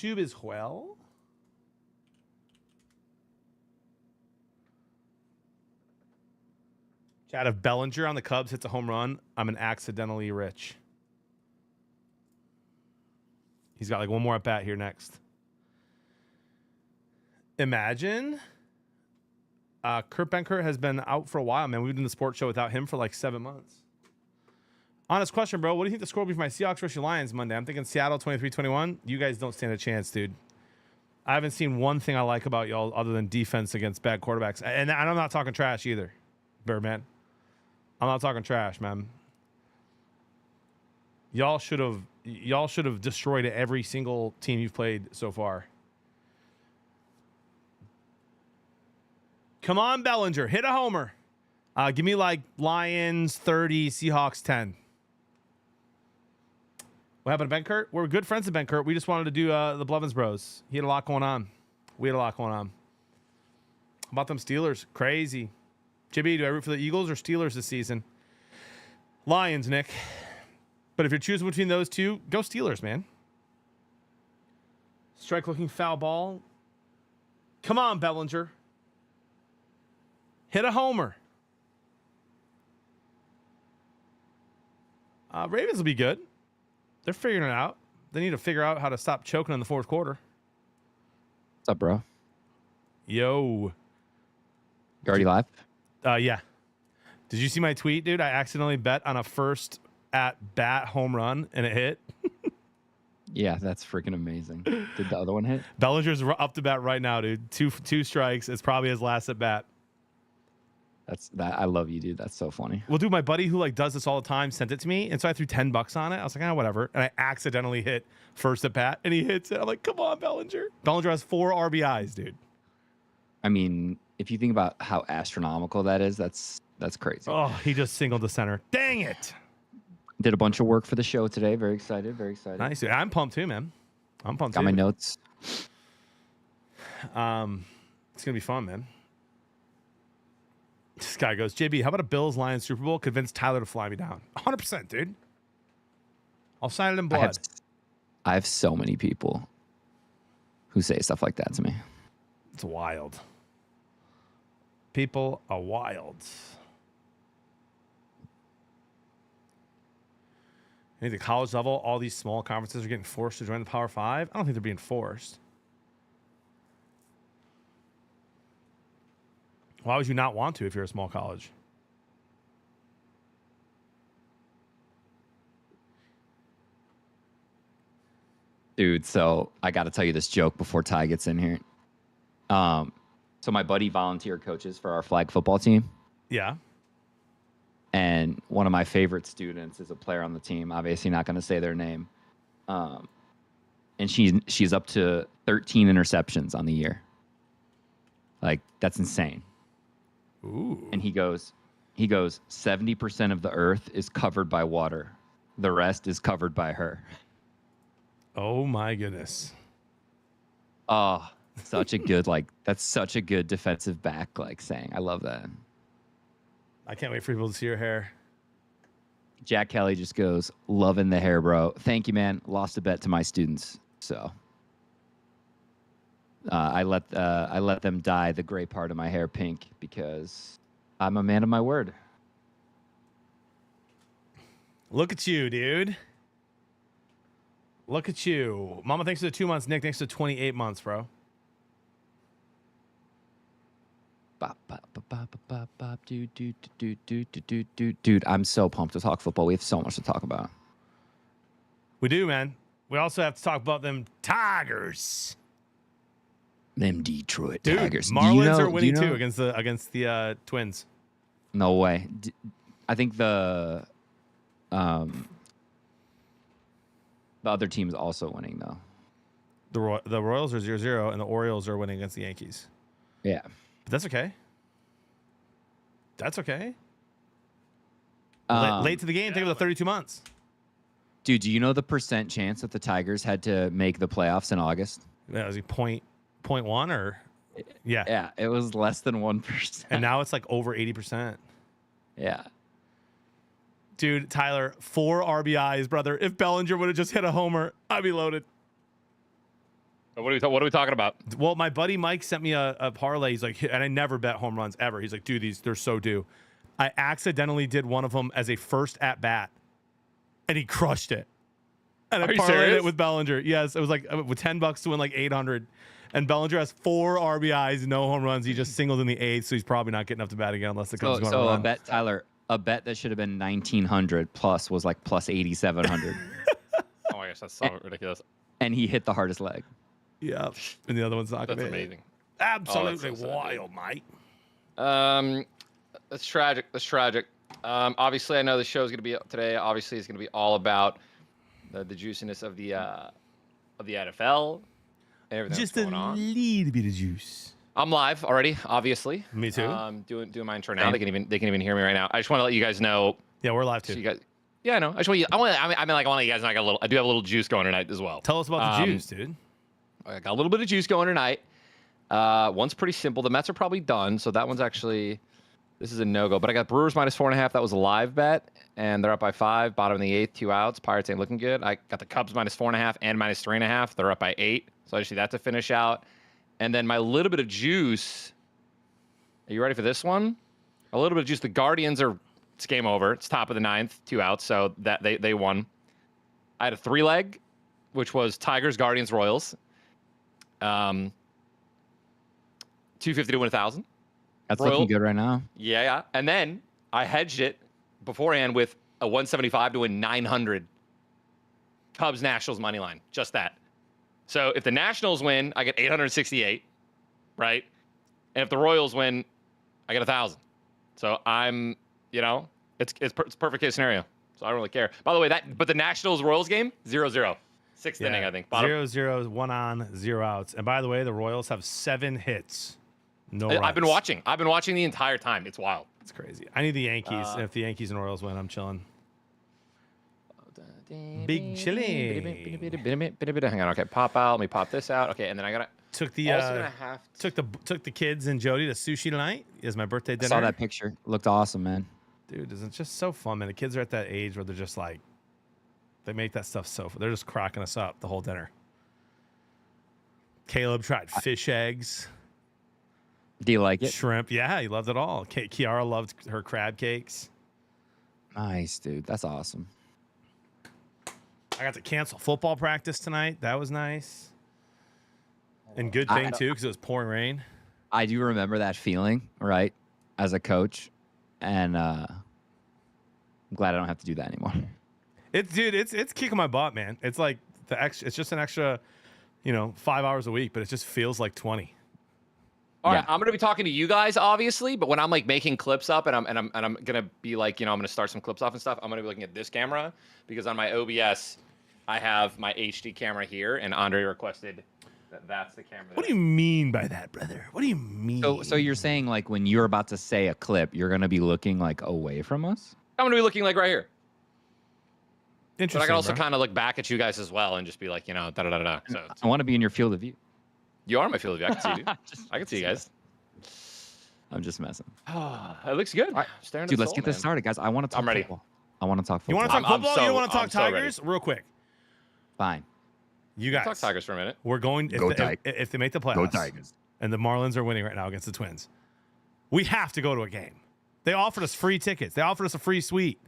YouTube as well. Chat, if Bellinger on the Cubs hits a home run, I'm an accidentally rich. He's got like one more at bat here next. Imagine. Kurt Benkert has been out for a while, man. We've been doing the sports show without him for like 7 months. Honest question, bro. What do you think the score will be for my Seahawks versus Lions Monday? I'm thinking Seattle 23-21. You guys don't stand a chance, dude. I haven't seen one thing I like about y'all other than defense against bad quarterbacks. And I'm not talking trash either, Birdman. I'm not talking trash, man. Y'all should have destroyed every single team you've played so far. Come on, Bellinger. Hit a homer. Give me like Lions 30, Seahawks 10. What happened to Benkert? We're good friends with Benkert. We just wanted to do the Blevins bros. He had a lot going on. We had a lot going on. How about them Steelers? Crazy. JB, do I root for the Eagles or Steelers this season? Lions, Nick. But if you're choosing between those two, go Steelers, man. Strike looking foul ball. Come on, Bellinger. Hit a homer. Ravens will be good. They're figuring it out. They need to figure out how to stop choking in the fourth quarter. What's up, bro? Yo. You already live? Yeah. Did you see my tweet, dude? I accidentally bet on a first at bat home run and it hit. Yeah, that's freaking amazing. Did the other one hit? Bellinger's up to bat right now, dude. Two strikes. It's probably his last at bat. I love you, dude. That's so funny. Well, dude, my buddy who like does this all the time sent it to me, and so I threw $10 on it. I was like, whatever. And I accidentally hit first at bat, and he hits it. I'm like, come on, Bellinger. Bellinger has 4 RBIs, dude. I mean, if you think about how astronomical that is, that's crazy. Oh, he just singled the center. Dang it. Did a bunch of work for the show today. Very excited. Very excited. Nice, dude. I'm pumped too, man. I'm pumped Got too. my notes. It's gonna be fun, man. This guy goes, JB, how about a Bills-Lions Super Bowl? Convince Tyler to fly me down. 100%, dude. I'll sign it in blood. I have so many people who say stuff like that to me. It's wild. People are wild. I think the college level, all these small conferences are getting forced to join the Power 5. I don't think they're being forced. Why would you not want to if you're a small college? Dude, so I got to tell you this joke before Ty gets in here. So my buddy volunteer coaches for our flag football team. Yeah. And one of my favorite students is a player on the team. Obviously not going to say their name. And she's up to 13 interceptions on the year. Like, that's insane. Ooh. And he goes, 70% of the earth is covered by water. The rest is covered by her. Oh my goodness. Oh, such a good, that's such a good defensive back, saying. I love that. I can't wait for people to see your hair. Jack Kelly just goes, loving the hair, bro. Thank you, man. Lost a bet to my students. So I let them dye the gray part of my hair pink because I'm a man of my word. Look at you, dude. Look at you. Mama thanks for the 2 months. Nick thanks for 28 months, bro. Dude, I'm so pumped to talk football. We have so much to talk about. We do, man. We also have to talk about them Tigers. Them Detroit Dude, Tigers. Marlins are winning too against the Twins. No way. I think the other team is also winning though. The Royals are 0-0 and the Orioles are winning against the Yankees. Yeah. But that's okay. That's okay. Late to the game, take it 32 months. Dude, do you know the % chance that the Tigers had to make the playoffs in August? Yeah, was it 0.1 or? Yeah. Yeah, it was less than 1%. And now it's like over 80%. Yeah. Dude, Tyler, 4 RBIs, brother. If Bellinger would have just hit a homer, I'd be loaded. What are we talking about? Well, my buddy Mike sent me a parlay. He's like, and I never bet home runs ever. He's like, dude, they're so due. I accidentally did one of them as a first at bat, and he crushed it. And I parlayed it with Bellinger. Yes, it was like with $10 to win like 800. And Bellinger has 4 RBIs, no home runs. He just singled in the 8th, so he's probably not getting up to bat again unless the Cubs going to run. I bet, Tyler, a bet that should have been 1,900 plus was like plus 8,700. Oh my gosh, that's so ridiculous. And he hit the hardest leg. Yeah, and the other one's not going to That's be. amazing. Absolutely so wild, mate. That's tragic. That's tragic. Obviously, I know the show is going to be today. Obviously, it's going to be all about the juiciness of the NFL. Everything Just that's a going on. little bit of juice. I'm live already, obviously. Me too. Doing my intro now. They can even hear me right now. I just want to let you guys know. Yeah, we're live too. So you guys, yeah, I know. I just want you. I want to let you guys know I do have a little juice going tonight as well. Tell us about the juice, dude. I got a little bit of juice going tonight. One's pretty simple. The Mets are probably done, so that one's actually. This is a no-go, but I got Brewers -4.5. That was a live bet, and they're up by 5. Bottom of the 8th, 2 outs. Pirates ain't looking good. I got the Cubs -4.5 and -3.5. They're up by 8, so I just need that to finish out. And then my little bit of juice. Are you ready for this one? A little bit of juice. The Guardians it's game over. It's top of the 9th, 2 outs, so that they won. I had a 3-leg, which was Tigers, Guardians, Royals. 250 to win 1,000. That's looking good right now. Yeah. And then I hedged it beforehand with a 175 to win 900. Cubs Nationals money line. Just that. So if the Nationals win, I get 868, right? And if the Royals win, I get 1,000. So I'm, it's perfect case scenario. So I don't really care. By the way, but the Nationals Royals game, 0-0. 6th inning, I think. 0-0, 1 on, 0 outs. And by the way, the Royals have 7 hits. No runs. I've been watching the entire time. It's wild. It's crazy. I need the Yankees. And if the Yankees and Royals win, I'm chilling. Big chili. Hang on. Okay, pop out. Let me pop this out. Okay, and then I gotta took the kids and Jody to sushi tonight. Is my birthday dinner. I saw that picture. Looked awesome, man. Dude, it's just so fun, man. The kids are at that age where they're just like, they make that stuff so fun. They're just cracking us up the whole dinner. Caleb tried fish eggs. Do you like it? Shrimp. Yeah, he loved it all. Kiara loved her crab cakes. Nice, dude. That's awesome. I got to cancel football practice tonight. That was nice. And good thing, too, because it was pouring rain. I do remember that feeling, right, as a coach. And I'm glad I don't have to do that anymore. It's kicking my butt, man. It's like it's just an extra, 5 hours a week, but it just feels like 20. All right, I'm gonna be talking to you guys, obviously, but when I'm like making clips up and I'm gonna be like, I'm gonna start some clips off and stuff, I'm gonna be looking at this camera because on my OBS, I have my HD camera here, and Andre requested that's the camera. What do you mean by that, brother? What do you mean? So you're saying like when you're about to say a clip, you're gonna be looking like away from us? I'm gonna be looking like right here. Interesting. But I can also kind of look back at you guys as well and just be like, da da da da. So I want to be in your field of view. you are my field of view. I can see you. I can see you guys. I'm just messing. It looks good. Right. Dude, let's get this started, guys. I want to talk I'm ready. football. I want to talk You football. want to talk football? You don't want to talk I'm so ready. Tigers? Real quick. Fine. You guys. Talk Tigers for a minute. We're going. If they make the playoffs. Go Tigers. And the Marlins are winning right now against the Twins. We have to go to a game. They offered us free tickets. They offered us a free suite.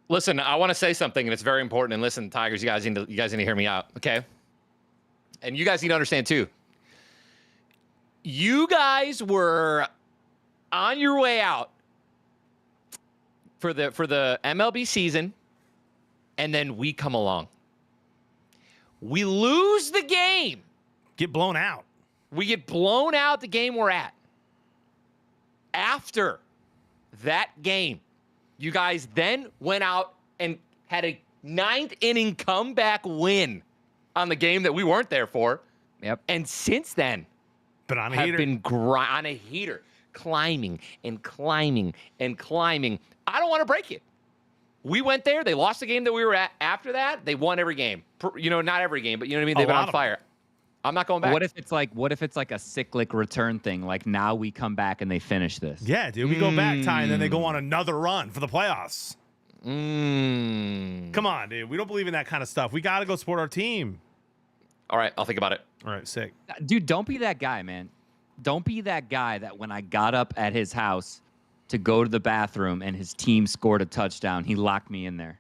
Listen, I want to say something, and it's very important. And listen, Tigers, you guys need to hear me out, okay? And you guys need to understand too. You guys were on your way out for the MLB season, and then we come along. We lose the game. Get blown out. We get blown out the game we're at. After that game, you guys then went out and had a 9th inning comeback win on the game that we weren't there for. Yep. And since then, But on a have heater. been on a heater, climbing and climbing and climbing. I don't want to break it. We went there. They lost the game that we were at. After that, they won every game. Not every game, but you know what I mean? They've been on fire. I'm not going back. What if it's like a cyclic return thing? Like now we come back and they finish this. Yeah, dude. We go back, Ty, and then they go on another run for the playoffs. Come on, dude. We don't believe in that kind of stuff. We got to go support our team. All right, I'll think about it. All right, sick. Dude, don't be that guy, man. Don't be that guy that when I got up at his house to go to the bathroom and his team scored a touchdown, he locked me in there.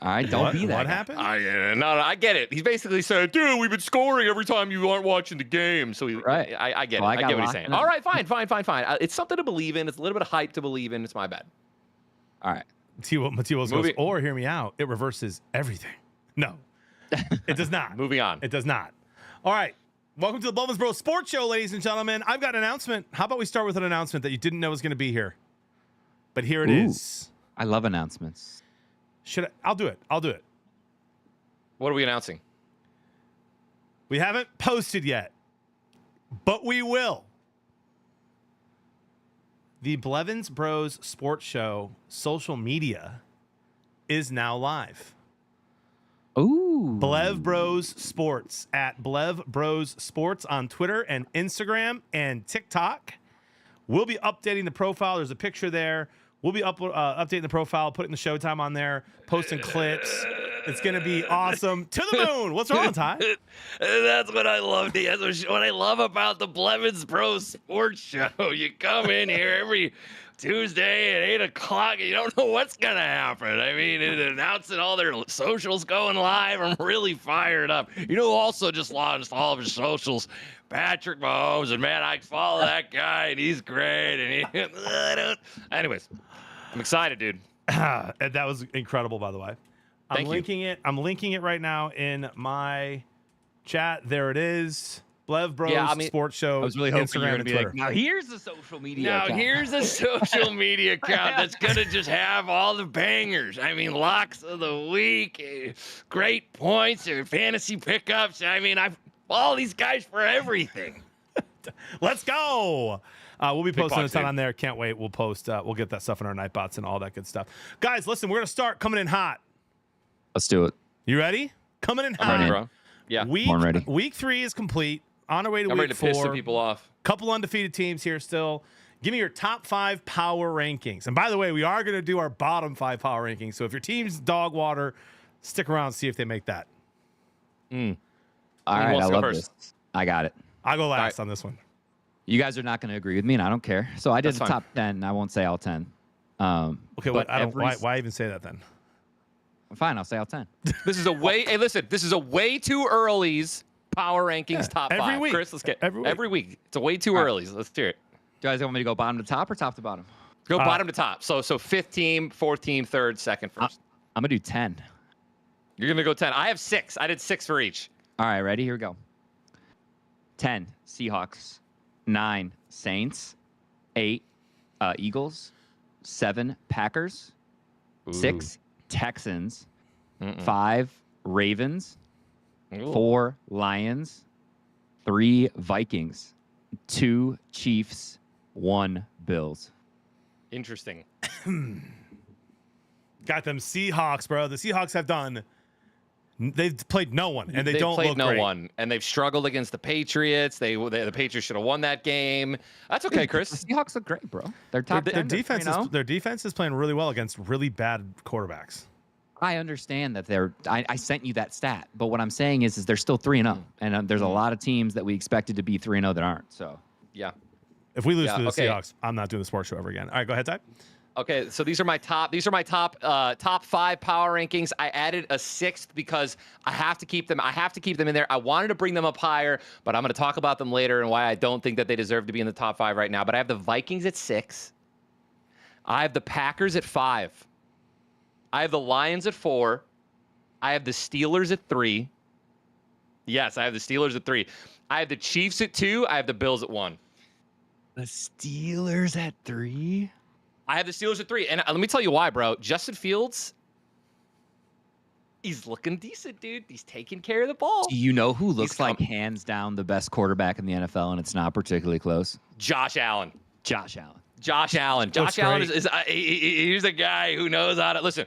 All right, don't be that What guy. happened? No, I get it. He's basically saying, dude, we've been scoring every time you aren't watching the game. So Right. I get So it. I I got get what he's locked saying. in. All right, fine. It's something to believe in. It's a little bit of hype to believe in. It's my bad. All right. Matiwas goes, Moving- or hear me out. It reverses everything. No, it does not. Moving on. It does not. All right. Welcome to the Blevins Bros Sports Show, ladies and gentlemen. I've got an announcement. How about we start with an announcement that you didn't know was going to be here? But here it is. I love announcements. I'll do it. What are we announcing? We haven't posted yet, but we will. The Blevins Bros Sports Show social media is now live. Ooh. Blev Bros Sports at Blev Bros Sports on Twitter and Instagram and TikTok. We'll be updating the profile. There's a picture there. We'll be updating the profile, putting the showtime on there, posting clips. It's going to be awesome. To the moon. What's wrong, Ty? That's what I love. That's what I love about the Blevins Pro Sports Show. You come in here every Tuesday at 8 o'clock. You don't know what's going to happen. I mean, announcing all their socials going live. I'm really fired up. You know, also just launched all of his socials. Patrick Mahomes, and man, I follow that guy, and he's great. And anyways, I'm excited, dude. And that was incredible, by the way. Thank you. I'm linking it right now in my chat. There it is. Blev Bros Sports Show. I was really hoping Instagram you were going and to be like, Twitter. now here's the social media Now, account. here's a social media account that's going to just have all the bangers. I mean, locks of the week, great points, or fantasy pickups. I mean, I've all these guys for everything. Let's go. We'll be posting a box, ton dude. on there. Can't wait. We'll post. We'll get that stuff in our Nightbots and all that good stuff. Guys, listen, we're going to start coming in hot. Let's do it. You ready? Coming in I'm hot. ready, bro. Yeah. I'm ready. Week 3 is complete. On our way to I'm ready week to piss 4. some people off. Couple undefeated teams here still. Give me your top 5 power rankings. And by the way, we are going to do our bottom 5 power rankings. So if your team's dog water, stick around, see if they make that. All Who right, wants I to go love first? this. I got it. I'll go last right. on this one. You guys are not going to agree with me, and I don't care. So I did That's the fine. top 10. And I won't say all 10. Okay, but why even say that then? Fine, I'll say all 10. This is a way. Hey, listen. This is a way too early's power rankings top every 5. week. Chris, let's get Every week. week. It's a way too All right. early. Let's hear it. Do you guys want me to go bottom to top or top to bottom? Go bottom to top. So 5th team, 4th team, 3rd, 2nd, 1st. I'm going to do 10. You're gonna go 10. I have 6. I did 6 for each. All right, ready? Here we go. 10, Seahawks. 9, Saints. 8, Eagles. 7, Packers. 6, Texans. 5, Ravens. Ooh. 4, Lions. 3, Vikings. 2, Chiefs. 1, Bills. Interesting. Got them Seahawks, bro. The Seahawks have done. They've played no one, and they don't played look no great. one, and they've struggled against the Patriots. The Patriots should have won that game. That's okay, The Chris. Seahawks look great, bro. They're top Their 10. defense you know? is their defense is playing really well against really bad quarterbacks. I understand that I sent you that stat, but what I'm saying is they're still 3-0, and there's a lot of teams that we expected to be 3-0 that aren't. So Yeah. If we lose Yeah, to the okay. Seahawks, I'm not doing the sports show ever again. All right, go ahead, Ty. Okay, so these are my top. These are my top 5 power rankings. I added a 6th because I have to keep them. I have to keep them in there. I wanted to bring them up higher, but I'm going to talk about them later and why I don't think that they deserve to be in the top 5 right now. But I have the Vikings at 6. I have the Packers at 5. I have the Lions at 4. I have the Steelers at 3. Yes, I have the Steelers at 3. I have the Chiefs at 2. I have the Bills at 1. the Steelers at 3. I have the Steelers at 3. And let me tell you why, bro. Justin Fields, he's looking decent, dude. He's taking care of the ball. Do you know who looks He's like hands down the best quarterback in the NFL, and it's not particularly close? Josh Allen. Josh Allen. Josh Allen. Looks Josh Allen great. is he's a guy who knows how to listen.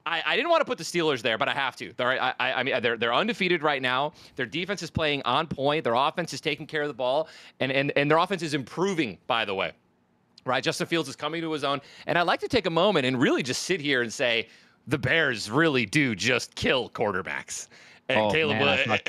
I didn't want to put the Steelers there, but I have to. All right, I mean they're undefeated right now. Their defense is playing on point. Their offense is taking care of the ball, and their offense is improving. By the way, right? Justin Fields is coming to his own, and I'd like to take a moment and really just sit here and say the Bears really do just kill quarterbacks. And Oh, Caleb, man,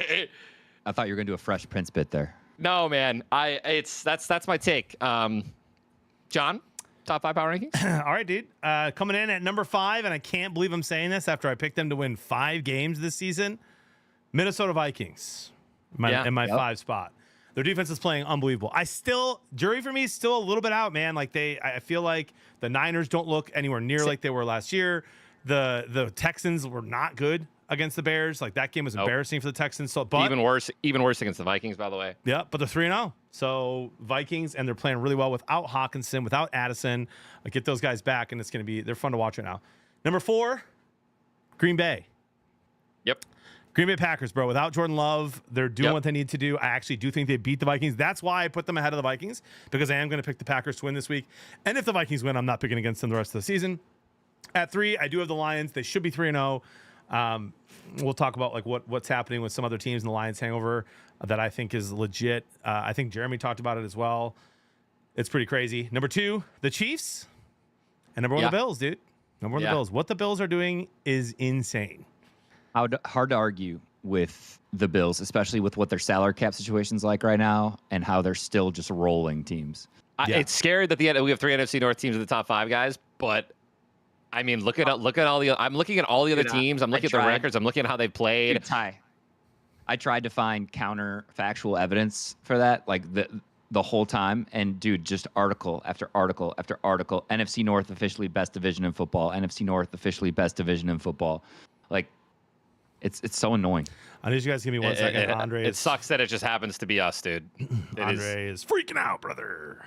I thought you were gonna do a Fresh Prince bit there. no, man, that's my take. John, top 5 power rankings. All right, dude. Coming in at number 5, and I can't believe I'm saying this after I picked them to win 5 games this season. Minnesota Vikings, in my 5 spot. Their defense is playing unbelievable. Jury for me is still a little bit out, man. Like I feel like the Niners don't look anywhere near like they were last year. The Texans were not good against the Bears. Like that game was embarrassing for the Texans. So, but Even worse against the Vikings, by the way. yeah, but they're 3-0. So Vikings, and they're playing really well without Hawkinson, without Addison. Get those guys back, and they're fun to watch right now. Number 4, Green Bay. Yep. Green Bay Packers, bro. Without Jordan Love, they're doing what they need to do. I actually do think they beat the Vikings. That's why I put them ahead of the Vikings, because I am going to pick the Packers to win this week. And if the Vikings win, I'm not picking against them the rest of the season. At 3, I do have the Lions. They should be 3-0. We'll talk about like what's happening with some other teams in the Lions hangover that I think is legit. I think Jeremy talked about it as well. It's pretty crazy. Number 2, the Chiefs. And number 1, the Bills, dude. Number 1, the Bills. What the Bills are doing is insane. Hard to argue with the Bills, especially with what their salary cap situation's like right now and how they're still just rolling teams. It's scary that we have 3 NFC North teams in the top 5 guys, but I mean, look at all the. I'm looking at all the other teams. I'm looking at the records. I'm looking at how they've played. I tried to find counterfactual evidence for that, like the whole time, and dude, just article after article after article. NFC North officially best division in football. NFC North officially best division in football. Like, it's so annoying. I need you guys to give me 1 second. Andre, it sucks that it just happens to be us, dude. Andre is freaking out, brother.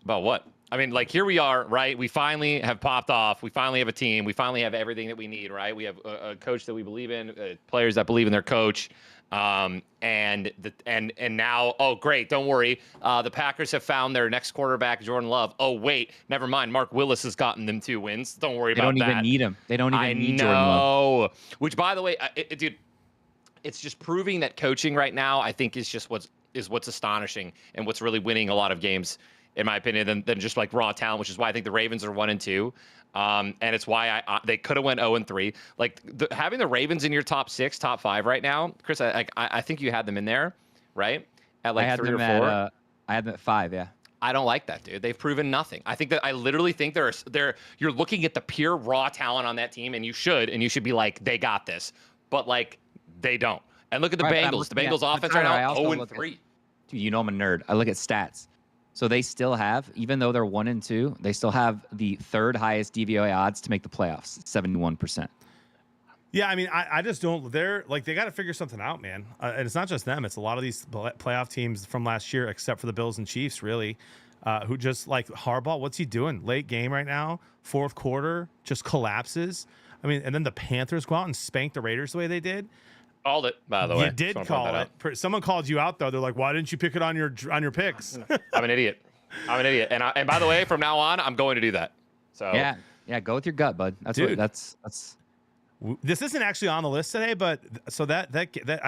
About what? I mean, like, here we are, right? We finally have popped off. We finally have a team. We finally have everything that we need, right? We have a coach that we believe in, players that believe in their coach, and now, oh, great, don't worry. The Packers have found their next quarterback, Jordan Love. Oh, wait, never mind. Mark Willis has gotten them 2 wins. Don't worry about that. They don't even need him. They don't even need Jordan Love. Which, by the way, dude, it's just proving that coaching right now, I think, is just what's astonishing and what's really winning a lot of games, in my opinion, than just like raw talent, which is why I think the Ravens are 1-2. And it's why they could have went 0-3. Like having the Ravens in your top 6, top 5 right now, Chris, I think you had them in there, right? At like 3 or 4. I had them at 5, yeah. I don't like that, dude. They've proven nothing. I literally think you're looking at the pure raw talent on that team, and you should be like, they got this. But like they don't. And look at the Bengals. The Bengals offense right now, 0-3. Dude, you know I'm a nerd. I look at stats. So they still have, even though they're 1-2, they still have the 3rd highest DVOA odds to make the playoffs, 71%. Yeah, I mean, I just don't. They're like, they got to figure something out, man. And it's not just them; it's a lot of these playoff teams from last year, except for the Bills and Chiefs, really, who just like Harbaugh. What's he doing? Late game right now, 4th quarter, just collapses. I mean, and then the Panthers go out and spank the Raiders the way they did. Called it, by the way. You did call it. Someone called you out though. They're like, "Why didn't you pick it on your picks?" I'm an idiot. And by the way, from now on, I'm going to do that. So yeah, go with your gut, bud. That's. This isn't actually on the list today, but so that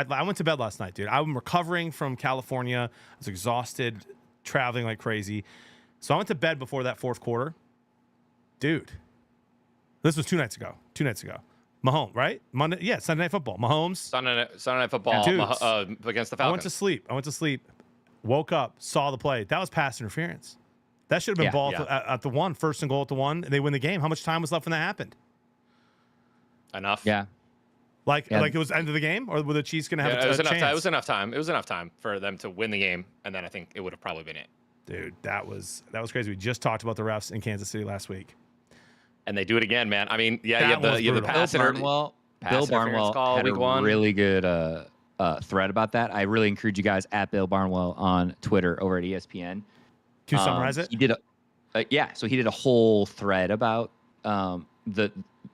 I went to bed last night, dude. I'm recovering from California. I was exhausted, traveling like crazy. So I went to bed before that 4th quarter, dude. This was 2 nights ago. Mahomes, right? Monday, yeah, Sunday Night Football. Mahomes. Sunday Night Football against the Falcons. I went to sleep. Woke up, saw the play. That was pass interference. That should have been ball at the 1, 1st and goal at the 1. And they win the game. How much time was left when that happened? Enough. Yeah. Like it was end of the game, or were the Chiefs going to have a chance? It was enough time. It was enough time for them to win the game, and then I think it would have probably been it. Dude, that was crazy. We just talked about the refs in Kansas City last week. And they do it again, man. I mean, you have the pass Bill Barnwell had a really good thread about that. I really encourage you guys at Bill Barnwell on Twitter over at ESPN. Can you summarize it? He did so he did a whole thread about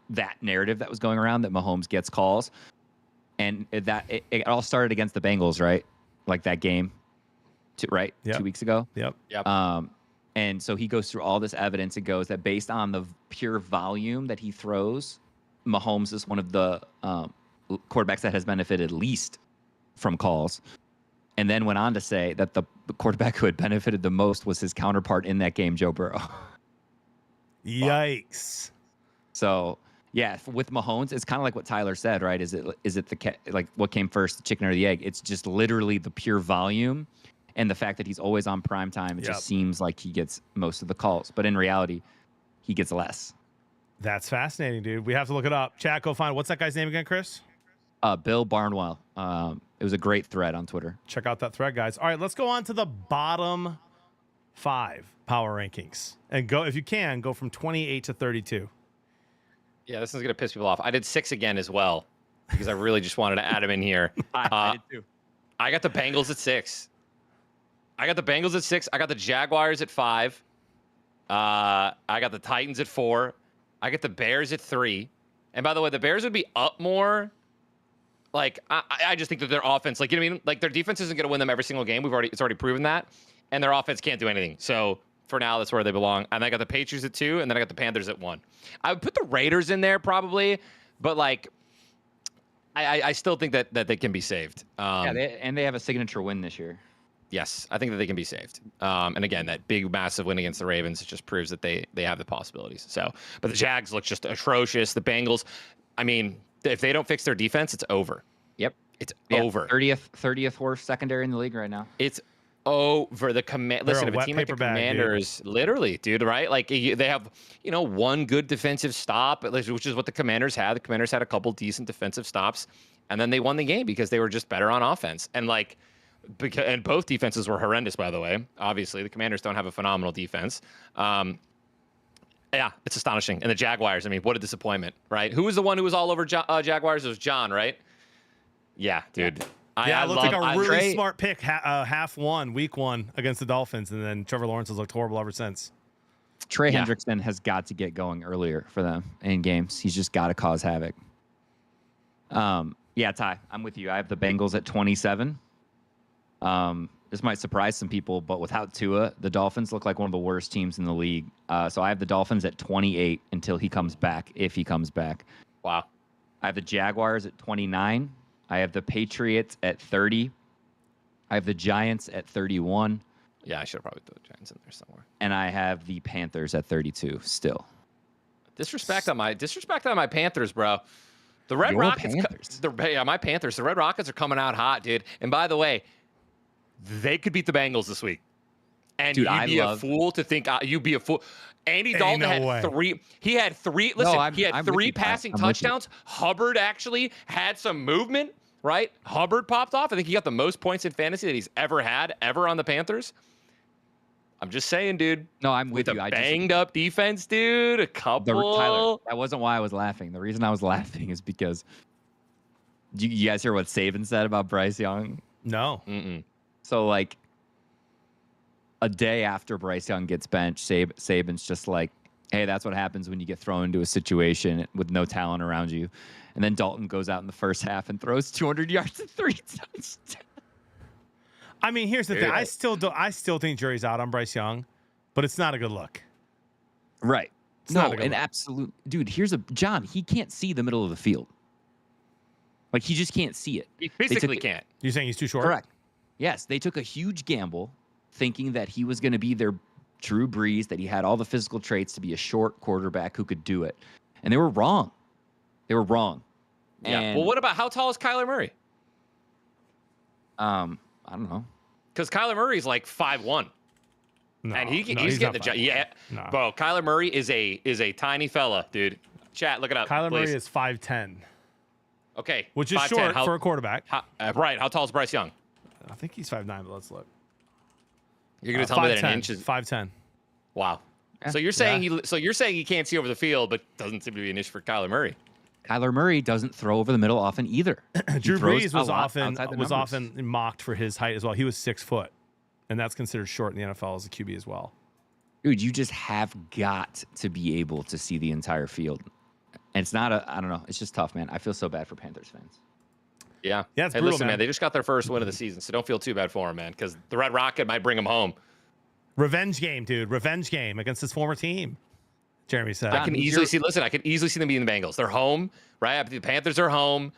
that narrative that was going around that Mahomes gets calls, and it all started against the Bengals, right? Like that game, right? Yep. 2 weeks ago. Yep. And so he goes through all this evidence. It goes that based on the pure volume that he throws, Mahomes is one of the quarterbacks that has benefited least from calls. And then went on to say that the quarterback who had benefited the most was his counterpart in that game, Joe Burrow. Yikes. So Yeah, with Mahomes, it's kind of like what Tyler said, right? Is it like what came first, the chicken or the egg? It's just literally the pure volume and the fact that he's always on prime time. It just seems like he gets most of the calls, but in reality, he gets less. That's fascinating, dude. We have to look it up. Chat, go find what's that guy's name again, Chris? Bill Barnwell. It was a great thread on Twitter. Check out that thread, guys. All right, let's go on to the bottom 5 power rankings and go, if you can, go from 28 to 32. Yeah, this is gonna piss people off. I did 6 again as well because I really just wanted to add them in here. I did too. I got the Bengals at 6. I got the Jaguars at 5. I got the Titans at 4. I got the Bears at 3. And by the way, the Bears would be up more. Like I just think that their offense, like, you know what I mean? Like, their defense isn't going to win them every single game. It's already proven that. And their offense can't do anything. So for now, that's where they belong. And I got the Patriots at 2, and then I got the Panthers at 1. I would put the Raiders in there probably, but like, I still think that they can be saved. They have a signature win this year. Yes, I think that they can be saved. And again, that big, massive win against the Ravens, it just proves that they have the possibilities. So, but the Jags look just atrocious. The Bengals, I mean, if they don't fix their defense, it's over. Yep, it's over. 30th worst secondary in the league right now. It's over. Listen, if a team like the Commanders, literally, dude, right? Like, they have, one good defensive stop, which is what the Commanders had. The Commanders had a couple decent defensive stops, and then they won the game because they were just better on offense. And and both defenses were horrendous, by the way. Obviously, the Commanders don't have a phenomenal defense. Yeah, it's astonishing. And the Jaguars, I mean, what a disappointment, right? Who was the one who was all over Jaguars? It was John, right? Yeah, dude. Yeah, it looked like a really smart pick, week 1 against the Dolphins, and then Trevor Lawrence has looked horrible ever since. Trey Hendrickson has got to get going earlier for them in games. He's just got to cause havoc. Yeah, Ty, I'm with you. I have the Bengals at 27. This might surprise some people, but without Tua, the Dolphins look like one of the worst teams in the league. So I have the Dolphins at 28 until he comes back, if he comes back. Wow. I have the Jaguars at 29. I have the Patriots at 30. I have the Giants at 31. Yeah, I should have probably put the Giants in there somewhere. And I have the Panthers at 32 still. Disrespect on my Panthers, bro. The Red Rockets. My Panthers. The Red Rockets are coming out hot, dude. And by the way, they could beat the Bengals this week. And dude, you'd be a fool to think you'd be a fool. Andy Dalton had 3. He had 3. Listen, he had 3 passing touchdowns. Hubbard actually had some movement, right? Hubbard popped off. I think he got the most points in fantasy that he's ever had on the Panthers. I'm just saying, dude. No, I'm with you. A banged up defense, dude. A couple. Tyler, that wasn't why I was laughing. The reason I was laughing is because you guys hear what Saban said about Bryce Young? No. Mm-mm. So, like, a day after Bryce Young gets benched, Saban's just like, hey, that's what happens when you get thrown into a situation with no talent around you. And then Dalton goes out in the first half and throws 200 yards and 3 touchdowns. I mean, here's the thing. I still think jury's out on Bryce Young, but it's not a good look. Right. It's not a good an look. absolute dude. John. He can't see the middle of the field. Like, he just can't see it. He physically can't. You're saying he's too short? Correct. Yes, they took a huge gamble thinking that he was going to be their Drew Brees, that he had all the physical traits to be a short quarterback who could do it. And they were wrong. Yeah. Well, what about how tall is Kyler Murray? I don't know. Because Kyler Murray's like 5'1". No, and he's not getting the 5'1". yeah. No. Bro, Kyler Murray is a tiny fella, dude. Chat, look it up. Kyler please. Murray is 5'10", okay, which is 5'10". short for a quarterback. Right. How tall is Bryce Young? I think he's 5'9", but let's look. You're gonna tell me that an inch is 5'10". Wow. So you're saying he can't see over the field, but doesn't seem to be an issue for Kyler Murray. Kyler Murray doesn't throw over the middle often either. Drew Brees was often mocked for his height as well. He was 6 foot, and that's considered short in the NFL as a QB as well. Dude, you just have got to be able to see the entire field. And it's not I don't know. It's just tough, man. I feel so bad for Panthers fans. Yeah. Yeah, it's hey, brutal, listen, man. They just got their first win of the season, so don't feel too bad for them, man, because the Red Rocket might bring them home. Revenge game, dude. Revenge game against his former team. Jeremy said. I can easily see them beating the Bengals. They're home, right? The Panthers are home.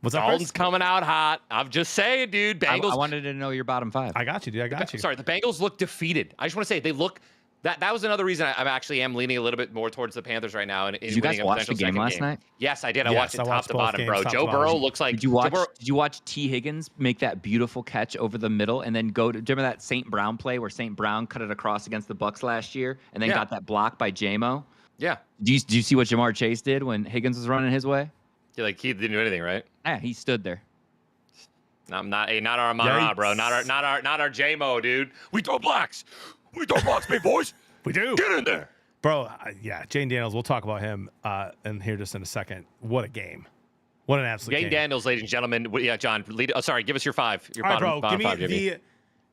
What's up, Dalton's Chris? coming out hot. I'm just saying, dude. Bengals. I wanted to know your bottom 5. I got you, dude. I got you. Sorry, the Bengals look defeated. I just want to say they look That was another reason I actually am leaning a little bit more towards the Panthers right now. And Did you guys watch the game last night? Yes, I did. I Yes, watched it I top watched to both bottom, games, bro. top to Joe bottom. Burrow looks like. Did you watch T. Higgins make that beautiful catch over the middle and then go to? Do you remember that St. Brown play where St. Brown cut it across against the Bucks last year and then got that block by JMO? Yeah. Do you see what Jamar Chase did when Higgins was running his way? He didn't do anything, right? Yeah, he stood there. Not our Amon-Ra, bro. Not our JMO, dude. We throw blocks. We throw blocks, big boys. We do. Get in there. Bro, yeah, Jane Daniels, we'll talk about him in here just in a second. What a game. What an absolute Jane game. Daniels, ladies and gentlemen. Yeah, John, sorry, give us your 5. Your All right, bottom, bro, give five, me JB. the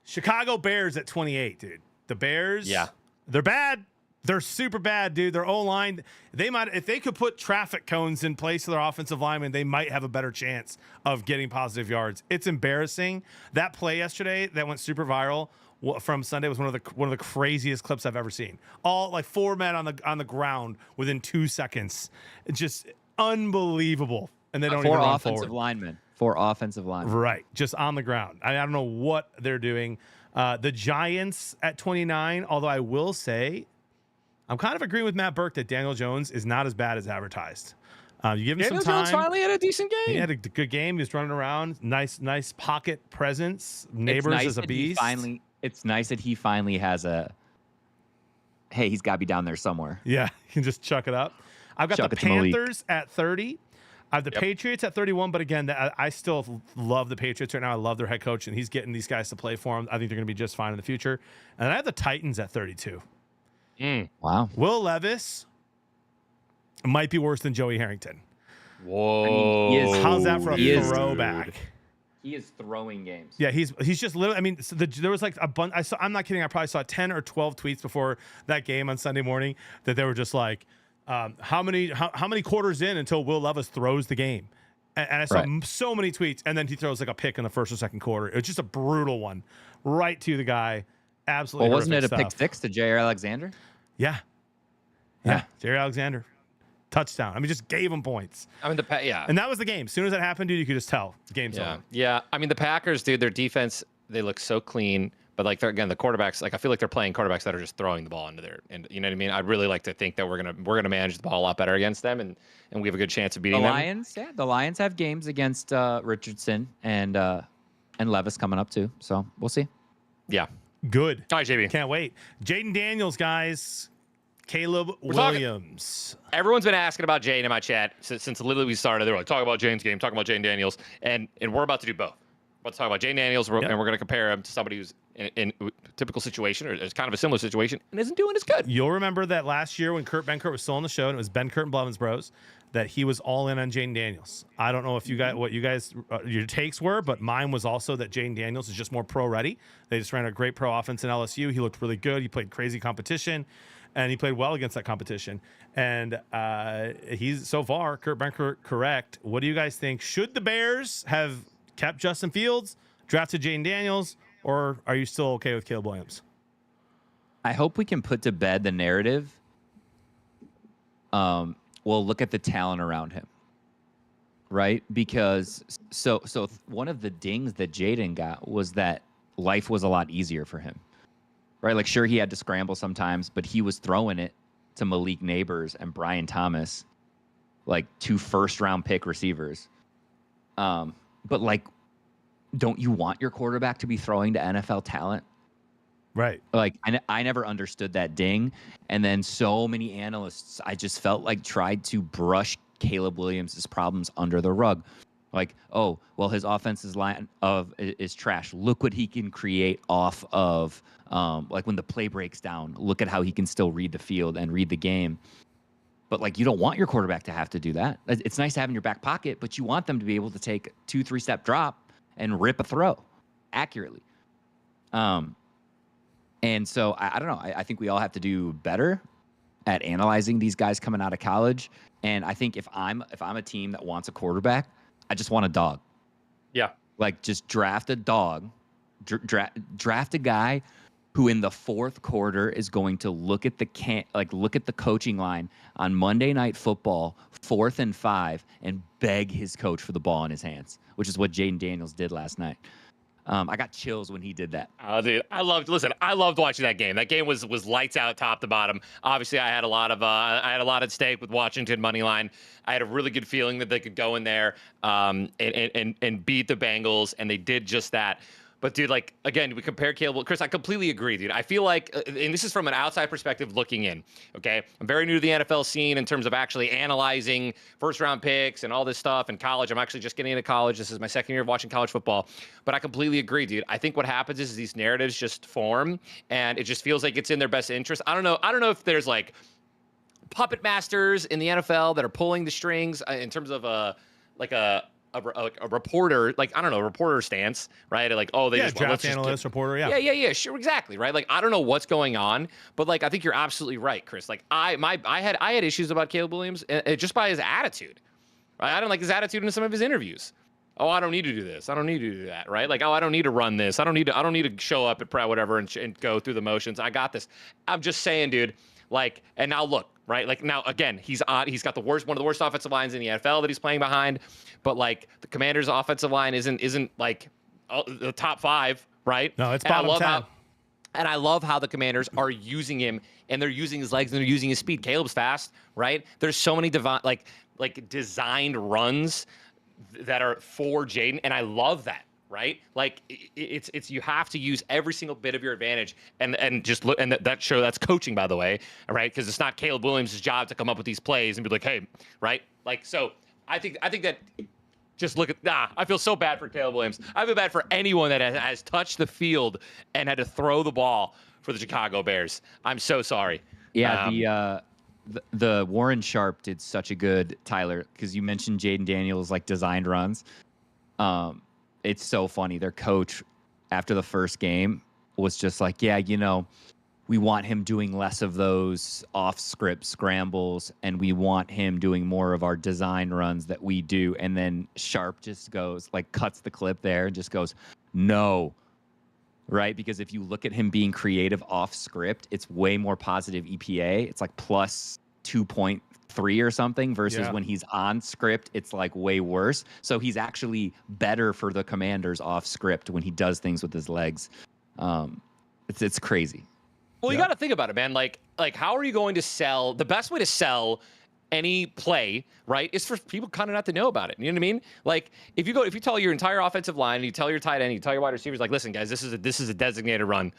Chicago Bears at 28, dude. The Bears, Yeah. they're bad. They're super bad, dude. Their O-line, they might, if they could put traffic cones in place of their offensive linemen, they might have a better chance of getting positive yards. It's embarrassing. That play yesterday that went super viral from Sunday was one of the craziest clips I've ever seen. All like 4 men on the ground within 2 seconds. It's just unbelievable. And they don't even run forward. 4 offensive linemen. Right, just on the ground. I don't know what they're doing. The Giants at 29, although I will say, I'm kind of agreeing with Matt Burke that Daniel Jones is not as bad as advertised. You give him Daniel some time. Jones finally had a decent game. He had a good game. He was running around. Nice pocket presence. Neighbors is a beast. It's nice that he finally has hey, he's got to be down there somewhere. Yeah, he can just chuck it up. I've got the Panthers at 30. I have the Patriots at 31, but again, I still love the Patriots right now. I love their head coach, and he's getting these guys to play for him. I think they're going to be just fine in the future. And I have the Titans at 32. Wow. Will Levis might be worse than Joey Harrington. Whoa. I mean, How's that for a throwback? Dude. He is throwing games. Yeah, he's just literally. I mean, so there was like a bunch. I'm not kidding. I probably saw 10 or 12 tweets before that game on Sunday morning that they were just like, how many quarters in until Will Levis throws the game? And I saw so many tweets, and then he throws like a pick in the first or second quarter. It was just a brutal one, right to the guy. Absolutely. Well, wasn't it a stuff. pick 6 to Jair Alexander? Yeah. Jerry Alexander, touchdown. I mean, just gave him points. I mean, And that was the game. As soon as that happened, dude, you could just tell the game's over. Yeah. I mean, the Packers, dude, their defense, they look so clean. But like, the quarterbacks, like I feel like they're playing quarterbacks that are just throwing the ball into their, and you know what I mean. I'd really like to think that we're gonna manage the ball a lot better against them, and we have a good chance of beating them. The Lions have games against Richardson and Levis coming up too. So we'll see. Yeah. Good. All right, JB. Can't wait. Jaden Daniels, guys. Caleb Williams. Everyone's been asking about Jane in my chat since literally we started. They were like, talk about Jane's game, talk about Jane Daniels, and we're about to do both. We're about to talk about Jane Daniels, and we're going to compare him to somebody who's in a typical situation, or is kind of a similar situation, and isn't doing as good. You'll remember that last year when Kurt Benkert was still on the show, and it was Ben Kurt and Blevins Bros, that he was all in on Jane Daniels. I don't know if you guys what you guys your takes were, but mine was also that Jane Daniels is just more pro ready. They just ran a great pro offense in LSU. He looked really good. He played crazy competition, and he played well against that competition. And he's so far Kurt Benkert correct. What do you guys think? Should the Bears have kept Justin Fields, drafted Jane Daniels, or are you still okay with Caleb Williams? I hope we can put to bed the narrative. Well, look at the talent around him, right? Because so one of the dings that Jaden got was that life was a lot easier for him, right? Like, sure, he had to scramble sometimes, but he was throwing it to Malik Neighbors and Brian Thomas, like 2 first-round pick receivers. But like, don't you want your quarterback to be throwing to NFL talent? Right. Like, I never understood that ding. And then so many analysts, I just felt like, tried to brush Caleb Williams' problems under the rug. Like, oh, well, his offensive line is trash. Look what he can create off of, like, when the play breaks down. Look at how he can still read the field and read the game. But, like, you don't want your quarterback to have to do that. It's nice to have in your back pocket, but you want them to be able to take 2-3 step drop and rip a throw accurately. And so I don't know. I think we all have to do better at analyzing these guys coming out of college. And I think if I'm a team that wants a quarterback, I just want a dog. Yeah. Like, just draft a dog, draft a guy who in the fourth quarter is going to look at the coaching line on Monday Night Football, 4th and 5, and beg his coach for the ball in his hands, which is what Jaden Daniels did last night. I got chills when he did that. Oh, dude, I loved watching that game. That game was lights out, top to bottom. Obviously, I had a lot at stake with Washington money line. I had a really good feeling that they could go in there and beat the Bengals, and they did just that. But dude, like again, we compare Caleb. Chris, I completely agree, dude. I feel like, and this is from an outside perspective looking in. Okay, I'm very new to the NFL scene in terms of actually analyzing first-round picks and all this stuff. In college, I'm actually just getting into college. This is my second year of watching college football. But I completely agree, dude. I think what happens is these narratives just form, and it just feels like it's in their best interest. I don't know if there's like puppet masters in the NFL that are pulling the strings in terms of a reporter, like, I don't know, reporter stance, right? Like, oh, they just draft analyst, reporter, yeah, sure, exactly, right? Like, I don't know what's going on, but like, I think you're absolutely right, Chris. Like, I had issues about Caleb Williams just by his attitude, right? I don't like his attitude in some of his interviews. Oh, I don't need to do this. I don't need to do that, right? Like, oh, I don't need to run this. I don't need to show up at whatever and go through the motions. I got this. I'm just saying, dude. Like, and now look, right? Like now, again, he's got one of the worst offensive lines in the NFL that he's playing behind. But like the Commanders' offensive line isn't like the top 5, right? No, it's bottom 10. And I love how the Commanders are using him, and they're using his legs and they're using his speed. Caleb's fast, right? There's so many designed runs that are for Jaden, and I love that. Right? Like it's you have to use every single bit of your advantage and just look, and that's coaching, by the way, right? Because it's not Caleb Williams' job to come up with these plays and be like, hey, right? Like, so I think that just look at I feel so bad for Caleb Williams. I feel bad for anyone that has touched the field and had to throw the ball for the Chicago Bears. I'm so sorry. Yeah, the Warren Sharp did such a good, Tyler, because you mentioned Jaden Daniels like designed runs. It's so funny. Their coach, after the first game, was just like, yeah, we want him doing less of those off-script scrambles, and we want him doing more of our design runs that we do. And then Sharp just goes, like, cuts the clip there and just goes, no. Right? Because if you look at him being creative off-script, it's way more positive EPA. It's like plus 2.3 or something versus when he's on script, it's like way worse. So he's actually better for the Commanders off script when he does things with his legs. It's crazy. Well, you got to think about it, man. Like how are you going to sell? The best way to sell any play, right, is for people kind of not to know about it. You know what I mean? Like if you tell your entire offensive line, and you tell your tight end, you tell your wide receivers, like, listen, guys, this is a designated run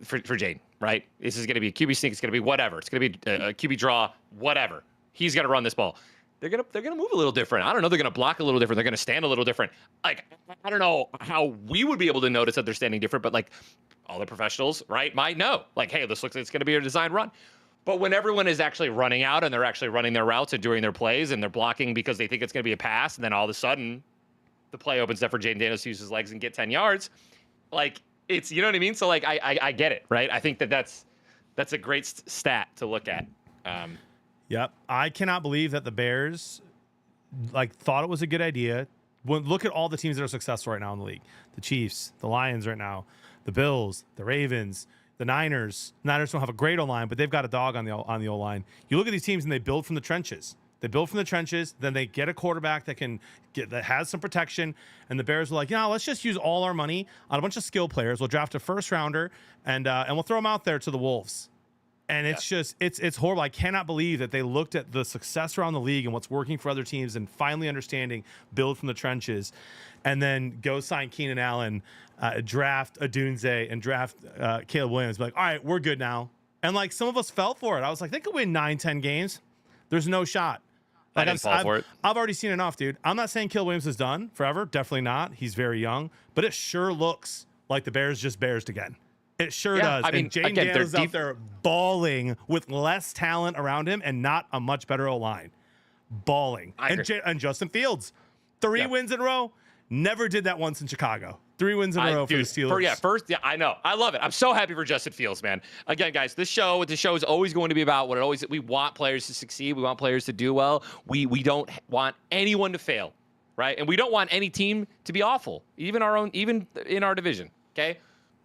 for Jaden, right? This is going to be a QB sneak. It's going to be whatever. It's going to be a QB draw, whatever. He's going to run this ball. They're gonna move a little different. I don't know. They're gonna block a little different. They're gonna stand a little different. Like, I don't know how we would be able to notice that they're standing different, but like all the professionals, right, might know. Like, hey, this looks like it's gonna be a design run. But when everyone is actually running out and they're actually running their routes and doing their plays and they're blocking because they think it's gonna be a pass, and then all of a sudden the play opens up for Jaden Daniels to use his legs and get 10 yards. Like, it's, you know what I mean? So like I get it, right? I think that's a great stat to look at. Yep. I cannot believe that the Bears thought it was a good idea. Look at all the teams that are successful right now in the league. The Chiefs, the Lions right now, the Bills, the Ravens, the Niners. Niners don't have a great O-line, but they've got a dog on the O-line. You look at these teams and they build from the trenches. Then they get a quarterback that has some protection, and the Bears were like, let's just use all our money on a bunch of skill players. We'll draft a first rounder and we'll throw them out there to the Wolves. And it's just, it's horrible. I cannot believe that they looked at the success around the league and what's working for other teams and finally understanding build from the trenches, and then go sign Keenan Allen, draft Adunze, and draft Caleb Williams. Be like, all right, we're good now. And like some of us fell for it. I was like, they could win 9-10 games. There's no shot. Like, I didn't fall for it. I've already seen enough, dude. I'm not saying Caleb Williams is done forever. Definitely not. He's very young. But it sure looks like the Bears just Bearsed again. It sure does. I mean, and Jaden Daniels out there balling with less talent around him and not a much better O-line. Balling. And Justin Fields, 3 wins in a row. Never did that once in Chicago. 3 wins in a row for the Steelers. I know. I love it. I'm so happy for Justin Fields, man. Again, guys, the show is always going to be about we want players to succeed. We want players to do well. We don't want anyone to fail, right? And we don't want any team to be awful, even in our division, okay?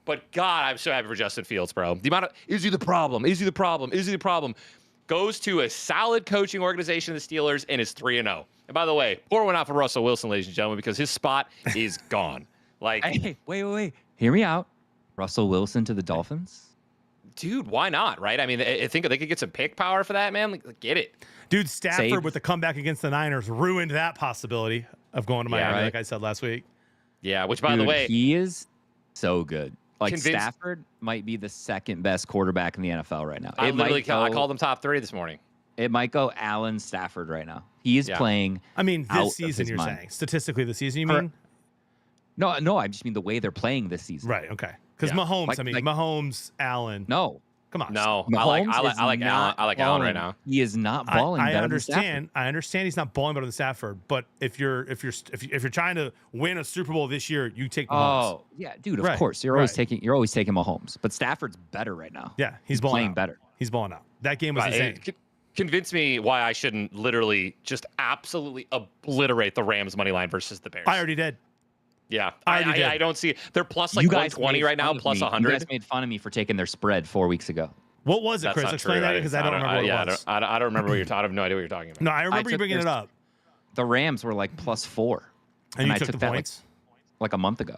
But God, I'm so happy for Justin Fields, bro. The amount of is he the problem? Is he the problem? Is he the problem? Goes to a solid coaching organization, the Steelers, and is 3-0. And by the way, pour one out for Russell Wilson, ladies and gentlemen, because his spot is gone. Like, Hey, wait. Hear me out. Russell Wilson to the Dolphins. dude, why not? Right? I mean, I think they could get some pick power for that, man. Like, get it. Dude, Stafford Save. with the comeback against the Niners ruined that possibility of going to Yeah, Miami, right. like I said last week. Yeah. Which, by the Dude, way, he is so good. Like Convinced- Stafford might be the second best quarterback in the NFL right now. I might go, I called them top 3 this morning. It might go Allen Stafford right now. He is Yeah. playing. I mean, out this of season his you're mind. saying. Statistically, this season you For- mean? No, I just mean the way they're playing this season. Right, okay. Because Yeah. Mahomes, Like- Mahomes, Allen. No, Come on. No, Mahomes I like is Allen. not I like Allen right balling. now. He is not balling. I better than understand. I understand he's not balling better than Stafford, but if you're trying to win a Super Bowl this year, you take Mahomes. Oh yeah, dude. Of Right, course, you're always right. taking Mahomes, but Stafford's better right now. Yeah, he's playing out. better. He's balling out. That game was Right, insane. Convince me why I shouldn't literally just absolutely obliterate the Rams money line versus the Bears. I already did. Yeah, I already did. I don't see they're plus like You guys 120 made right now, fun of plus me. You 100. guys made fun of me for taking their spread 4 weeks ago. What was it, That's Chris? not Explain true. that because I don't remember what it was. I don't remember what you're talking. I have no idea what you're talking about. No, I remember you took bringing it their- up, The Rams were like +4, and you I took the that points. like a month ago.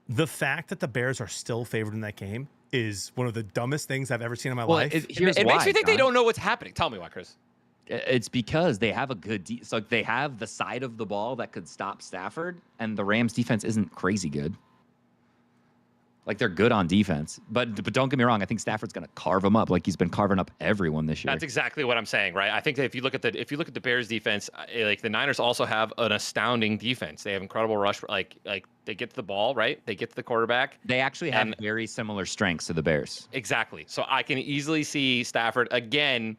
The fact that the Bears are still favored in that game is one of the dumbest things I've ever seen in my Well, life. here's It why, makes me think they John. don't know what's happening. Tell me why, Chris. It's because they have a good so they have the side of the ball that could stop Stafford, and the Rams defense isn't crazy good. Like they're good on defense, but don't get me wrong. I think Stafford's gonna carve them up, like he's been carving up everyone this year. That's exactly what I'm saying, right? I think that if you look at the Bears defense, like the Niners also have an astounding defense. They have incredible rush, like they get to the ball, right? They get to the quarterback. They actually have And- very similar strengths to the Bears. Exactly. So I can easily see Stafford again,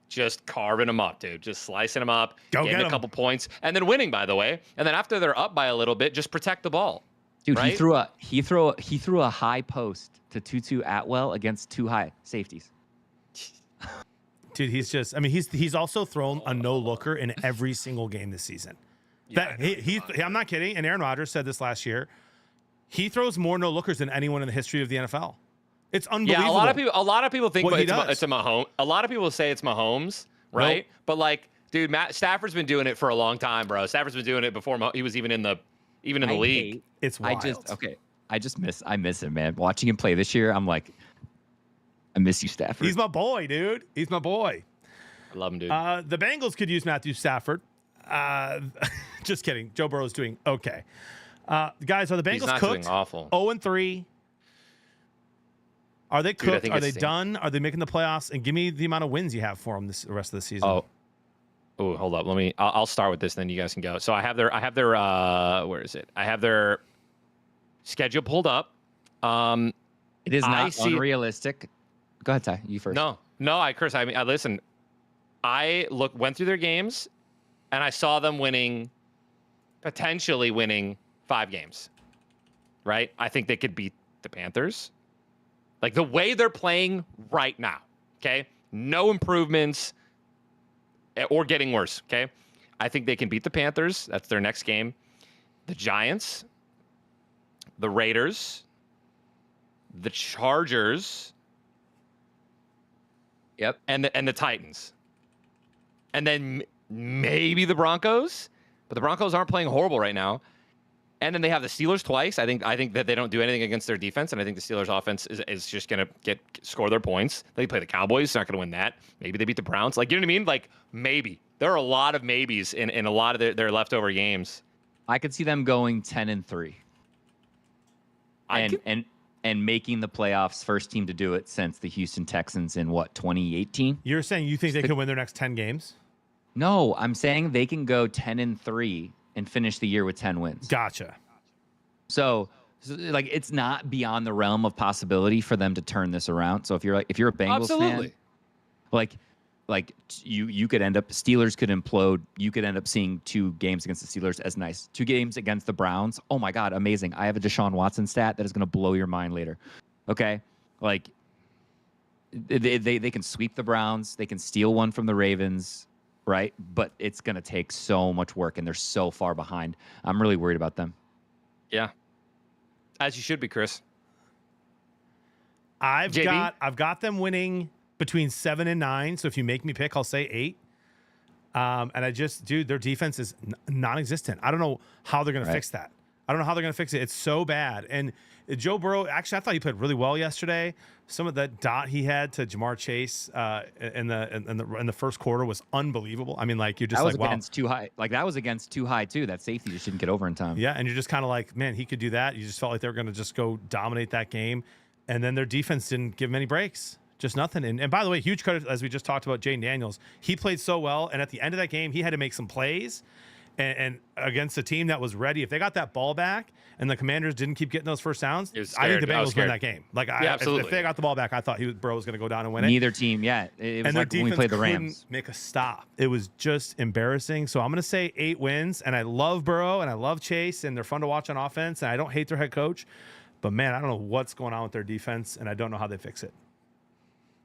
just carving them up, dude. Just slicing them up, Go getting get a 'em. couple points, and then winning. By the way, and then after they're up by a little bit, just protect the ball. Dude, Right? he threw a high post to Tutu Atwell against 2 high safeties. Dude, he's also thrown a no looker in every single game this season. Yeah, I'm not kidding. And Aaron Rodgers said this last year. He throws more no lookers than anyone in the history of the NFL. It's unbelievable. Yeah, a lot of people think What he it's does. a Mahomes. A lot of people say it's Mahomes, right? Nope. But like, dude, Matt Stafford's been doing it for a long time, bro. Stafford's been doing it before he was even in the league. It's wild. I miss him, man. Watching him play this year, I'm like, I miss you, Stafford. He's my boy, dude. He's my boy. I love him, dude. The Bengals could use Matthew Stafford. Just kidding. Joe Burrow's doing okay. Guys, are the He's Bengals not cooked? doing awful. 0-3. Are they Dude, I cooked? think Are it's they the- done? Are they making the playoffs? And give me the amount of wins you have for them the rest of the season. Oh, hold up. I'll start with this, then you guys can go. So I have their where is it? I have their schedule pulled up. It is I not see- unrealistic. Go ahead, Ty. You first. No, Chris. I mean, listen. I went through their games, and I saw them potentially winning 5 games. Right? I think they could beat the Panthers. Like the way they're playing right now. Okay, no improvements, or getting worse. Okay, I think they can beat the Panthers. That's their next game. The Giants, the Raiders, the Chargers. Yep. And the Titans, and then maybe the Broncos, but the Broncos aren't playing horrible right now. And then they have the Steelers twice. I think that they don't do anything against their defense, and I think the Steelers offense is just gonna score their points. They play the Cowboys, they're not gonna win that. Maybe they beat the Browns. Like, you know what I mean? Like, maybe there are a lot of maybes in a lot of their leftover games. I could see them going 10-3. And making the playoffs, first team to do it since the Houston Texans in 2018? You're saying you think they could win their next 10 games? No, I'm saying they can go 10-3 and finish the year with 10 wins. Gotcha. So like, it's not beyond the realm of possibility for them to turn this around. So if you're a Bengals fan, like you could end up, Steelers could implode. You could end up seeing 2 games against the Steelers as nice. 2 games against the Browns. Oh my God, amazing. I have a Deshaun Watson stat that is going to blow your mind later. Okay. Like they can sweep the Browns. They can steal one from the Ravens. Right. But it's going to take so much work, and they're so far behind. I'm really worried about them. Yeah, as you should be, Chris. I've JB? got them winning between 7 and 9. So if you make me pick, I'll say 8. And their defense is non-existent. I don't know how they're going to fix that. I don't know how they're going to fix it. It's so bad. And Joe Burrow, actually, I thought he played really well yesterday. Some of that dot he had to Jamar Chase in the first quarter was unbelievable. I mean, like, you're just That was like, wow. against too high. Like, that was against too high, too. That safety just didn't get over in time. Yeah, and you're just kind of like, man, he could do that. You just felt like they were going to just go dominate that game. And then their defense didn't give them any breaks. Just nothing. And by the way, huge credit, as we just talked about, Jaden Daniels. He played so well. And at the end of that game, he had to make some plays. And against a team that was ready, if they got that ball back and the Commanders didn't keep getting those first downs, I think the Bengals win that game. Like, absolutely. If they got the ball back, I thought Burrow was going to go down and win it. Neither team yet. It was and like their when we played the defense Rams. couldn't make a stop. It was just embarrassing. So I'm going to say 8 wins. And I love Burrow and I love Chase, and they're fun to watch on offense. And I don't hate their head coach. But, man, I don't know what's going on with their defense, and I don't know how they fix it.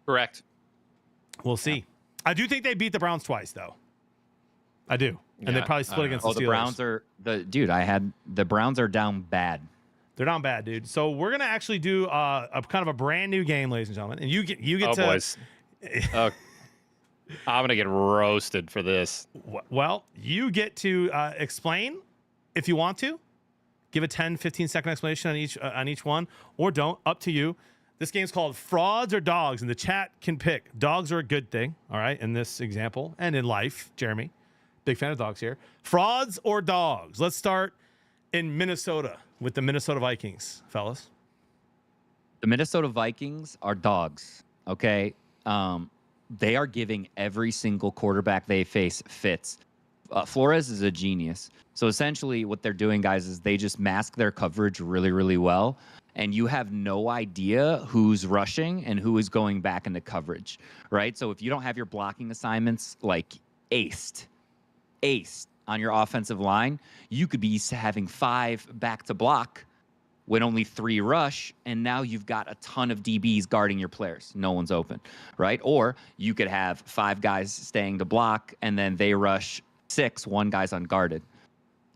Correct. We'll see. Yeah. I do think they beat the Browns twice, though. I do. And they probably split against the Steelers. The Browns are the Browns are down bad. They're down bad, dude. So we're gonna actually do a kind of a brand new game, ladies and gentlemen. And you get to. Boys. I'm gonna get roasted for this. Well, you get to explain if you want to. Give a 10, 15-second explanation on each one, or don't. Up to you. This game's called Frauds or Dogs, and the chat can pick. Dogs are a good thing, all right, in this example, and in life, Jeremy. Big fan of dogs here. Frauds or dogs? Let's start in Minnesota with the Minnesota Vikings, fellas. The Minnesota Vikings are dogs, okay? They are giving every single quarterback they face fits. Flores is a genius. So essentially what they're doing, guys, is they just mask their coverage really, really well. And you have no idea who's rushing and who is going back into coverage, right? So if you don't have your blocking assignments like aced on your offensive line, you could be having 5 back to block when only 3 rush, and now you've got a ton of DBs guarding your players. No one's open, right? Or you could have 5 guys staying to block, and then they rush 6, 1 guy's unguarded,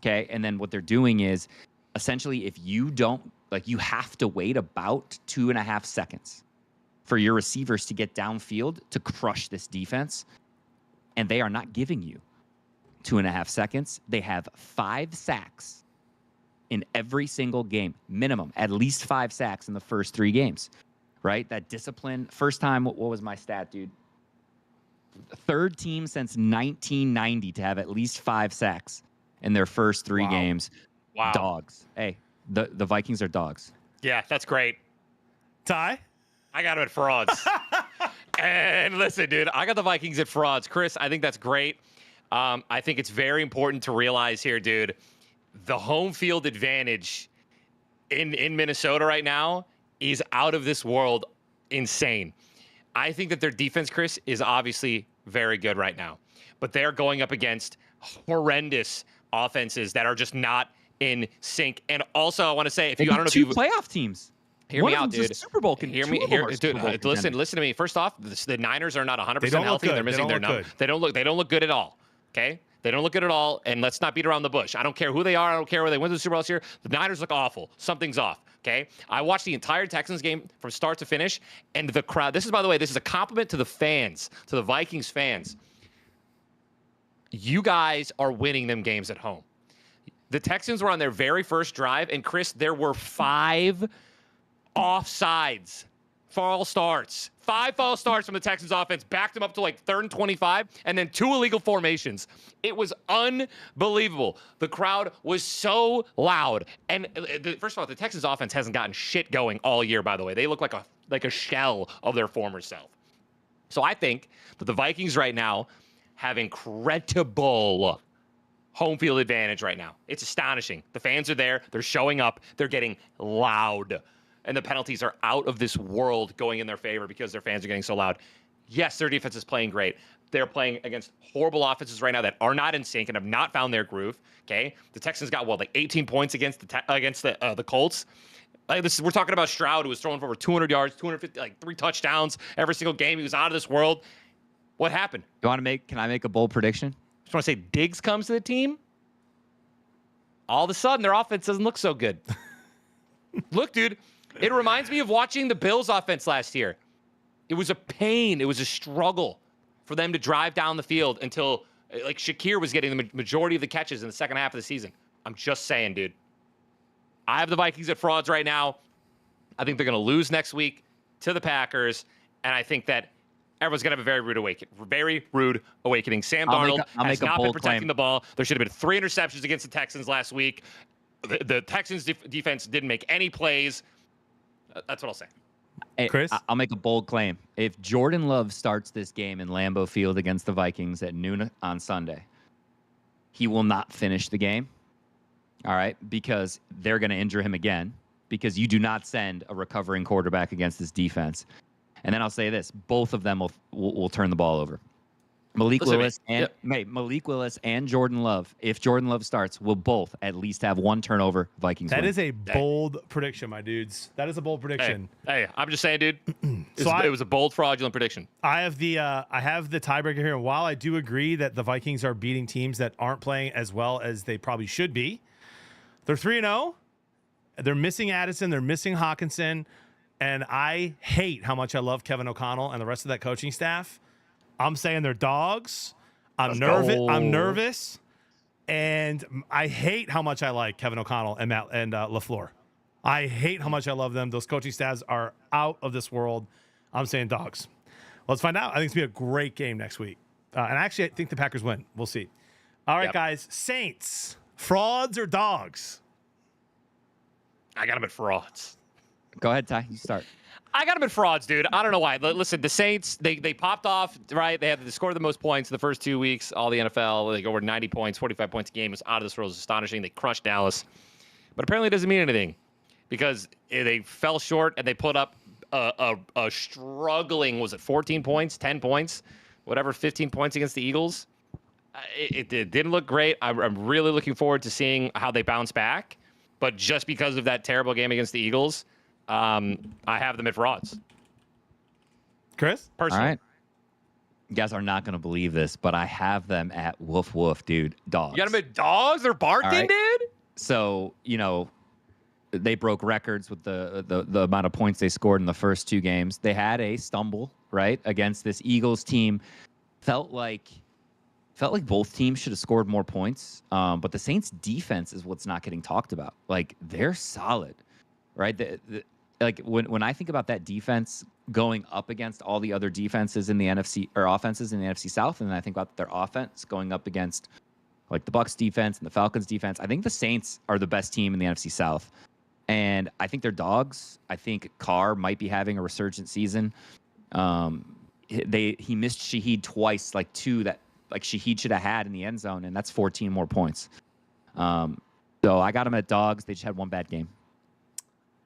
okay? And then what they're doing is, essentially, if you don't, like, you have to wait about 2.5 seconds for your receivers to get downfield to crush this defense, and they are not giving you 2.5 seconds. They have 5 sacks in every single game, minimum, at least 5 sacks in the first 3 games, right? That discipline. First time, what was my stat, dude? 3rd team since 1990 to have at least 5 sacks in their first 3 games. Wow. Dogs. Hey, the Vikings are dogs. Yeah, that's great. Ty? I got them at frauds. And listen, dude, I got the Vikings at frauds. Chris, I think that's great. I think it's very important to realize here, dude, the home field advantage in Minnesota right now is out of this world insane. I think that their defense, Chris, is obviously very good right now. But they're going up against horrendous offenses that are just not in sync. And also, I want to say, I don't know if you playoff teams. Hear me out, dude. Super Bowl Hear me, dude. Listen to me. First off, the Niners are not 100% healthy. They're missing their number. They don't look good at all. Okay, they don't look good at all. And let's not beat around the bush. I don't care who they are. I don't care where they win the Super Bowl this year. The Niners look awful. Something's off. Okay, I watched the entire Texans game from start to finish, and the crowd. This is, by the way, this is a compliment to the fans, to the Vikings fans. You guys are winning them games at home. The Texans were on their very first drive, and Chris, there were 5 offsides, false starts. 5 false starts from the Texans offense, backed them up to like 3rd and 25, and then 2 illegal formations. It was unbelievable. The crowd was so loud. And first of all, the Texans offense hasn't gotten shit going all year, by the way. They look like a shell of their former self. So I think that the Vikings right now have incredible home field advantage right now. It's astonishing. The fans are there. They're showing up. They're getting loud. And the penalties are out of this world going in their favor because their fans are getting so loud. Yes, their defense is playing great. They're playing against horrible offenses right now that are not in sync and have not found their groove. Okay, the Texans got like 18 points against the Colts. We're talking about Stroud, who was throwing for over 200 yards, 250, like 3 touchdowns every single game. He was out of this world. What happened? Can I make a bold prediction? Just want to say, Diggs comes to the team. All of a sudden, their offense doesn't look so good. Look, dude. It reminds me of watching the Bills offense last year. It was a pain. It was a struggle for them to drive down the field until, like, Shakir was getting the majority of the catches in the second half of the season. I'm just saying, dude. I have the Vikings at frauds right now. I think they're going to lose next week to the Packers, and I think that everyone's going to have a very rude awakening. Sam Darnold has not been protecting the ball. There should have been 3 interceptions against the Texans last week. The Texans defense didn't make any plays. That's what I'll say. Hey, Chris? I'll make a bold claim. If Jordan Love starts this game in Lambeau Field against the Vikings at noon on Sunday, he will not finish the game. All right, because they're going to injure him again, because you do not send a recovering quarterback against this defense. And then I'll say this: both of them will turn the ball over. Malik Willis and Jordan Love, if Jordan Love starts, will both at least have 1 turnover. Vikings That win. is a bold prediction, my dudes. That is a bold prediction. Hey, I'm just saying, dude. It was a bold, fraudulent prediction. I have the tiebreaker here. And while I do agree that the Vikings are beating teams that aren't playing as well as they probably should be, they're 3-0. They're missing Addison. They're missing Hawkinson. And I hate how much I love Kevin O'Connell and the rest of that coaching staff. I'm saying they're dogs. I'm nervous. And I hate how much I like Kevin O'Connell and LaFleur. I hate how much I love them. Those coaching staffs are out of this world. I'm saying dogs. Let's find out. I think it's going to be a great game next week. And actually, I think the Packers win. We'll see. All right, guys. Saints, frauds or dogs? I got them at frauds. Go ahead, Ty. You start. I got them at frauds, dude. I don't know why. Listen, the Saints, they popped off, right? They scored the most points the first 2 weeks, all the NFL. They go over 90 points, 45 points a game. It was out of this world. It was astonishing. They crushed Dallas. But apparently it doesn't mean anything because they fell short and they put up a struggling, was it 14 points, 10 points, whatever, 15 points against the Eagles. It didn't look great. I'm really looking forward to seeing how they bounce back. But just because of that terrible game against the Eagles, I have them at frauds. Chris? Personally. All right. You guys are not going to believe this, but I have them at woof woof, dude. Dogs. You got them at dogs? They're barking, All right. dude? So, they broke records with the amount of points they scored in the first 2 games. They had a stumble, right, against this Eagles team. Felt like both teams should have scored more points. But the Saints defense is what's not getting talked about. Like, they're solid, right? Like when I think about that defense going up against all the other defenses in the NFC or offenses in the NFC South, and then I think about their offense going up against like the Bucs defense and the Falcons defense, I think the Saints are the best team in the NFC South. And I think they're dogs. I think Carr might be having a resurgent season. He missed Shaheed twice, like 2 that like Shaheed should have had in the end zone, and that's 14 more points. So I got them at dogs. They just had 1 bad game.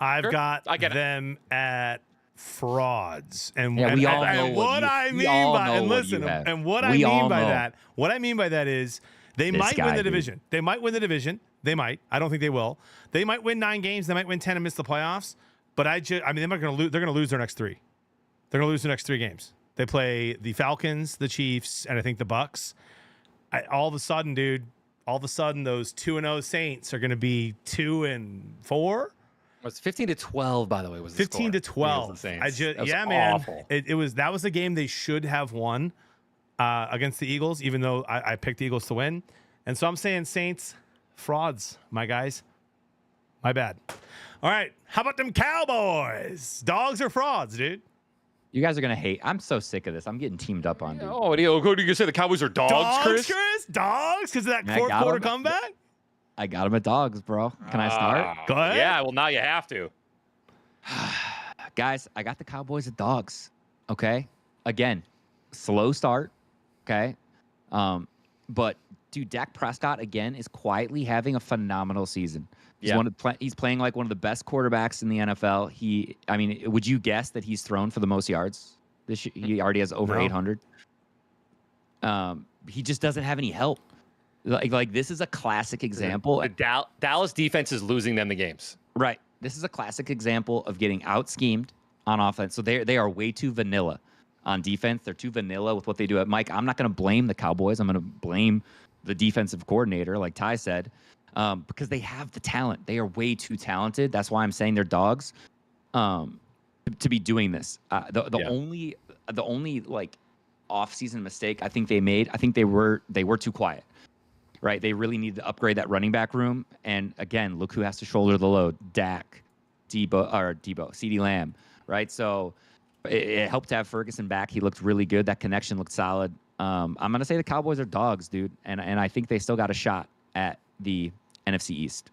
I've got them at frauds. And what I mean by that is they might win the division. They might win the division. They might. I don't think they will. They might win 9 games. They might win 10 and miss the playoffs. But they're not going to lose. They're going to lose their next 3. They're going to lose their next 3 games. They play the Falcons, the Chiefs, and I think the Bucs. All of a sudden, dude, those 2-0 Saints are going to be 2-4. It's 15-12, by the way. Was the 15-12? Awful. That was a game they should have won against the Eagles, even though I picked the Eagles to win. And so I'm saying Saints, frauds, my guys. My bad. All right, how about them Cowboys? Dogs or frauds, dude? You guys are going to hate. I'm so sick of this. I'm getting teamed up on, dude. Oh, what are you going to say? The Cowboys are dogs, Chris? Dogs? Because of that fourth quarter comeback? I got them at dogs, bro. Can I start? Go ahead. Yeah, well, now you have to. Guys, I got the Cowboys at dogs. Okay? Again, slow start. Okay? But, dude, Dak Prescott, again, is quietly having a phenomenal season. He's playing like one of the best quarterbacks in the NFL. Would you guess that he's thrown for the most yards this year? He already has over 800. He just doesn't have any help. Like this is a classic example. The Dallas defense is losing them the games. Right. This is a classic example of getting out-schemed on offense. So they are way too vanilla on defense. They're too vanilla with what they do. Mike, I'm not going to blame the Cowboys. I'm going to blame the defensive coordinator, like Ty said. Because they have the talent. They are way too talented. That's why I'm saying they're dogs to be doing this. The only like off-season mistake I think they made, I think they were too quiet. right? They really need to upgrade that running back room. And again, look who has to shoulder the load: Dak, CeeDee Lamb, right? So it helped to have Ferguson back. He looked really good. That connection looked solid. I'm gonna say the Cowboys are dogs, dude, and I think they still got a shot at the NFC East.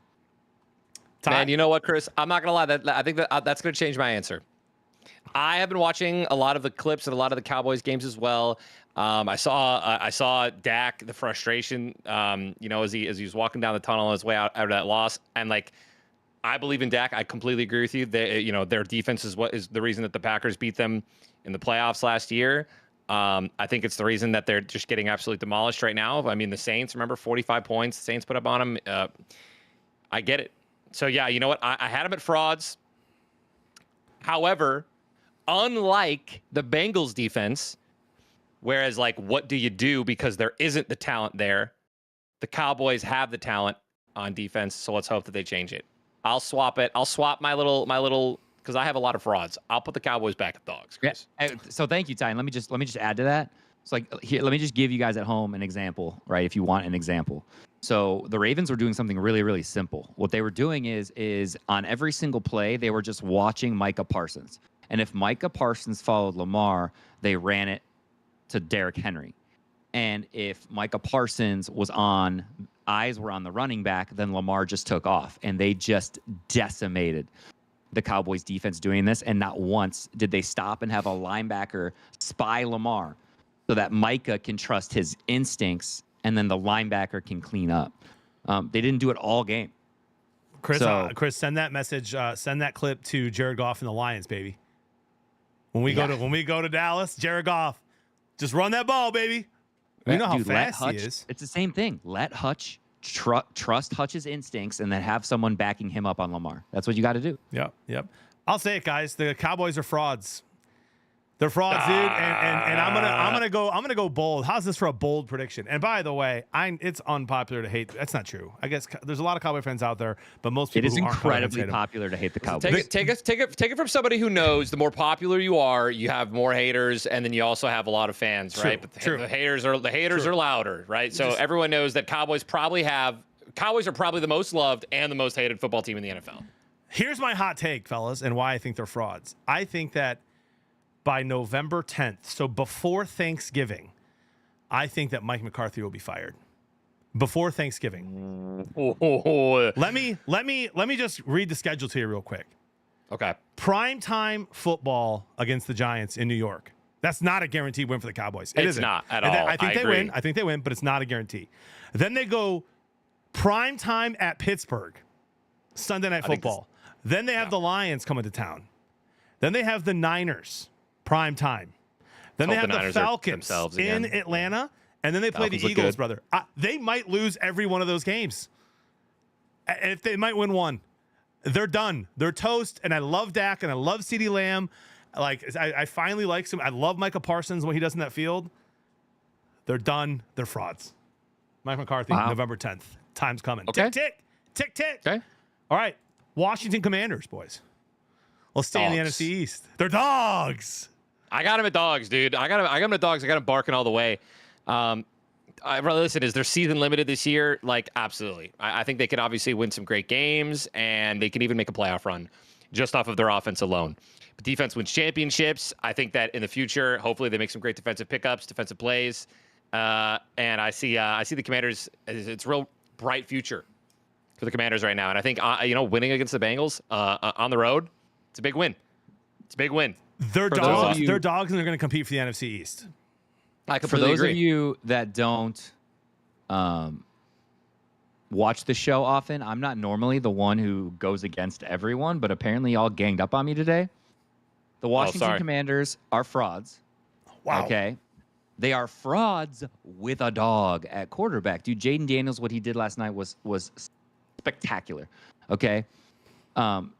Man, you know what, Chris? I'm not gonna lie. I think that's gonna change my answer. I have been watching a lot of the clips and a lot of the Cowboys games as well. I saw Dak, the frustration, as he was walking down the tunnel on his way out of that loss, and like, I believe in Dak. I completely agree with you. Their defense is what is the reason that the Packers beat them in the playoffs last year. I think it's the reason that they're just getting absolutely demolished right now. I mean, the Saints, remember, 45 points the Saints put up on them. I get it. So yeah, you know what? I had them at frauds. However, unlike the Bengals defense, whereas like, what do you do because there isn't the talent there? The Cowboys have the talent on defense, so let's hope that they change it. I'll swap it. I'll swap my little because I have a lot of frauds. I'll put the Cowboys back at dogs, Chris. Yeah. So thank you, Ty. And let me just add to that. It's like here, let me just give you guys at home an example, right? If you want an example. So the Ravens were doing something really, really simple. What they were doing is on every single play, they were just watching Micah Parsons. And if Micah Parsons followed Lamar, they ran it to Derrick Henry. And if Micah Parsons eyes were on the running back, then Lamar just took off. And they just decimated the Cowboys defense doing this. And not once did they stop and have a linebacker spy Lamar so that Micah can trust his instincts and then the linebacker can clean up. They didn't do it all game. Chris, send that message. Send that clip to Jared Goff and the Lions, baby. When we go to Dallas, Jared Goff, just run that ball, baby. You know how fast he is. It's the same thing. Let Hutch trust Hutch's instincts and then have someone backing him up on Lamar. That's what you got to do. Yep. I'll say it, guys. The Cowboys are frauds. They're frauds, dude. And I'm gonna go bold. How's this for a bold prediction? And by the way, it's unpopular to hate. That's not true. I guess there's a lot of Cowboy fans out there, but most people it is incredibly popular to hate the Cowboys. Take it from somebody who knows the more popular you are, you have more haters, and then you also have a lot of fans, right? But the haters are louder, right? So everyone knows that Cowboys are probably the most loved and the most hated football team in the NFL. Here's my hot take, fellas, and why I think they're frauds. I think that by November 10th, so before Thanksgiving, I think that Mike McCarthy will be fired. Before Thanksgiving. Let me just read the schedule to you real quick. Okay. Primetime football against the Giants in New York. That's not a guaranteed win for the Cowboys. It's not at all. I think they win. I think they win, but it's not a guarantee. Then they go primetime at Pittsburgh, Sunday Night Football. Then they have the Lions coming to town. Then they have the Niners. Prime time. Then they have the Falcons in Atlanta, and then they play the Eagles, brother. They might lose every one of those games. If they might win one, they're done. They're toast. And I love Dak, and I love CeeDee Lamb. I finally like him. I love Micah Parsons, what he does in that field. They're done. They're frauds. Mike McCarthy, November 10th. Time's coming. Okay. Tick, tick, tick, tick. Okay. All right. Washington Commanders, boys. Let's stay in the NFC East. They're dogs. I got him at dogs, dude. I got him at dogs. I got him barking all the way. Listen, is their season limited this year? Like, absolutely. I think they could obviously win some great games, and they can even make a playoff run just off of their offense alone. But defense wins championships. I think that in the future, hopefully they make some great defensive pickups, defensive plays. And I see the Commanders. It's a real bright future for the Commanders right now. And I think, winning against the Bengals on the road, it's a big win. It's a big win. They're dogs. They're dogs, and they're going to compete for the NFC East. I completely agree. For those of you that don't watch the show often, I'm not normally the one who goes against everyone, but apparently y'all ganged up on me today. The Washington Commanders are frauds. Wow. Okay. They are frauds with a dog at quarterback. Dude, Jaden Daniels, what he did last night was spectacular. Okay.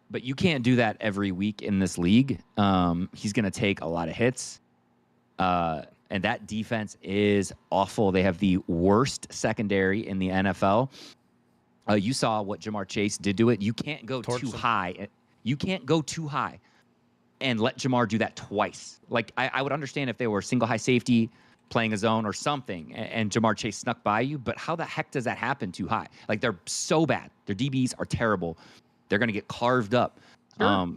But you can't do that every week in this league. He's going to take a lot of hits. And that defense is awful. They have the worst secondary in the NFL. You saw what Jamar Chase did to it. You can't go too high. You can't go too high and let Jamar do that twice. Like, I would understand if they were single high safety, playing a zone or something, and Jamar Chase snuck by you. But how the heck does that happen too high? Like, they're so bad. Their DBs are terrible. They're going to get carved up. Sure.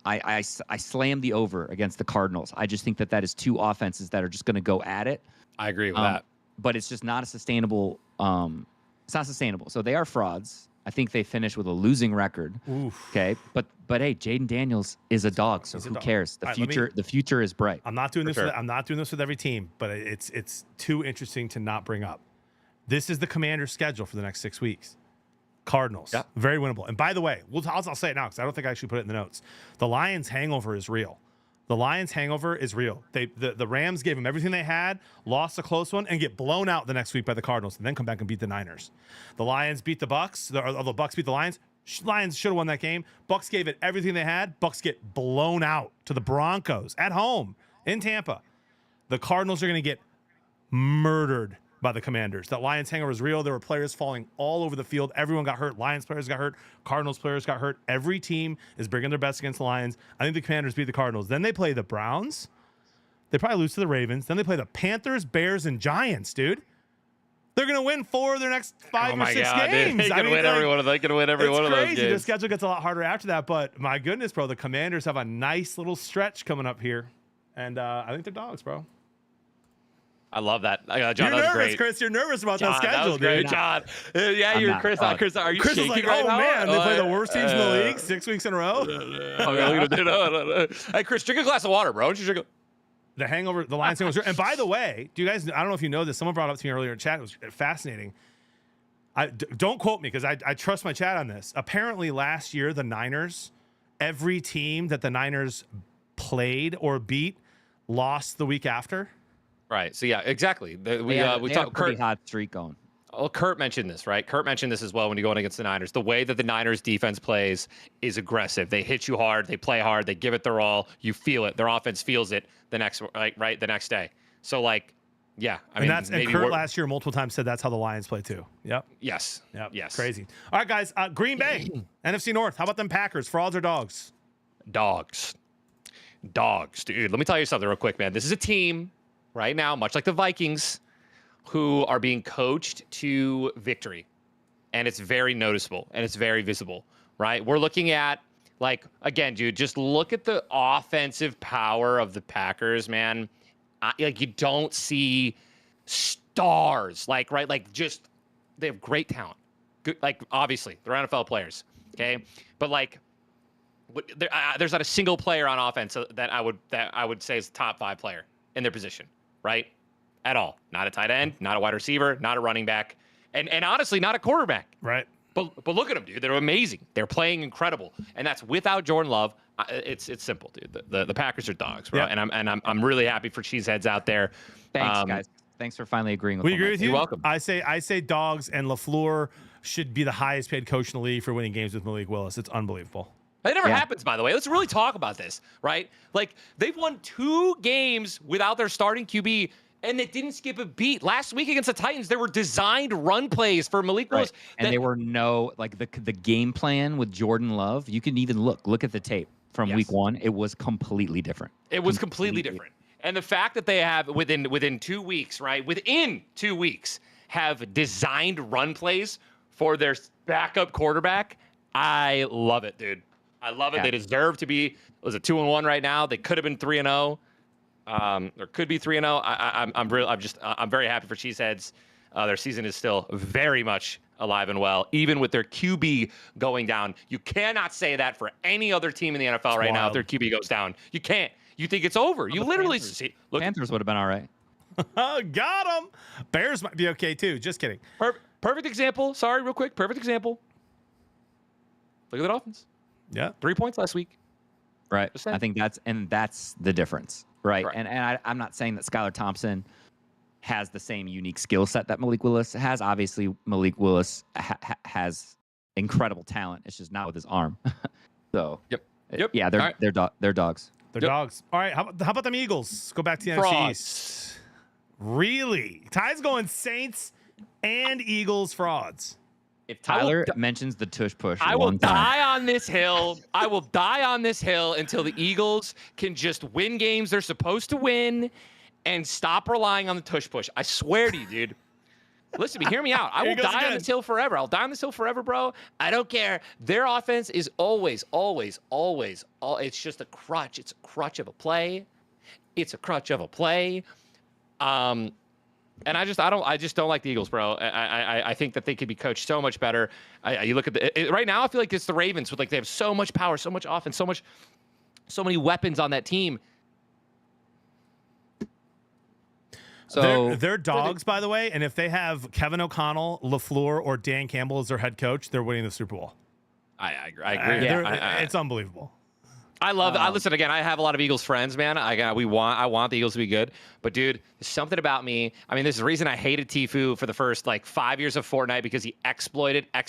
I slammed the over against the Cardinals. I just think that is two offenses that are just going to go at it. I agree with that. But it's just not a sustainable. It's not sustainable. So they are frauds. I think they finished with a losing record. Oof. Okay, but hey, Jaden Daniels is a dog, so He's a who dog. cares? All right, The future is bright. I'm not doing this. sure. I'm not doing this with every team, but it's too interesting to not bring up. This is the Commanders' schedule for the next 6 weeks. Cardinals, Yeah. very winnable. And by the way, I'll say it now because I don't think I actually put it in the notes. The Lions' hangover is real. The Lions' hangover is real. The Rams gave them everything they had, lost a close one, and get blown out the next week by the Cardinals, and then come back and beat the Niners. The Lions beat the Bucks. The Bucks beat the Lions. Lions should have won that game. Bucks gave it everything they had. Bucks get blown out to the Broncos at home in Tampa. The Cardinals are going to get murdered by the Commanders. That Lions hangover is real. There were players falling all over the field. Everyone got hurt. Lions players got hurt. Cardinals players got hurt. Every team is bringing their best against the Lions. I think the Commanders beat the Cardinals. Then they play the Browns. They probably lose to the Ravens. Then they play the Panthers, Bears, and Giants, dude. They're going to win 4 of their next 5 or 6 games. They can win every one of those Their games. schedule gets a lot harder after that, but my goodness, bro, the Commanders have a nice little stretch coming up here, and I think they're dogs, bro. I love that. John, You're that was nervous, great. Chris. You're nervous about John, that schedule, that was great, dude. John. Yeah, I'm you're not. Chris. Chris, are you Chris shaking is like, right oh now? man, they play the worst teams in the league 6 weeks in a row. No. Hey, Chris, drink a glass of water, bro. Don't you drink The hangover, the Lions hangover. And by the way, do you guys? I don't know if you know this. Someone brought it up to me earlier in chat. It was fascinating. Don't quote me because I trust my chat on this. Apparently, last year the Niners, every team that the Niners played or beat, lost the week after. Right. So yeah, exactly. We They had a talked. pretty Kurt, hot streak going. well, Kurt mentioned this, right? Kurt mentioned this as well when you're going against the Niners. The way that the Niners defense plays is aggressive. They hit you hard. They play hard. They give it their all. You feel it. Their offense feels it the next the next day. So yeah. And Kurt last year multiple times said that's how the Lions play too. Yep. Yes. Yep. Yes. Crazy. All right, guys. Green Bay, NFC North. How about them Packers? Frauds or dogs? Dogs, dude. Let me tell you something real quick, man. This is a team right now, much like the Vikings, who are being coached to victory. And it's very noticeable and it's very visible, right? We're looking at, again, dude, just look at the offensive power of the Packers, man. You don't see stars, just they have great talent. Good, obviously, they're NFL players, okay? But there's not a single player on offense that I would say is top 5 player in their position, right? At all. Not a tight end, not a wide receiver, not a running back, and honestly, not a quarterback. Right. But look at them, dude. They're amazing. They're playing incredible, and that's without Jordan Love. It's simple, dude. The Packers are dogs, bro. Yeah. And I'm really happy for cheeseheads out there. Thanks, guys. Thanks for finally agreeing with We me. agree with you. You're welcome. I say dogs, and LaFleur should be the highest paid coach in the league for winning games with Malik Willis. It's unbelievable. It never Yeah. happens, by the way. Let's really talk about this, right? They've won 2 games without their starting QB, and they didn't skip a beat. Last week against the Titans, there were designed run plays for Malik Willis. And they were the game plan with Jordan Love. You can even look at the tape from Yes. week 1. It was completely different. It was completely different. And the fact that they have within 2 weeks, right? Within 2 weeks, have designed run plays for their backup quarterback. I love it, dude. I love it. Yeah. They deserve to be. Was it 2-1 right now? They could have been 3-0, or could be 3-0. I'm very happy for Cheeseheads. Their season is still very much alive and well, even with their QB going down. You cannot say that for any other team in the NFL right now. If their QB goes down, you can't. You think it's over. You literally see. Look, Panthers would have been all right. Got him. Bears might be okay too. Just kidding. perfect example. Sorry, real quick. Perfect example. Look at that offense. Yeah. 3 points last week. Right. Just saying. I think that's the difference. Right. Right. And I'm not saying that Skylar Thompson has the same unique skill set that Malik Willis has. Obviously, Malik Willis has incredible talent. It's just not with his arm. So Yep. yeah, All right. they're dogs. They're Yep. dogs. All right. How about them Eagles? Let's go back to the NFC Frauds. East. Really? Ty's going Saints and Eagles frauds. If Tyler mentions the tush push, I will one time, die on this hill. I will die on this hill until the Eagles can just win games they're supposed to win and stop relying on the tush push. I swear to you, dude. Listen to me, hear me out. I will die on this hill forever. I'll die on this hill forever, bro. I don't care. Their offense is always, it's just a crutch. It's a crutch of a play. It's a crutch of a play. And I just don't like the Eagles, bro. I think that they could be coached so much better. You look at right now, I feel like it's the Ravens with they have so much power, so much offense, so many weapons on that team. So they're dogs, by the way, and if they have Kevin O'Connell, LaFleur, or Dan Campbell as their head coach, they're winning the Super Bowl. I agree. It's unbelievable. I love. Listen again. I have a lot of Eagles friends, man. I want the Eagles to be good, but dude, there's something about me. I mean, there's a reason I hated Tfue for the first 5 years of Fortnite because he exploited, and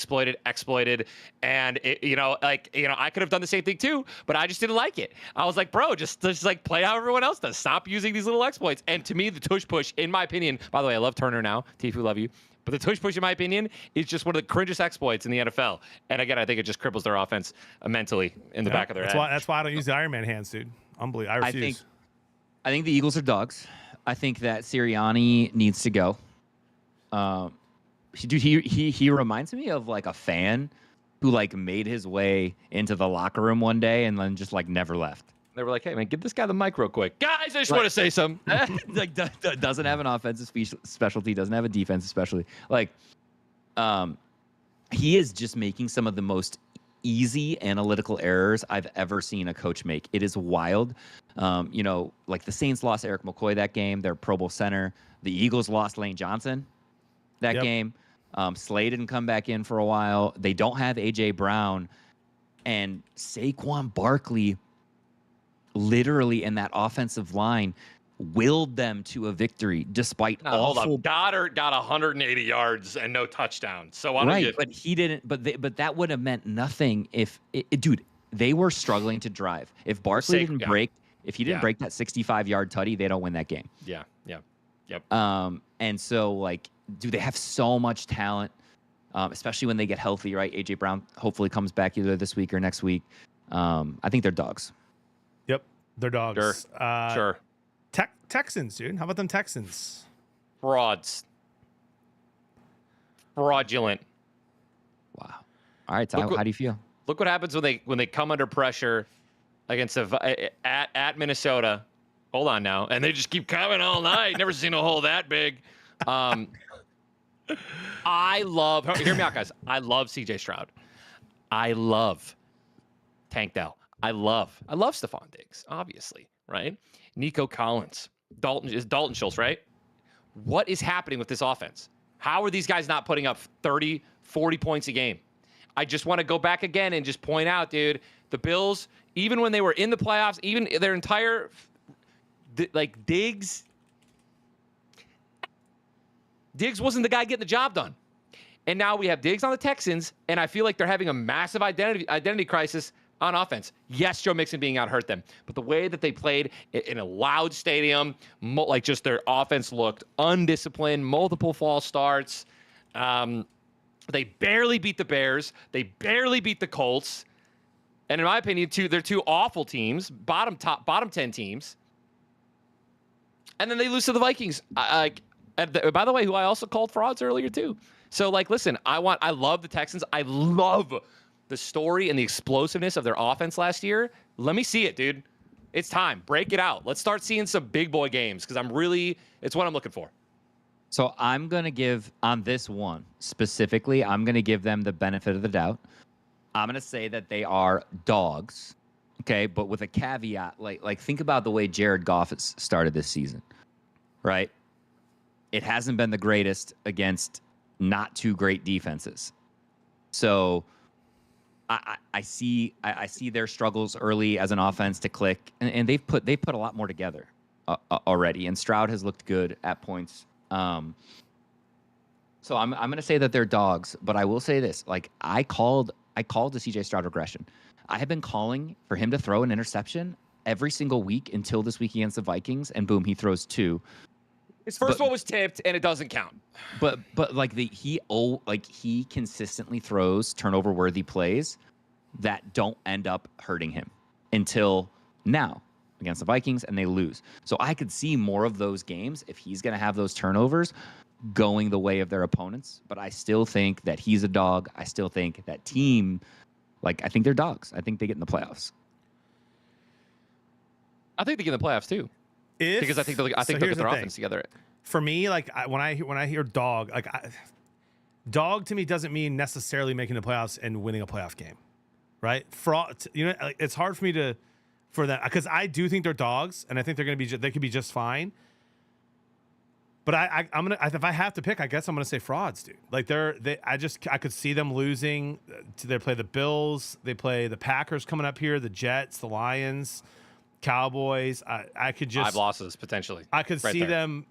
I could have done the same thing too, but I just didn't like it. I was like, bro, just play how everyone else does. Stop using these little exploits. And to me, the tush push, in my opinion, by the way, I love Turner now. Tfue, love you. But the tush push, in my opinion, is just one of the cringest exploits in the NFL. And again, I think it just cripples their offense mentally in the back of their head. That's why I don't use the Iron Man hands, dude. Unbelievable. I refuse. I think the Eagles are dogs. I think that Sirianni needs to go. Dude, he reminds me of a fan who made his way into the locker room one day and then just never left. They were like, hey, man, give this guy the mic real quick. Guys, I just want to say something. Doesn't have an offensive specialty, doesn't have a defensive specialty. He is just making some of the most easy analytical errors I've ever seen a coach make. It is wild. The Saints lost Eric McCoy that game, their Pro Bowl center. The Eagles lost Lane Johnson that game. Slade didn't come back in for a while. They don't have A.J. Brown. And Saquon Barkley literally in that offensive line willed them to a victory despite Hold up. Goddard got 180 yards and no touchdown. So but he didn't. But that would have meant nothing if dude, they were struggling to drive. If Barkley didn't break, if he didn't break that 65-yard tutty, they don't win that game. Yeah. Yep. And so dude, they have so much talent, especially when they get healthy, right? AJ Brown hopefully comes back either this week or next week. I think they're dogs. Yep, they're dogs. Sure. Texans, dude. How about them Texans? Frauds. Fraudulent. Wow. All right, Ty, how do you feel? Look what happens when they come under pressure against at Minnesota. Hold on now, and they just keep coming all night. Never seen a hole that big. I love. Hear me out, guys. I love C.J. Stroud. I love Tank Dell. I love Stephon Diggs, obviously, right? Nico Collins, Dalton Schultz, right? What is happening with this offense? How are these guys not putting up 30, 40 points a game? I just want to go back again and just point out, dude, the Bills, even when they were in the playoffs, even their entire, Diggs wasn't the guy getting the job done. And now we have Diggs on the Texans, and I feel like they're having a massive identity crisis on offense. Yes, Joe Mixon being out hurt them, but the way that they played in a loud stadium, just their offense looked undisciplined, multiple false starts. They barely beat the Bears. They barely beat the Colts. And in my opinion, they're two awful teams, bottom 10 teams. And then they lose to the Vikings. By the way, who I also called frauds earlier too. So listen, I love the Texans. I love the story and the explosiveness of their offense last year. Let me see it, dude. It's time. Break it out. Let's start seeing some big boy games because it's what I'm looking for. So I'm going to give, on this one specifically, I'm going to give them the benefit of the doubt. I'm going to say that they are dogs, okay? But with a caveat, think about the way Jared Goff has started this season, right? It hasn't been the greatest against not too great defenses. So I see their struggles early as an offense to click, and they've put a lot more together already. And Stroud has looked good at points. So I'm going to say that they're dogs, but I will say this: I called the CJ Stroud regression. I have been calling for him to throw an interception every single week until this week against the Vikings, and boom, he throws two. His first one was tipped, and it doesn't count. But he consistently throws turnover-worthy plays that don't end up hurting him until now. against the Vikings and they lose. So I could see more of those games if he's going to have those turnovers going the way of their opponents. But I still think that he's a dog. I still think that team, like, I think they're dogs. I think they get in the playoffs. I think they get in the playoffs too. Because I think they'll get their offense together. For me, like when I hear dog, like dog to me doesn't mean necessarily making the playoffs and winning a playoff game, right? Like, it's hard for me for that because I do think they're dogs and I think they could be just fine. But if I have to pick, I guess I'm gonna say frauds, dude. Like I could see them losing. They play the Bills, they play the Packers coming up here, the Jets, the Lions, Cowboys. I could just 5 losses potentially. I could see them.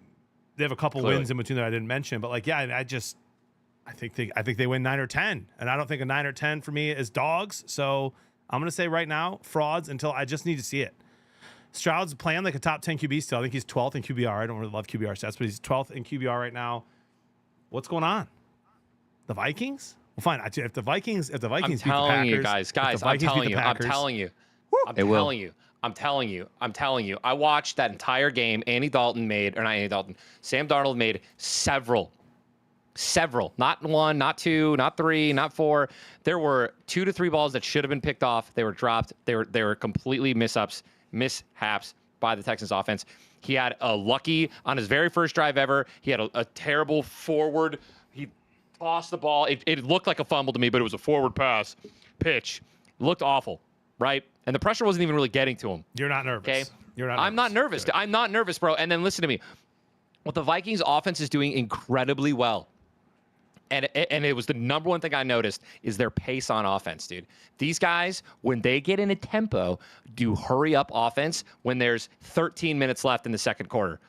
They have a couple wins in between that I didn't mention, but like, yeah, I think they win 9 or 10, and I don't think a 9 or 10 for me is dogs. So I'm gonna say right now frauds until I just need to see it. Stroud's playing like a top 10 QB still. I think he's 12th in QBR. I don't really love QBR stats, but he's 12th in QBR right now. What's going on? The Vikings? Well, fine. If the Vikings beat the Packers, I'm telling you, guys, I'm telling you. I watched that entire game. Sam Darnold made several, not 1, not 2, not 3, not 4. There were 2 to 3 balls that should have been picked off. They were dropped. They were completely mishaps by the Texans offense. He had a lucky on his very first drive ever. He had a terrible forward. He tossed the ball. It looked like a fumble to me, but it was a forward pass pitch. Looked awful, right? And the pressure wasn't even really getting to him. You're not nervous. Okay? You're not nervous. I'm not nervous. Good. I'm not nervous, bro. And then listen to me. What the Vikings offense is doing incredibly well, and it was the number one thing I noticed, is their pace on offense, dude. These guys, when they get in a tempo, do hurry up offense when there's 13 minutes left in the second quarter.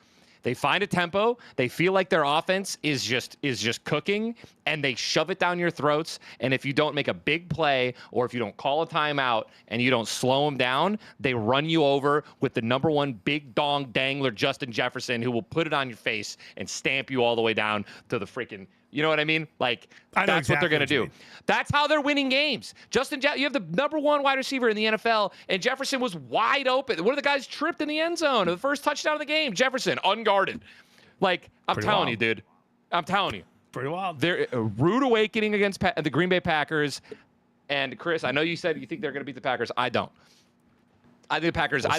They find a tempo. They feel like their offense is just cooking, and they shove it down your throats. And if you don't make a big play, or if you don't call a timeout and you don't slow them down, they run you over with the number 1 big dong dangler, Justin Jefferson, who will put it on your face and stamp you all the way down to the freaking. You know what I mean? Like, that's what they're going to do. That's how they're winning games. You have the number 1 wide receiver in the NFL, and Jefferson was wide open. One of the guys tripped in the end zone. The first touchdown of the game, Jefferson, unguarded. Like, I'm telling you, dude. I'm telling you. Pretty wild. They're a rude awakening against the Green Bay Packers. And, Chris, I know you said you think they're going to beat the Packers. I don't. I think the Packers. See,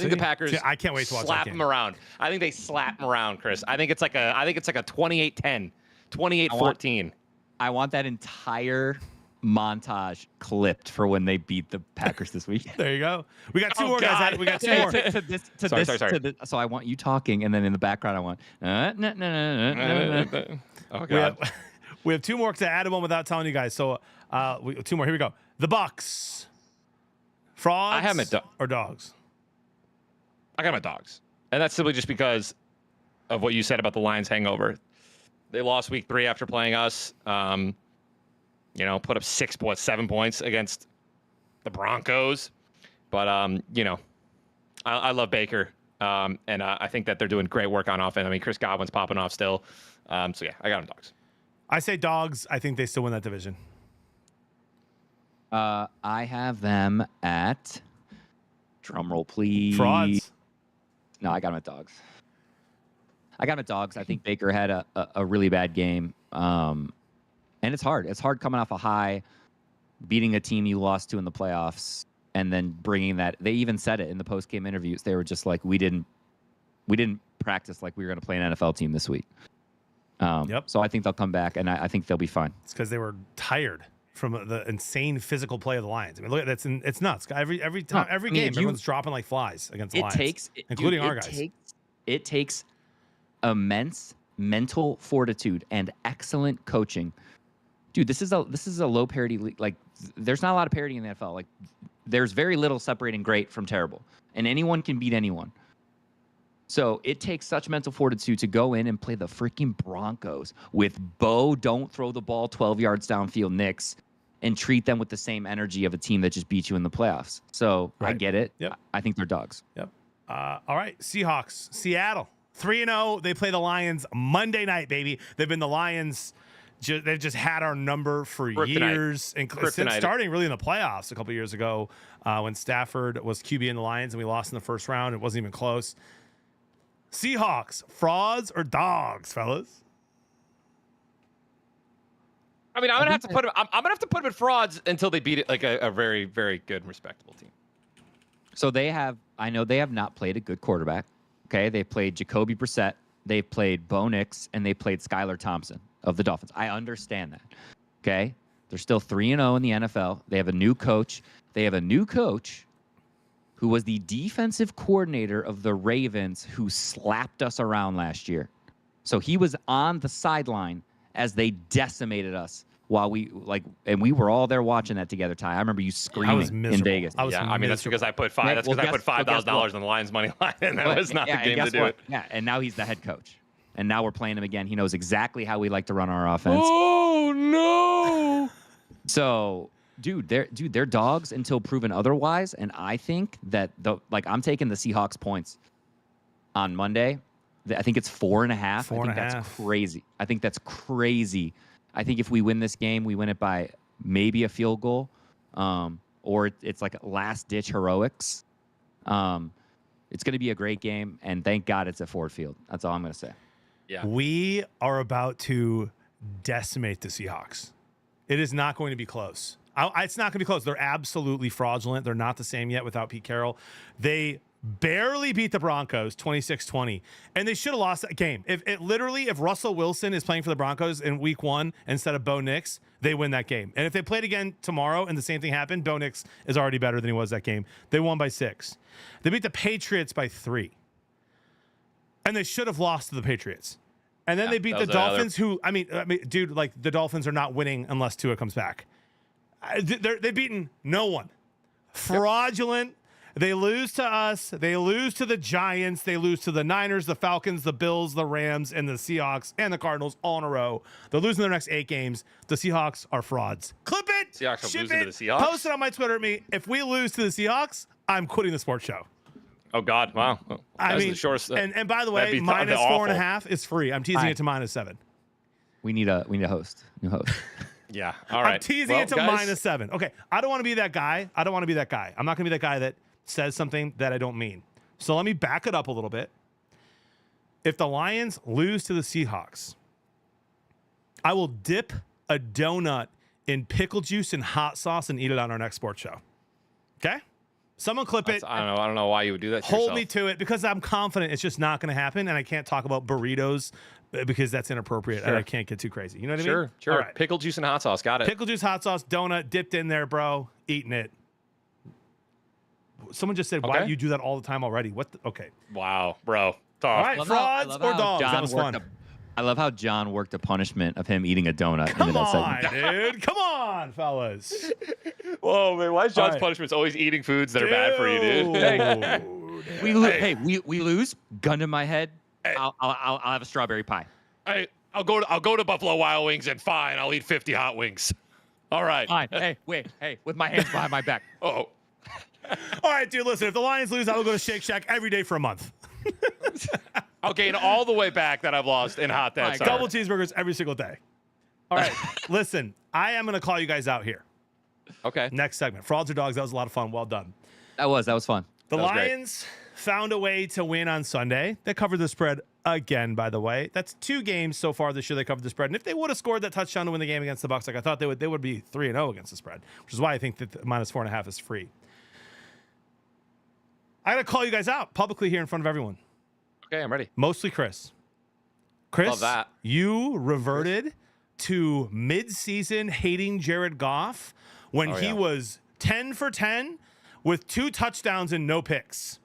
I can't wait to watch slap that game. them around. I think they slap them around, Chris. I think it's like a 28-10. 28-14. I want that entire montage clipped for when they beat the Packers this week. There you go. We got 2 more guys. We got 2 more. Sorry. So I want you talking, and then in the background I want. Oh God. We have 2 more to add them without telling you guys. So 2 more. Here we go. The Bucks. Frauds. I have them or dogs. I got my dogs, and that's simply just because of what you said about the Lions hangover. They lost week 3 after playing us. Put up 7 points against the Broncos. But I love Baker, and I think that they're doing great work on offense. I mean, Chris Godwin's popping off still. So yeah, I got them dogs. I say dogs. I think they still win that division. I have them at. Drumroll, please. Frauds. No, I got them at dogs. I think Baker had a really bad game. And it's hard. It's hard coming off a high, beating a team you lost to in the playoffs, and then bringing that. They even said it in the post-game interviews. They were just like, we didn't practice like we were going to play an NFL team this week. So I think they'll come back, and I think they'll be fine. It's because they were tired from the insane physical play of the Lions. I mean, look, it's nuts. Every time, every game, everyone's dropping like flies against the Lions, including our guys. It takes immense mental fortitude and excellent coaching. Dude, this is a low parity league. Like, there's not a lot of parity in the NFL. Like, there's very little separating great from terrible, and anyone can beat anyone. So it takes such mental fortitude to go in and play the freaking Broncos with don't throw the ball 12 yards downfield Knicks and treat them with the same energy of a team that just beat you in the playoffs. So right. I get it. Yep. I think they're dogs. Yep. All right. Seahawks, Seattle, 3-0. They play the Lions Monday night, baby. They've been the Lions they've just had our number for years, and since starting really in the playoffs a couple years ago, when Stafford was QB in the Lions and we lost in the first round. It wasn't even close. Seahawks, frauds or dogs, fellas? I mean, I'm gonna have to put them at frauds until they beat it like a very, very good, respectable team. So I know they have not played a good quarterback. Okay, they played Jacoby Brissett, they played Bo Nix, and they played Skylar Thompson of the Dolphins. I understand that. Okay, they're still 3-0 in the NFL. They have a new coach. They have a new coach who was the defensive coordinator of the Ravens, who slapped us around last year. So he was on the sideline as they decimated us while we were all there watching that together, Ty. I remember you screaming in Vegas. I mean, that's because I put $5,000 on the Lions money line, and that was not the game to do it. Yeah, and now he's the head coach, and now we're playing him again. He knows exactly how we like to run our offense. Oh no! So, they're dogs until proven otherwise, and I think that I'm taking the Seahawks points on Monday. I think it's 4.5. That's crazy. I think that's crazy. I think if we win this game, we win it by maybe a field goal, or it's like last-ditch heroics. It's going to be a great game, and thank God it's at Ford Field. That's all I'm going to say. Yeah. We are about to decimate the Seahawks. It is not going to be close. It's not going to be close. They're absolutely fraudulent. They're not the same yet without Pete Carroll. They barely beat the Broncos 26-20, and they should have lost that game. If Russell Wilson is playing for the Broncos in week 1 instead of Bo Nix, they win that game. And if they played again tomorrow and the same thing happened, Bo Nix is already better than he was that game. They won by 6. They beat the Patriots by 3. And they should have lost to the Patriots. And then they beat the Dolphins, who, I mean, dude, like, the Dolphins are not winning unless Tua comes back. They've beaten no one. Fraudulent. Yep. They lose to us. They lose to the Giants. They lose to the Niners, the Falcons, the Bills, the Rams, and the Seahawks, and the Cardinals all in a row. They're losing their next 8 games. The Seahawks are frauds. Clip it. Seahawks are ship losing it, to the Seahawks? post it on my Twitter at me. If we lose to the Seahawks, I'm quitting the sports show. Oh, God. Wow. I mean, the shortest, and by the way, minus 4.5 is free. I'm teasing it to -7. We need a host. New host. Yeah. All right. I'm teasing it to -7. Okay. I don't want to be that guy. I'm not going to be that guy that says something that I don't mean. So let me back it up a little bit. If the Lions lose to the Seahawks, I will dip a donut in pickle juice and hot sauce and eat it on our next sports show. Okay? Someone clip it. I don't know why you would do that to Hold yourself. me to it, because I'm confident it's just not going to happen, and I can't talk about burritos because that's inappropriate, and I can't get too crazy. You know what I mean? Sure. All right. Pickle juice and hot sauce. Got it. Pickle juice, hot sauce, donut, dipped in there, bro. Eating it. Someone just said, why do you do that all the time already? Okay. Wow, bro. Tough. All right, frauds or dogs? That was fun. I love how John worked a punishment of him eating a donut. Come on, dude. Come on, fellas. Whoa, man. Why is John's punishments always eating foods that are bad for you, dude? We lose. Gun to my head. I'll have a strawberry pie. I'll go to Buffalo Wild Wings, and fine, I'll eat 50 hot wings. All right. Fine. Hey, with my hands behind my back. Oh. All right, dude, listen, if the Lions lose, I will go to Shake Shack every day for a month. I'll gain all the way back that I've lost in hot that summer. Double cheeseburgers every single day. All right, listen, I am going to call you guys out here. Okay. Next segment. Frauds or dogs. That was a lot of fun. Well done. That was fun. The Lions found a way to win on Sunday. They covered the spread again, by the way. That's 2 games so far this year they covered the spread. And if they would have scored that touchdown to win the game against the Bucs, like I thought they would be 3-0 against the spread, which is why I think that the -4.5 is free. I got to call you guys out publicly here in front of everyone. Okay, I'm ready. Mostly Chris. Chris, love that. You reverted to mid-season hating Jared Goff when he was 10 for 10 with 2 touchdowns and no picks.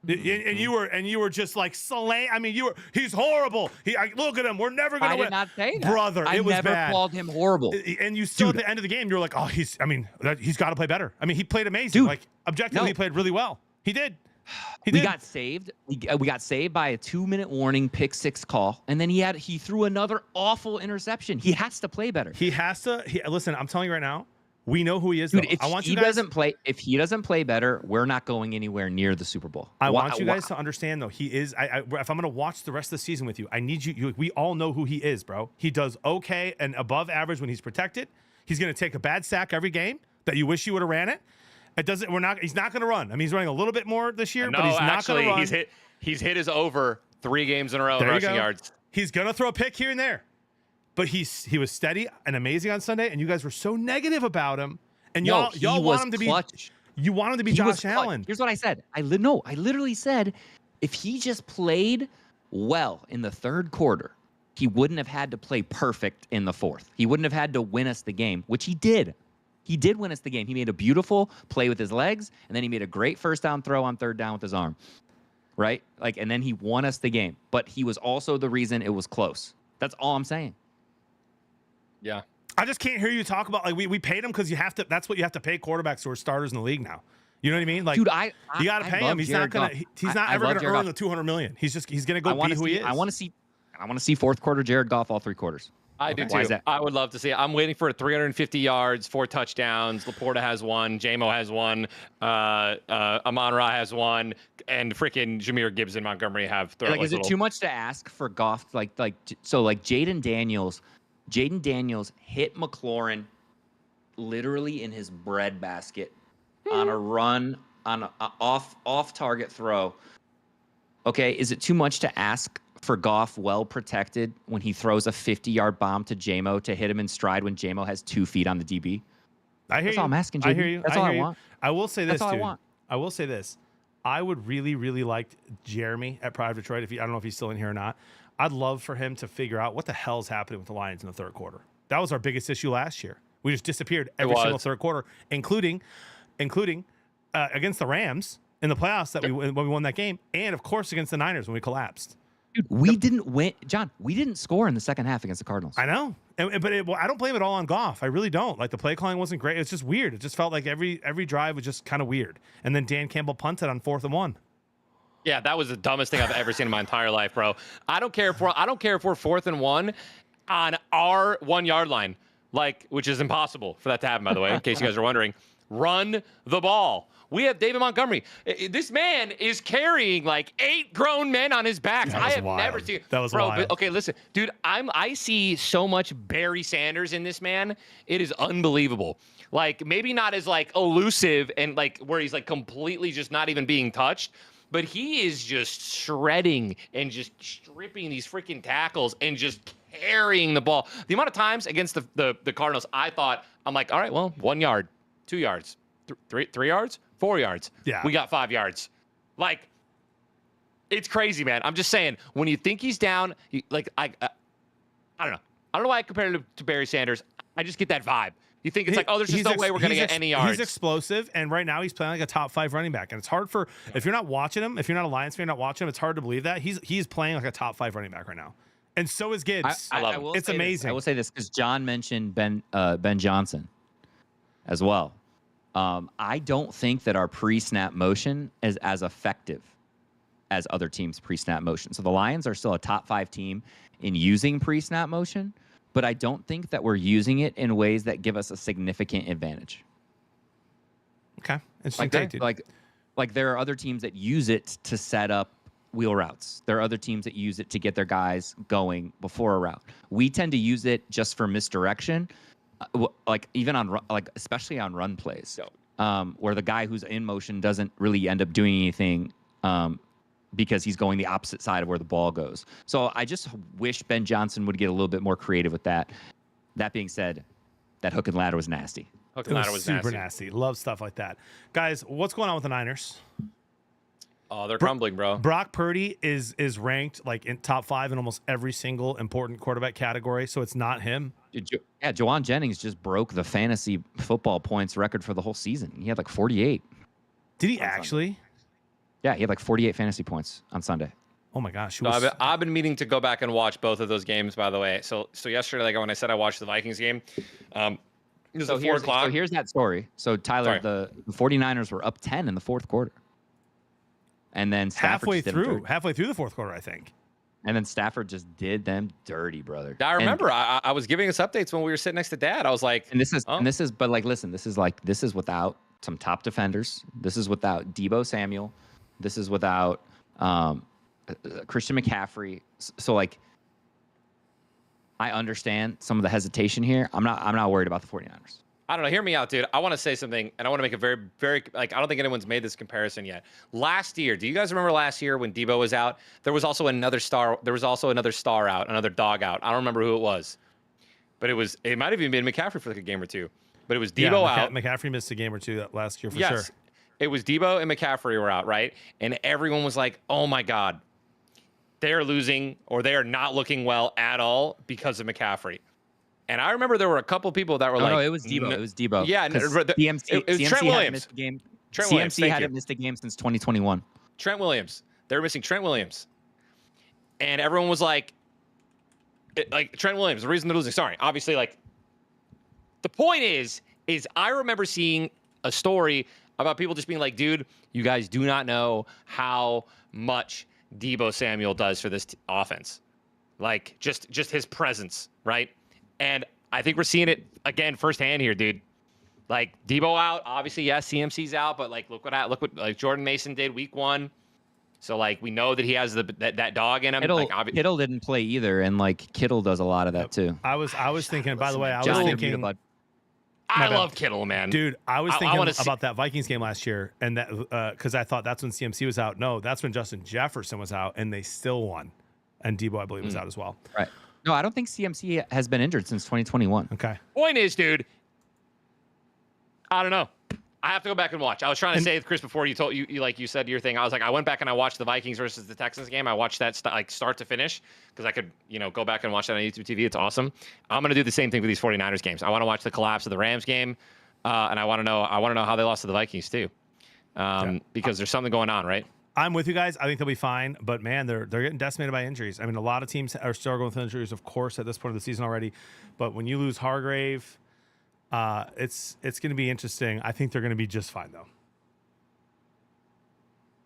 Mm-hmm. And you were just like slaying. I mean, he's horrible. Look at him. We're never going to win. I did not say that. Brother, it was bad. I never called him horrible. And you still, at the end of the game, you're like, oh, he's got to play better. I mean, he played amazing. Dude, like, objectively, he played really well. He did. We got saved. We got saved by a 2-minute warning pick 6 call, and then he threw another awful interception. He has to play better. He has to. Listen, I'm telling you right now, We know who he is. Dude, though. if I want he you guys. if he doesn't play better, we're not going anywhere near the Super Bowl. I want you guys to understand, though. He is. If I'm going to watch the rest of the season with you, I need you. We all know who he is, bro. He does okay and above average when he's protected. He's going to take a bad sack every game that you wish you would have ran it. It doesn't. He's not going to run. I mean, he's running a little bit more this year, but he's not going to run. He's hit his over 3 games in a row in rushing yards. He's going to throw a pick here and there, but he was steady and amazing on Sunday. And you guys were so negative about him. And y'all want him to clutch. be. You want him to be Josh Allen. Here's what I said. I literally said, if he just played well in the third quarter, he wouldn't have had to play perfect in the fourth. He wouldn't have had to win us the game, which he did. He did win us the game. He made a beautiful play with his legs, and then he made a great first down throw on third down with his arm. Right? And then he won us the game. But he was also the reason it was close. That's all I'm saying. Yeah. I just can't hear you talk about we paid him because you have to. That's what you have to pay quarterbacks who are starters in the league now. You know what I mean? Like, dude, you got to pay him. He's not gonna. He's not ever gonna earn the $200 million. He's gonna go be who he is. I want to see fourth quarter Jared Goff all 3 quarters. I do too. I would love to see it. I'm waiting for 350 yards, 4 touchdowns. Laporta has 1. J-Mo has 1. Amon-Ra has 1. And freaking Jahmyr Gibbs and Montgomery have. Is it too much to ask for Goff? Jaden Daniels hit McLaurin literally in his breadbasket on a run, on an off target throw. Okay, is it too much to ask for Goff well protected when he throws a 50-yard bomb to J-Mo to hit him in stride when J-Mo has 2 feet on the DB? That's all I'm asking, JB. I hear you. That's all I want. I will say this, That's all dude. I want. I will say this. I would really, really like Jeremy at Pride of Detroit. I don't know if he's still in here or not. I'd love for him to figure out what the hell's happening with the Lions in the third quarter. That was our biggest issue last year. We just disappeared every single third quarter, including against the Rams in the playoffs when we won that game, and of course against the Niners when we collapsed. Dude, we didn't win, John. We didn't score in the second half against the Cardinals. I know, but I don't blame it all on Goff. I really don't. Like, the play calling wasn't great. It's just weird. It just felt like every drive was just kind of weird. And then Dan Campbell punted on 4th and 1. Yeah, that was the dumbest thing I've ever seen in my entire life, bro. I don't care if we're 4th and 1 on our 1-yard line, which is impossible for that to happen, by the way, in case you guys are wondering. Run the ball. We have David Montgomery. This man is carrying 8 grown men on his back. I have never seen. That was wild. But, okay, listen, dude. I see so much Barry Sanders in this man. It is unbelievable. Maybe not as elusive and where he's completely just not even being touched. But he is just shredding and just stripping these freaking tackles and just carrying the ball. The amount of times against the Cardinals, I thought, I'm like, all right, well, 1 yard, 2 yards, 3 yards, 4 yards. Yeah. We got 5 yards. It's crazy, man. I'm just saying, when you think he's down, I don't know. I don't know why I compared him to Barry Sanders. I just get that vibe. You think it's there's just no way we're going to get any yards. He's explosive, and right now he's playing like a top 5 running back. And it's hard if you're not watching him, if you're not a Lions fan, you're not watching him, it's hard to believe that. He's playing like a top 5 running back right now. And so is Gibbs. I love him. It's amazing. I will say this because John mentioned Ben Johnson as well. I don't think that our pre-snap motion is as effective as other teams' pre-snap motion. So the Lions are still a top 5 team in using pre-snap motion, but I don't think that we're using it in ways that give us a significant advantage. Okay. Interesting take, dude. Like there are other teams that use it to set up wheel routes. There are other teams that use it to get their guys going before a route. We tend to use it just for misdirection, especially on run plays, where the guy who's in motion doesn't really end up doing anything because he's going the opposite side of where the ball goes. So I just wish Ben Johnson would get a little bit more creative with that. That being said, that hook and ladder was nasty. Hook and ladder was super nasty. Love stuff like that. Guys, what's going on with the Niners? Oh, they're crumbling, bro. Brock Purdy is ranked in top 5 in almost every single important quarterback category, so it's not him. Jawan Jennings just broke the fantasy football points record for the whole season. He had 48. Did he actually? Yeah, he had 48 fantasy points on Sunday. Oh my gosh. I've been meaning to go back and watch both of those games, by the way. So yesterday, when I said I watched the Vikings game, it was at 4 o'clock. So here's that story. So Tyler, the 49ers were up 10 in the fourth quarter. And then halfway through the fourth quarter, I think. And then Stafford just did them dirty, brother. I remember I was giving us updates when we were sitting next to Dad. I was like, And this is, but like, listen, this is without some top defenders. This is without Debo Samuel. This is without Christian McCaffrey. So like, I understand some of the hesitation here. I'm not worried about the 49ers. I don't know. Hear me out, dude. I want to say something, and I want to make a very, very, like, I don't think anyone's made this comparison yet. Last year, do you guys remember last year when Debo was out? There was also another star. There was also another star out, another dog out. I don't remember who it was, but it might have even been McCaffrey for like a game or two. But it was Debo out. McCaffrey missed a game or two last year for yes, sure. It was Debo and McCaffrey were out, right? And everyone was like, "Oh my God, they're losing, or they are not looking well at all because of McCaffrey." And I remember there were a couple people that were like, "No, it was Debo. It was Debo." Yeah, CMC, it was CMC Trent Williams. Missed a game. Trent CMC Williams, thank hadn't you. missed a game since 2021. Trent Williams. They were missing Trent Williams, and everyone was like Trent Williams. The reason they're losing. Sorry, obviously, like the point is I remember seeing a story about people just being like, "Dude, you guys do not know how much Debo Samuel does for this offense. Like just his presence, right?" And I think we're seeing it again firsthand here, dude. Like Debo out, obviously, yes, CMC's out, but like look what like Jordan Mason did week 1. So like we know that he has that dog in him. Kittle didn't play either, and like Kittle does a lot of that too. I was thinking. By the way, I was John, thinking. I love Kittle, man. Dude, I was thinking about that Vikings game last year, and that because I thought that's when CMC was out. No, that's when Justin Jefferson was out, and they still won. And Debo, I believe, was out as well. Right. No, I don't think CMC has been injured since 2021. Okay. Point is, dude, I don't know. I have to go back and watch. I was trying to say, Chris, before you said your thing. I was like, I went back and I watched the Vikings versus the Texans game. I watched that start to finish because I could, go back and watch that on YouTube TV. It's awesome. I'm gonna do the same thing for these 49ers games. I want to watch the collapse of the Rams game, and I want to know how they lost to the Vikings too, because there's something going on, right? I'm with you guys. I think they'll be fine, but man, they're getting decimated by injuries. I mean, a lot of teams are struggling with injuries, of course, at this point of the season already. But when you lose Hargrave, it's going to be interesting. I think they're going to be just fine, though.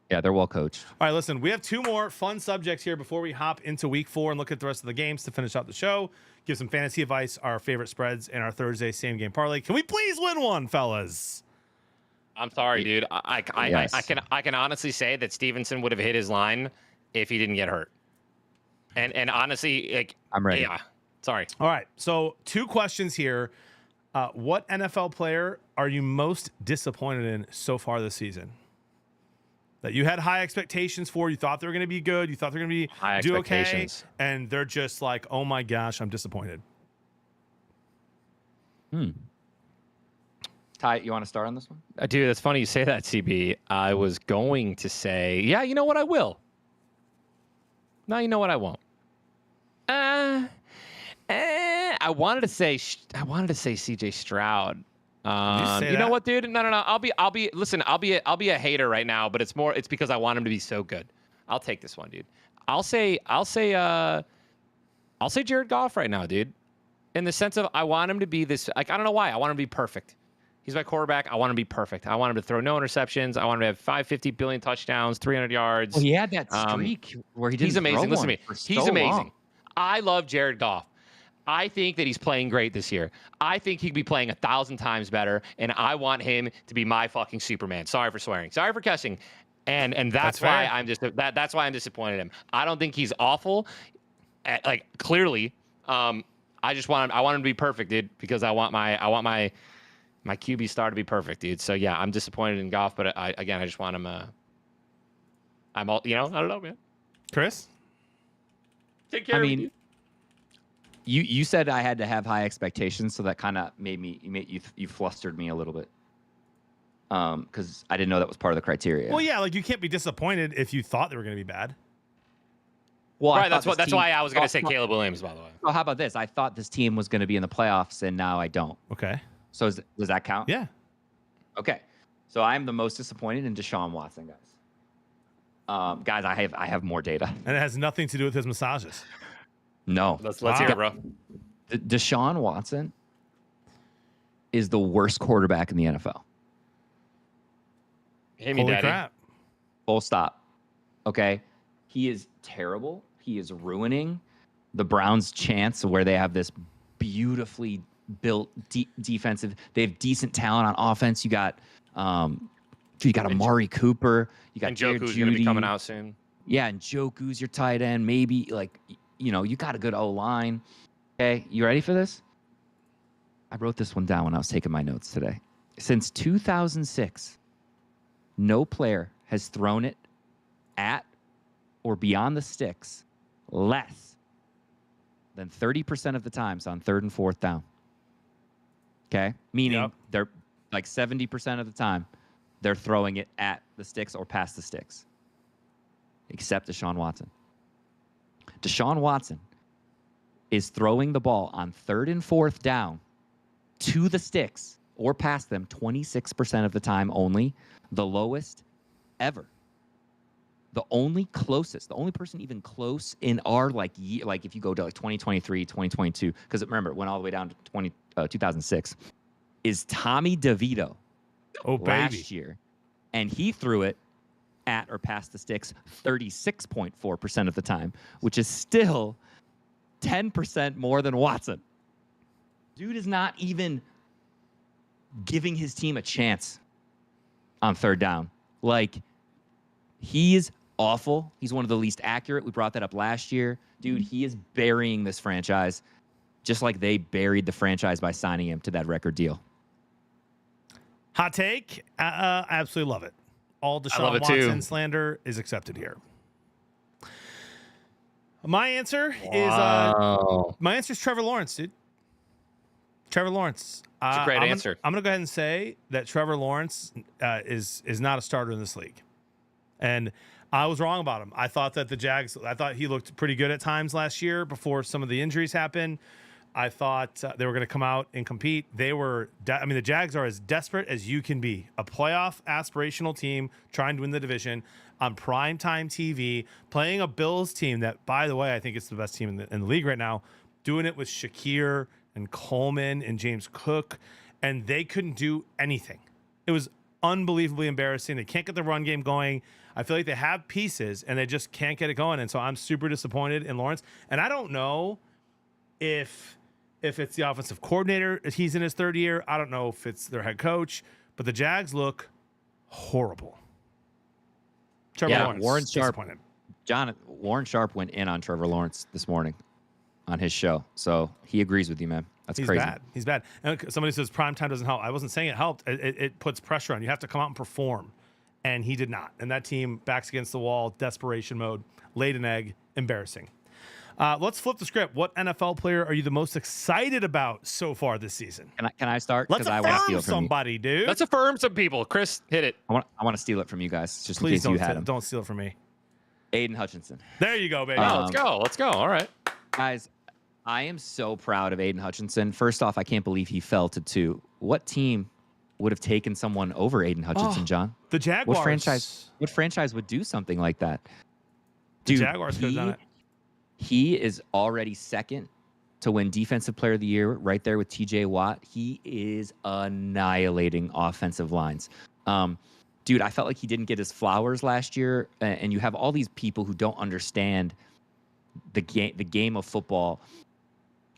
Yeah, they're well coached. All right, listen, we have 2 more fun subjects here before we hop into week 4 and look at the rest of the games to finish out the show. Give some fantasy advice, our favorite spreads, and our Thursday same game parlay. Can we please win one, fellas? I'm sorry, dude. I can honestly say that Stevenson would have hit his line if he didn't get hurt. And honestly, like, I'm ready. Yeah. Sorry. All right. So 2 questions here. What NFL player are you most disappointed in so far this season? That you had high expectations for, you thought they were going to be good, you thought they're going to be do okay, and they're just like, oh my gosh, I'm disappointed. Ty, you want to start on this one? Dude, that's funny you say that, CB. I was going to say, yeah, you know what? I will. No, you know what? I won't. I wanted to say CJ Stroud. You know what, dude? No. I'll be a hater right now, but it's because I want him to be so good. I'll take this one, dude. I'll say Jared Goff right now, dude. In the sense of I want him to be this, like, I don't know why. I want him to be perfect. He's my quarterback. I want him to be perfect. I want him to throw no interceptions. I want him to have 550 billion touchdowns, 300 yards. Well, he had that streak where he didn't. He's amazing. Listen to me. He's amazing. Long. I love Jared Goff. I think that he's playing great this year. I think he'd be playing 1,000 times better, and I want him to be my fucking Superman. Sorry for swearing. Sorry for cussing. And that's why that's why I'm disappointed in him. I don't think he's awful. Clearly, I want him to be perfect, dude, because I want my QB star to be perfect, dude. So yeah, I'm disappointed in Goff, but I just want him. I don't know, man. Chris, take care. I mean, you said I had to have high expectations, so that kind of you flustered me a little bit. Because I didn't know that was part of the criteria. Well, yeah, like you can't be disappointed if you thought they were going to be bad. Well, right. That's why I was going to say Caleb Williams, by the way. Well, how about this? I thought this team was going to be in the playoffs, and now I don't. Okay. So does that count? Yeah. Okay. So I'm the most disappointed in Deshaun Watson, guys. Guys, I have more data. And it has nothing to do with his massages. No. Let's hear it, bro. Deshaun Watson is the worst quarterback in the NFL. Hit me, Holy Daddy. crap. Full stop. Okay. He is terrible. he is ruining the Browns' chance where they have this beautifully built defensive. They have decent talent on offense. You got Amari Cooper. You got And Jared Joku's going to be Jeudy. coming out soon. Yeah, and Joku's your tight end. Maybe you got a good O-line. Okay, you ready for this? I wrote this one down when I was taking my notes today. Since 2006, no player has thrown it at or beyond the sticks less than 30% of the times on 3rd and 4th down. Okay? Meaning they're like 70% of the time they're throwing it at the sticks or past the sticks. Except Deshaun Watson. Deshaun Watson is throwing the ball on 3rd and 4th down to the sticks or past them 26% of the time only, the lowest ever. The only person even close in our year, if you go to 2023, 2022, because remember, it went all the way down to 2006, is Tommy DeVito last year. And he threw it at or past the sticks 36.4% of the time, which is still 10% more than Watson. Dude is not even giving his team a chance on 3rd down. He is awful. He's one of the least accurate. We brought that up last year. Dude, he is burying this franchise just like they buried the franchise by signing him to that record deal. Hot take. Absolutely love it. All Deshaun Watson slander is accepted here. My answer is Trevor Lawrence, dude. Trevor Lawrence. It's a great answer. I'm going to go ahead and say that Trevor Lawrence is not a starter in this league. And I was wrong about him. I thought that I thought he looked pretty good at times last year before some of the injuries happened. I thought they were going to come out and compete. The Jags are as desperate as you can be. A playoff aspirational team trying to win the division on primetime TV, playing a Bills team that, by the way, I think it's the best team in the league right now, doing it with Shakir and Coleman and James Cook, and they couldn't do anything. It was unbelievably embarrassing. They can't get the run game going. I feel like they have pieces, and they just can't get it going, and so I'm super disappointed in Lawrence. And I don't know if it's the offensive coordinator, he's in his 3rd year. I don't know if it's their head coach, but the Jags look horrible. Trevor Lawrence, Warren Sharp went in on Trevor Lawrence this morning on his show. So he agrees with you, man. He's crazy. He's bad. And somebody says prime time doesn't help. I wasn't saying it helped. It puts pressure on. You have to come out and perform. And he did not. And that team backs against the wall, desperation mode, laid an egg, embarrassing. Let's flip the script. What NFL player are you the most excited about so far this season? Can I start? Let's affirm somebody, dude. Let's affirm some people. Chris, hit it. I want to steal it from you guys, just Please in case you had him. Don't steal it from me. Aiden Hutchinson. There you go, baby. Let's go. Let's go. All right. Guys, I am so proud of Aiden Hutchinson. First off, I can't believe he fell to 2. What team would have taken someone over Aiden Hutchinson, John? The Jaguars. What franchise would do something like that? Dude, the Jaguars could have done it. He is already second to win Defensive Player of the Year right there with TJ Watt. He is annihilating offensive lines. Dude, I felt like he didn't get his flowers last year, and you have all these people who don't understand the game of football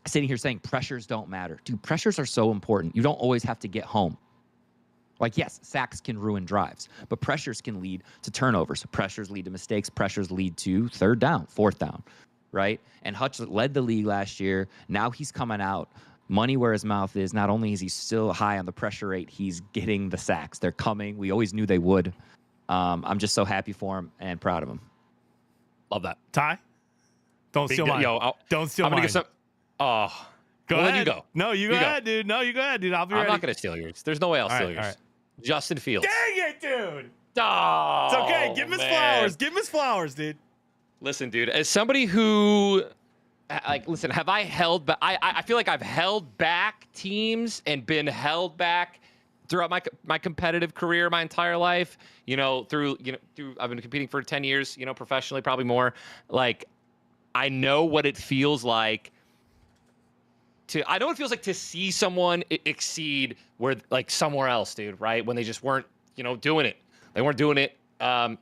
sitting here saying pressures don't matter. Dude, pressures are so important. You don't always have to get home. Yes, sacks can ruin drives, but pressures can lead to turnovers. Pressures lead to mistakes. Pressures lead to 3rd down, 4th down, right? And Hutch led the league last year. Now he's coming out, money where his mouth is. Not only is he still high on the pressure rate, he's getting the sacks. They're coming. We always knew they would. I'm just so happy for him and proud of him. Love that. Ty? Don't steal mine. Don't steal mine. I'm going to get some. Oh. Go ahead. You go. No, you go ahead, dude. No, you go ahead, dude. I'll be ready. I'm not going to steal yours. There's no way I'll steal yours. All right. Justin Fields. Dang it, dude. Oh, it's okay. Give him his flowers. Give him his flowers, dude. Listen, dude, as somebody who, listen, have I held back? I feel like I've held back teams and been held back throughout my competitive career, my entire life, through I've been competing for 10 years, professionally, probably more. I know what it feels like to see someone exceed where somewhere else, dude, right? When they just weren't, doing it. They weren't doing it. And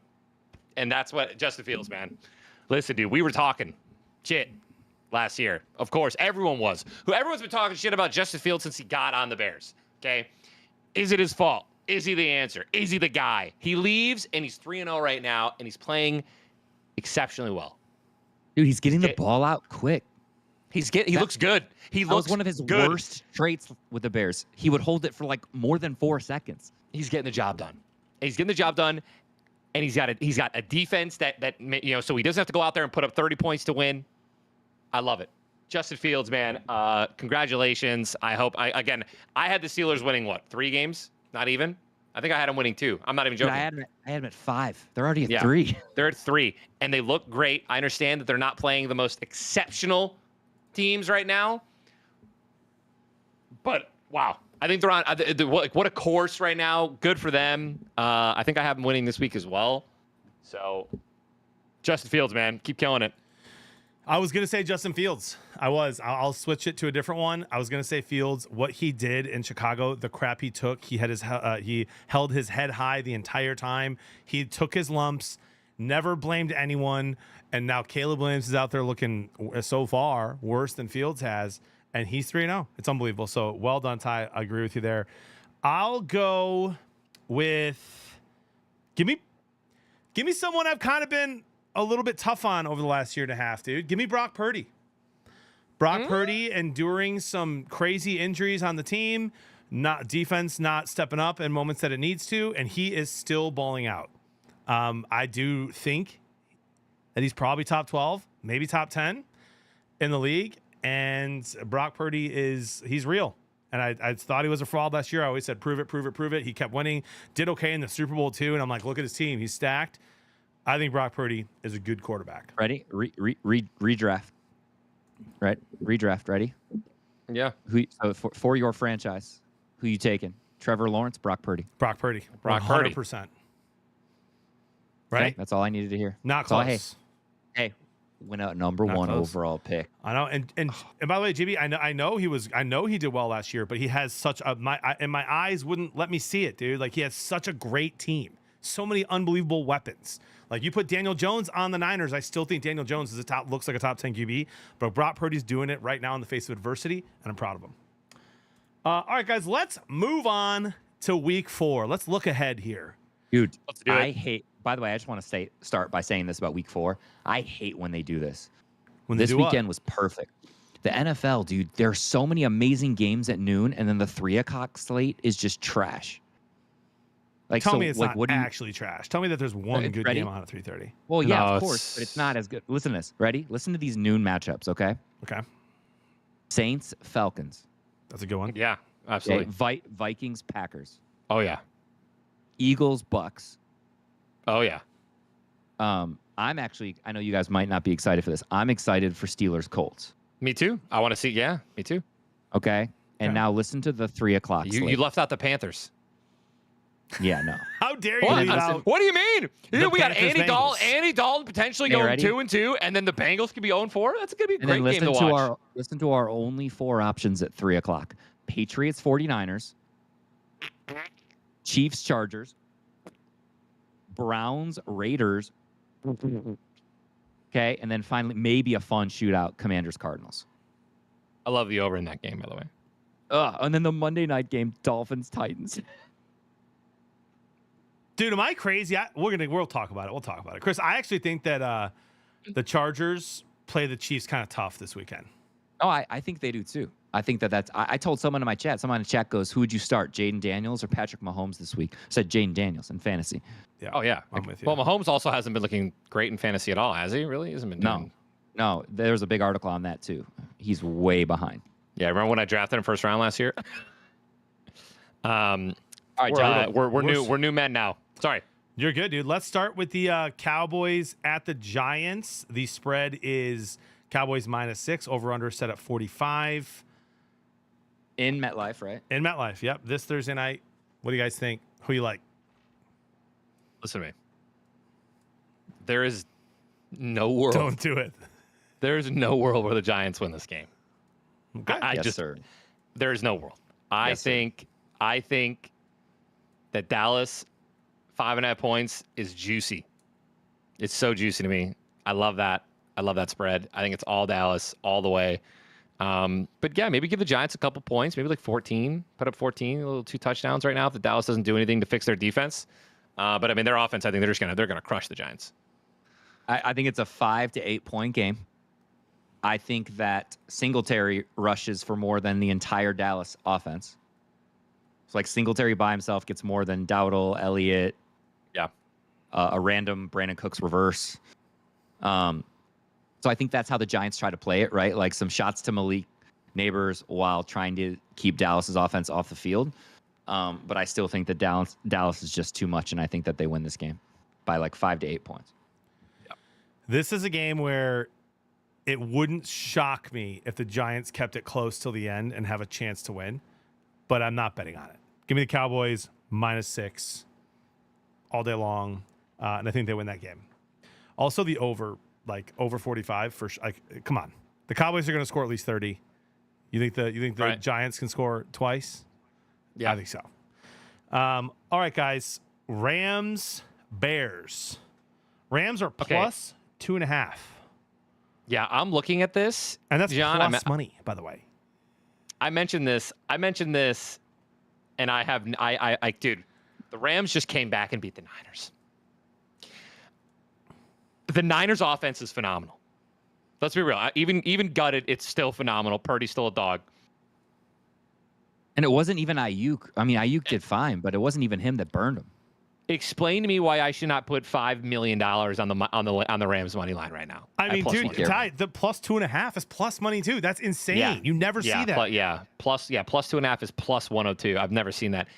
that's what Justin Fields, man. Listen, dude, we were talking shit last year. Of course, everyone was. Everyone's been talking shit about Justin Fields since he got on the Bears. Okay, is it his fault? Is he the answer? Is he the guy? He leaves and he's 3-0 right now, and he's playing exceptionally well. Dude, he's getting the ball out quick. He looks good. That was one of his worst traits with the Bears. He would hold it for like more than 4 seconds. He's getting the job done. And he's got a defense that so he doesn't have to go out there and put up 30 points to win. I love it. Justin Fields, man, congratulations. I had the Steelers winning 3 games? Not even. I think I had them winning 2. I'm not even joking. Dude, I had them at 5. They're already at 3. They're at 3, and they look great. I understand that they're not playing the most exceptional teams right now, but wow, I think they're on what a course right now. Good for them. I think I have them winning this week as well. So, Justin Fields, man, keep killing it. I was going to say Justin Fields. I'll switch it to a different one. I was going to say Fields. What he did in Chicago, the crap he took, he held his head high the entire time. He took his lumps, never blamed anyone. And now Caleb Williams is out there looking so far worse than Fields has. And he's 3-0. It's unbelievable. So well done, Ty. I agree with you there. I'll go with give me someone I've kind of been a little bit tough on over the last year and a half, dude. Give me Brock Purdy. Brock Purdy enduring some crazy injuries on the team, defense not stepping up in moments that it needs to, and he is still balling out. I do think that he's probably top 12, maybe top 10 in the league, and Brock Purdy he's real. And I thought he was a fraud last year. I always said, prove it, prove it, prove it. He kept winning, did okay in the Super Bowl too, and I'm like, look at his team. He's stacked. I think Brock Purdy is a good quarterback. Ready? Redraft. Right? Redraft. Ready? Yeah. For your franchise, who you taking? Trevor Lawrence, Brock Purdy. Brock Purdy. 100%. Right? Okay, that's all I needed to hear. Not close. Hey, went out number Not 1 close. overall pick. I know, and by the way, JB, I know he did well last year, but he has such my eyes wouldn't let me see it, dude. Like he has such a great team, so many unbelievable weapons. Like you put Daniel Jones on the Niners, I still think Daniel Jones looks like a top 10 QB, but Brock Purdy's doing it right now in the face of adversity, and I'm proud of him. All right, guys, let's move on to week 4. Let's look ahead here, dude. Let's do it. I hate. By the way, I just want to start by saying this about week 4. I hate when they do this. This weekend was perfect. The NFL, dude, there are so many amazing games at noon, and then the 3 o'clock slate is just trash. Like, tell me it's not actually trash. Tell me that there's one good game on at 3:30. Well, yeah, of course, but it's not as good. Listen to this. Ready? Listen to these noon matchups, okay? Okay. Saints, Falcons. That's a good one. Yeah, absolutely. Okay. Vikings, Packers. Oh, yeah. Eagles, Bucks. Oh, yeah. I'm actually, I know you guys might not be excited for this. I'm excited for Steelers, Colts. Me too. I want to see. Yeah, me too. Okay. And now listen to the 3 o'clock slate. You left out the Panthers. Yeah, no. How dare you leave out? What do you mean? We got Panthers, Andy Dalton potentially Okay, going ready? 2-2, and then the Bengals could be 0-4. That's going to be a And great then game to watch. Listen to our only 4 options at 3 o'clock. Patriots, 49ers. Chiefs, Chargers. Browns, Raiders. Okay, and then finally, maybe a fun shootout, Commanders, Cardinals. I love the over in that game, by the way. And then the Monday night game, Dolphins, Titans. Dude, am I crazy? We'll talk about it. We'll talk about it. Chris, I actually think that the Chargers play the Chiefs kind of tough this weekend. Oh, I think they do too. I think that's. I told someone in my chat. Someone in the chat goes, "Who would you start, Jaden Daniels or Patrick Mahomes this week?" I said Jaden Daniels in fantasy. Yeah. Oh yeah, I'm with you. Well, Mahomes also hasn't been looking great in fantasy at all, has he? Really, hasn't been. No. There's a big article on that too. He's way behind. Yeah, remember when I drafted him first round last year? All right, John, we're new men now. Sorry. You're good, dude. Let's start with the Cowboys at the Giants. The spread is Cowboys -6. Over/under set at 45. In MetLife, right? In MetLife, yep. This Thursday night. What do you guys think? Who you like? Listen to me. There is no world. Don't do it. There is no world where the Giants win this game. Okay. Yes, sir. There is no world. I think that Dallas 5.5 points is juicy. It's so juicy to me. I love that. I love that spread. I think it's all Dallas all the way. But yeah, maybe give the Giants a couple points, maybe like 14, put up 14, a little 2 touchdowns right now if the Dallas doesn't do anything to fix their defense. But I mean, their offense, I think they're gonna crush the Giants. I think it's a 5 to 8 point game. I think that Singletary rushes for more than the entire Dallas offense. So like Singletary by himself gets more than Dowdle, Elliott, Yeah. a random Brandon Cooks reverse. So I think that's how the Giants try to play it, right? Like some shots to Malik Neighbors while trying to keep Dallas's offense off the field. But I still think that Dallas is just too much, and I think that they win this game by like 5 to 8 points. This is a game where it wouldn't shock me if the Giants kept it close till the end and have a chance to win, but I'm not betting on it. Give me the Cowboys -6 all day long, and I think they win that game. Also, the over 45 for come on, the Cowboys are going to score at least 30. You think the Right. Giants can score twice? Yeah. I think so. All right, guys. Rams, Bears. Rams are Okay. plus 2.5. Yeah, I'm looking at this, And that's John. plus money, by the way. I mentioned this, and I dude, the Rams just came back and beat the Niners. The Niners offense is phenomenal. Let's be real. Even gutted, it's still phenomenal. Purdy's still a dog. And it wasn't even Ayuk. I mean, Ayuk did fine, but it wasn't even him that burned him. Explain to me why I should not put $5 million on the Rams money line right now. I at mean, plus dude, 1. Ty, the plus 2.5 is plus money too. That's insane. Yeah. You never see that. Plus 2.5 is plus 102. I've never seen that.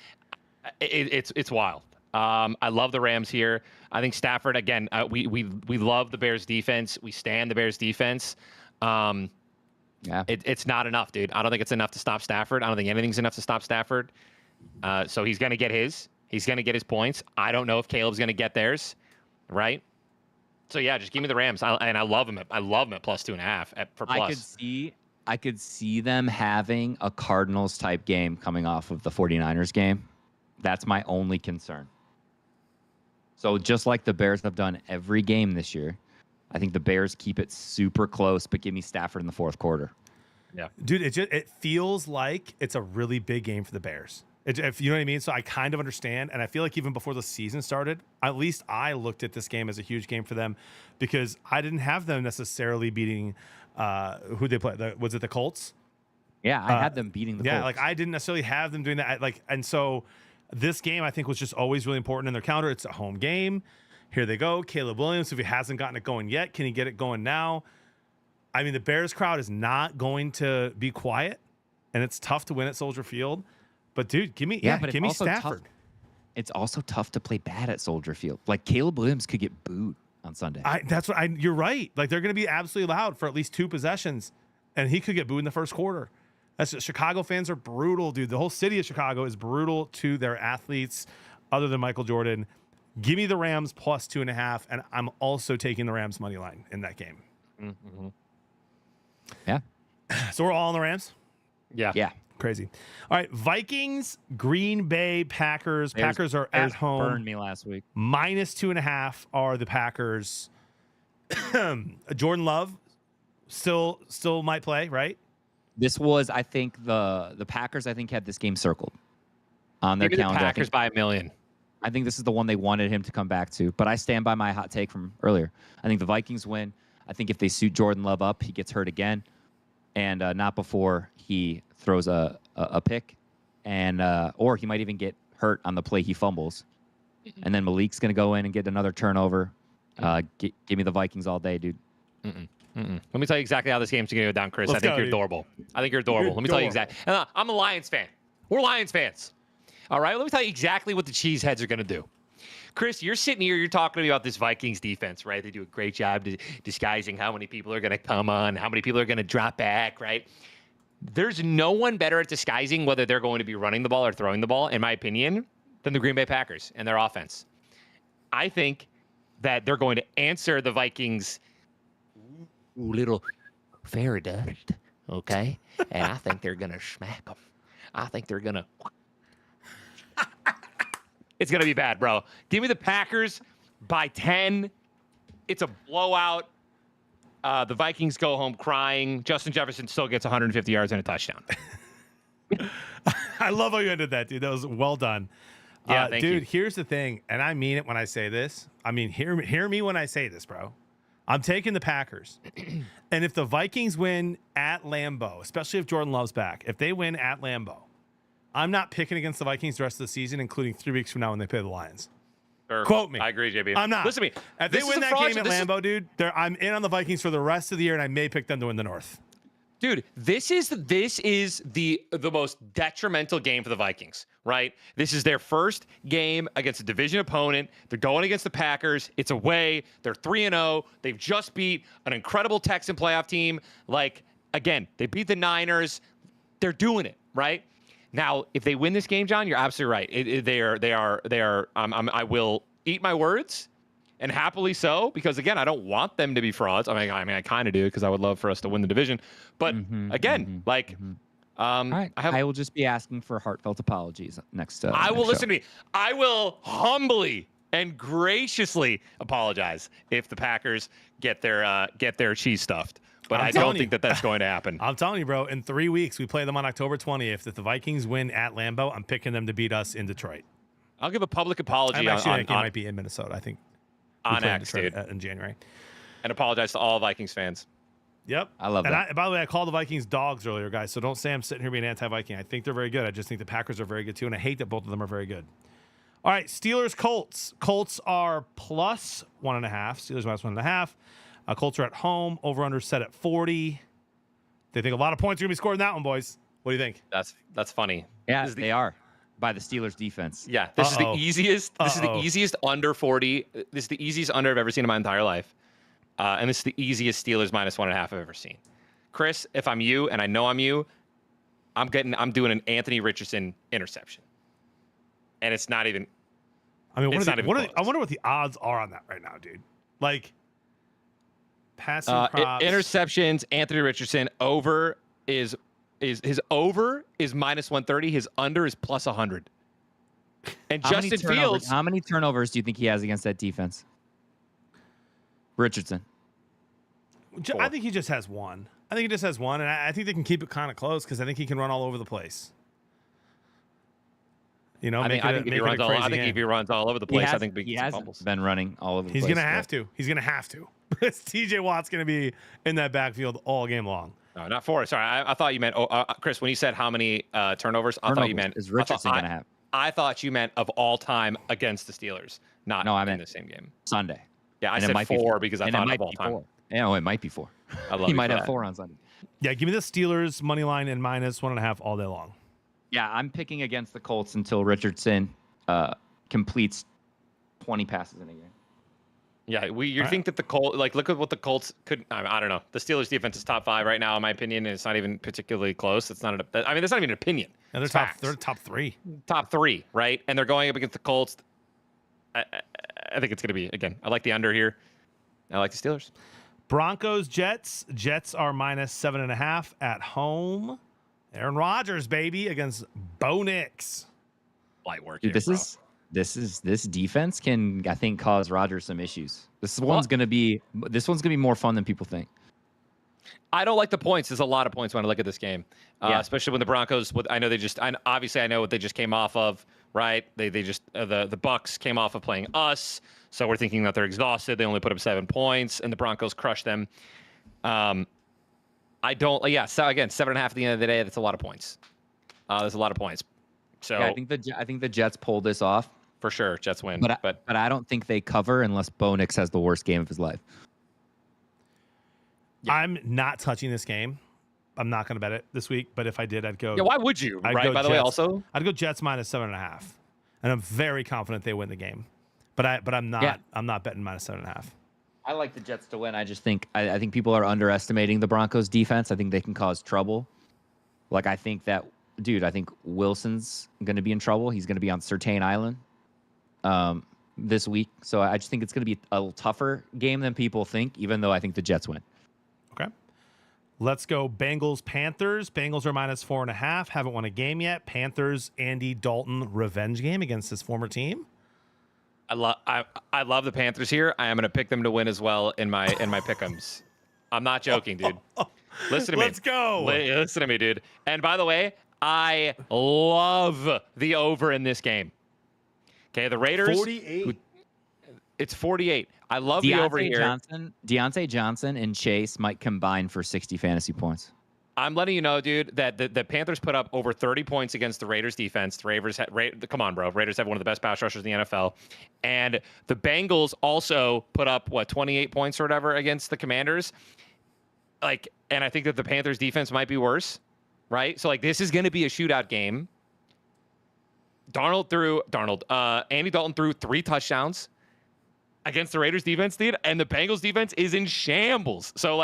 It's wild. I love the Rams here. I think Stafford again. We love the Bears defense. We stand the Bears defense. It's not enough, dude. I don't think it's enough to stop Stafford. I don't think anything's enough to stop Stafford. So he's gonna get his. He's gonna get his points. I don't know if Caleb's gonna get theirs, right? So yeah, just give me the Rams. I love him. I love him at plus 2.5 for plus. I could see them having a Cardinals type game coming off of the 49ers game. That's my only concern. So just like the Bears have done every game this year, I think the Bears keep it super close, but give me Stafford in the fourth quarter. Yeah, Dude, it feels like it's a really big game for the Bears. If you know what I mean. So I kind of understand, and I feel like even before the season started, at least I looked at this game as a huge game for them because I didn't have them necessarily beating who they play. Was it the Colts? Yeah, I had them beating the Colts. Like I didn't necessarily have them doing that. And so this game I think was just always really important in their counter. It's a home game. Here they go. Caleb Williams, if he hasn't gotten it going yet, can he get it going now? I mean, the Bears crowd is not going to be quiet, and it's tough to win at Soldier Field. But dude, give me Stafford. It's also tough to play bad at Soldier Field. Like Caleb Williams could get booed on Sunday. You're right. Like they're going to be absolutely loud for at least 2 possessions, and he could get booed in the first quarter. Chicago fans are brutal, dude. The whole city of Chicago is brutal to their athletes, other than Michael Jordan. Give me the Rams plus 2.5, and I'm also taking the Rams money line in that game. Mm-hmm. Yeah. So we're all on the Rams. Yeah. Crazy. All right, Vikings, Green Bay, Packers. Packers are at home. Burned me last week. -2.5 are the Packers. Jordan Love still might play, right? This was, I think, the Packers. I think had this game circled on their Maybe calendar. the Packers by 1 million. I think this is the one they wanted him to come back to. But I stand by my hot take from earlier. I think the Vikings win. I think if they suit Jordan Love up, he gets hurt again, and not before he throws a pick, and or he might even get hurt on the play he fumbles, and then Malik's gonna go in and get another turnover. Give me the Vikings all day, dude. Let me tell you exactly how this game's gonna go down, Chris. I think you're adorable. I think you're adorable. Let me tell you exactly. I'm a Lions fan. We're Lions fans. All right. Let me tell you exactly what the Cheeseheads are gonna do. Chris, you're sitting here, you're talking to me about this Vikings defense, right? They do a great job disguising how many people are going to come on, how many people are going to drop back, right? There's no one better at disguising whether they're going to be running the ball or throwing the ball, in my opinion, than the Green Bay Packers and their offense. I think that they're going to answer the Vikings' little fairy dust, okay? And I think they're going to smack them. I think they're going to... It's going to be bad, bro. Give me the Packers by 10. It's a blowout. The Vikings go home crying. Justin Jefferson still gets 150 yards and a touchdown. I love how you ended that, dude. That was well done. Yeah, thank dude, you. here's the thing, and I mean it when I say this. I mean, hear me when I say this, bro. I'm taking the Packers. And if the Vikings win at Lambeau, especially if Jordan Love's back, if they win at Lambeau, I'm not picking against the Vikings the rest of the season, including 3 weeks from now when they play the Lions. Sure. Quote me. I agree, JB. I'm not. Listen to me. If they win that game at Lambeau, dude, I'm in on the Vikings for the rest of the year, and I may pick them to win the North. Dude, this is the most detrimental game for the Vikings, right? This is their first game against a division opponent. They're going against the Packers. It's away. They're 3-0. They've just beat an incredible Texan playoff team. Like, again, they beat the Niners. They're doing it, right? Now, if they win this game, John, you're absolutely right. They are. I will eat my words. And happily so, because again, I don't want them to be frauds. I mean, I kind of do because I would love for us to win the division. But All right. I will just be asking for heartfelt apologies next. I will next listen to me. I will humbly and graciously apologize if the Packers get their cheese stuffed. But I don't think that that's going to happen. I'm telling you, bro. In 3 weeks, we play them on October 20th. If the Vikings win at Lambeau, I'm picking them to beat us in Detroit. I'll give a public apology That game might be in Minnesota. I think. On X, dude. In January. And apologize to all Vikings fans. Yep. I love that. By the way, I called the Vikings dogs earlier, guys, so don't say I'm sitting here being anti-Viking. I think they're very good. I just think the Packers are very good, too, and I hate that both of them are very good. All right, Steelers-Colts. Colts are plus 1.5. Steelers minus 1.5. Colts are at home. Over-under set at 40. They think a lot of points are going to be scored in that one, boys. What do you think? That's funny. Yeah, they are. By the Steelers defense. Yeah, this is the easiest. This is the easiest under 40. This is the easiest under I've ever seen in my entire life, and this is the easiest Steelers minus 1.5 I've ever seen. Chris, if I'm you, and I know I'm you, I'm doing an Anthony Richardson interception, and it's not even. I mean, I wonder what the odds are on that right now, dude. Like, passing props. Interceptions. Anthony Richardson over is his over is minus 130. His under is plus 100. And Justin Fields. How many turnovers do you think he has against that defense? Richardson. I think he just has one. And I think they can keep it kind of close because I think he can run all over the place. You know, I think if he runs all over the place, I think he has been running all over the place. He's gonna have to. He's gonna have to. TJ Watt's gonna be in that backfield all game long. No, not 4. Sorry, I thought you meant Chris. When you said how many turnovers, I thought you meant is Richardson gonna have? I thought you meant of all time against the Steelers, not I meant in the same game. Sunday. Yeah, I said 4 because I thought of all time. Yeah, it might be 4. I love he might have 4 on Sunday. Yeah, give me the Steelers money line and minus 1.5 all day long. Yeah, I'm picking against the Colts until Richardson completes 20 passes in a game. Yeah, you think that the Colts, like, look at what the Colts could. I don't know. The Steelers defense is top 5 right now, in my opinion, and it's not even particularly close. It's not. That's not even an opinion. Yeah, they're top 3. Top 3, right? And they're going up against the Colts. I think it's going to be, again, I like the under here. I like the Steelers. Broncos, Jets. Jets are minus 7.5 at home. Aaron Rodgers, baby, against Bo Nix. Light work. Dude, this defense can, I think, cause Rodgers some issues. This one's gonna be more fun than people think. I don't like the points. There's a lot of points when I look at this game, especially when the Broncos. Obviously I know what they just came off of, right? They just the Bucks came off of playing us, so we're thinking that they're exhausted. They only put up 7 points, and the Broncos crushed them. I don't. Yeah. So again, 7.5 at the end of the day. That's a lot of points. There's a lot of points. So yeah, I think the Jets pull this off for sure. Jets win, but I don't think they cover unless Bo Nix has the worst game of his life. Yeah. I'm not touching this game. I'm not going to bet it this week. But if I did, I'd go. Yeah. Why would you? Right. By the way, also, I'd go Jets minus 7.5, and I'm very confident they win the game. But I'm not. Yeah. I'm not betting minus 7.5. I like the Jets to win. I just think I think people are underestimating the Broncos defense. I think they can cause trouble. Like I think Wilson's going to be in trouble. He's going to be on Certain Island this week. So I just think it's going to be a tougher game than people think, even though I think the Jets win. Okay. Let's go Bengals, Panthers. Bengals are minus 4.5. Haven't won a game yet. Panthers, Andy Dalton revenge game against his former team. I love the Panthers here. I am going to pick them to win as well in my pick'ems. I'm not joking, dude. Listen to me. Let's go. Listen to me, dude. And by the way, I love the over in this game. Okay, the Raiders. 48. It's 48. I love the over here. Deontay Johnson and Chase might combine for 60 fantasy points. I'm letting you know, dude, that the Panthers put up over 30 points against the Raiders defense. The Raiders come on, bro. Raiders have one of the best pass rushers in the NFL. And the Bengals also put up, 28 points or whatever against the Commanders. And I think that the Panthers defense might be worse, right? So, this is going to be a shootout game. Andy Dalton threw 3 touchdowns against the Raiders defense, dude. And the Bengals defense is in shambles. So,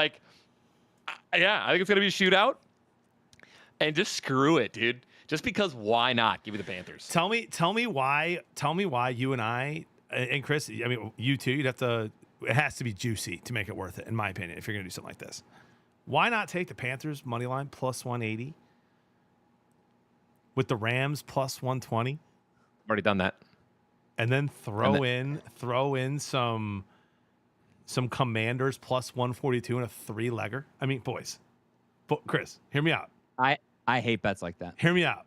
yeah, I think it's going to be a shootout. And just screw it, dude. Just because why not? Give me the Panthers. Tell me why you and I and Chris, I mean you too, it has to be juicy to make it worth it, in my opinion, if you're going to do something like this. Why not take the Panthers money line plus 180 with the Rams plus 120? Already done that. And then throw in some Commanders plus 142 and a 3-legger. I mean, boys. Chris, hear me out. I hate bets like that. Hear me out.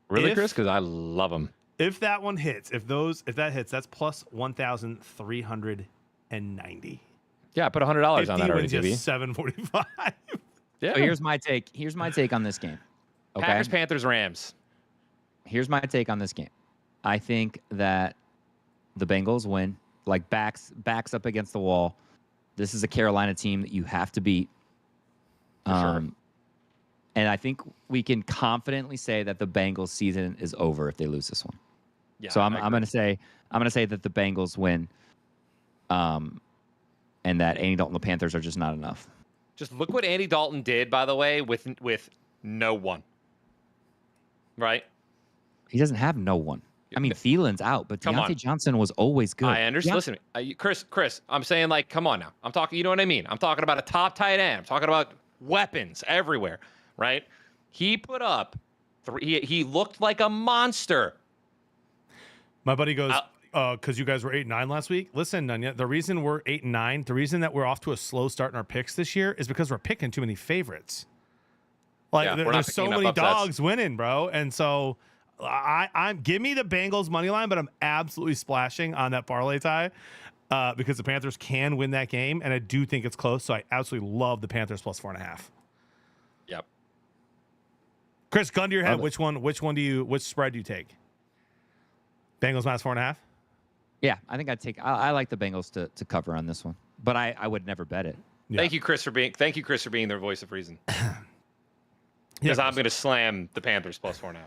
Really, Chris? Because I love them. If that one hits, if that hits, that's plus 1,390. Yeah, I put $100 on that already, JB. 745. Yeah. So here's my take on this game. Okay. Packers, Panthers, Rams. Here's my take on this game. I think that the Bengals win, backs up against the wall. This is a Carolina team that you have to beat. Sure. And I think we can confidently say that the Bengals season is over if they lose this one. Yeah, so I'm going to say that the Bengals win. And that Andy Dalton, the Panthers are just not enough. Just look what Andy Dalton did, by the way, with no one. Right? He doesn't have no one. I mean, Thielen's out, but Deontay Johnson was always good. I understand. Listen, Chris, I'm saying, come on now. I'm talking, you know what I mean? I'm talking about a top tight end. I'm talking about weapons everywhere, right? He put up he looked like a monster. My buddy goes, because you guys were 8-9 last week. Listen, Nunya, the reason we're 8-9, the reason that we're off to a slow start in our picks this year is because we're picking too many favorites. There's so many dogs winning, bro. And so I'm give me the Bengals money line, but I'm absolutely splashing on that parlay tie because the Panthers can win that game, and I do think it's close. So I absolutely love the Panthers plus 4.5. Yep. Chris, gun to your head, which spread do you take? Bengals minus 4.5? Yeah, I think I like the Bengals to cover on this one, but I would never bet it. Yeah. Thank you, Chris, for being their voice of reason. Because I'm going to slam the Panthers plus 4.5.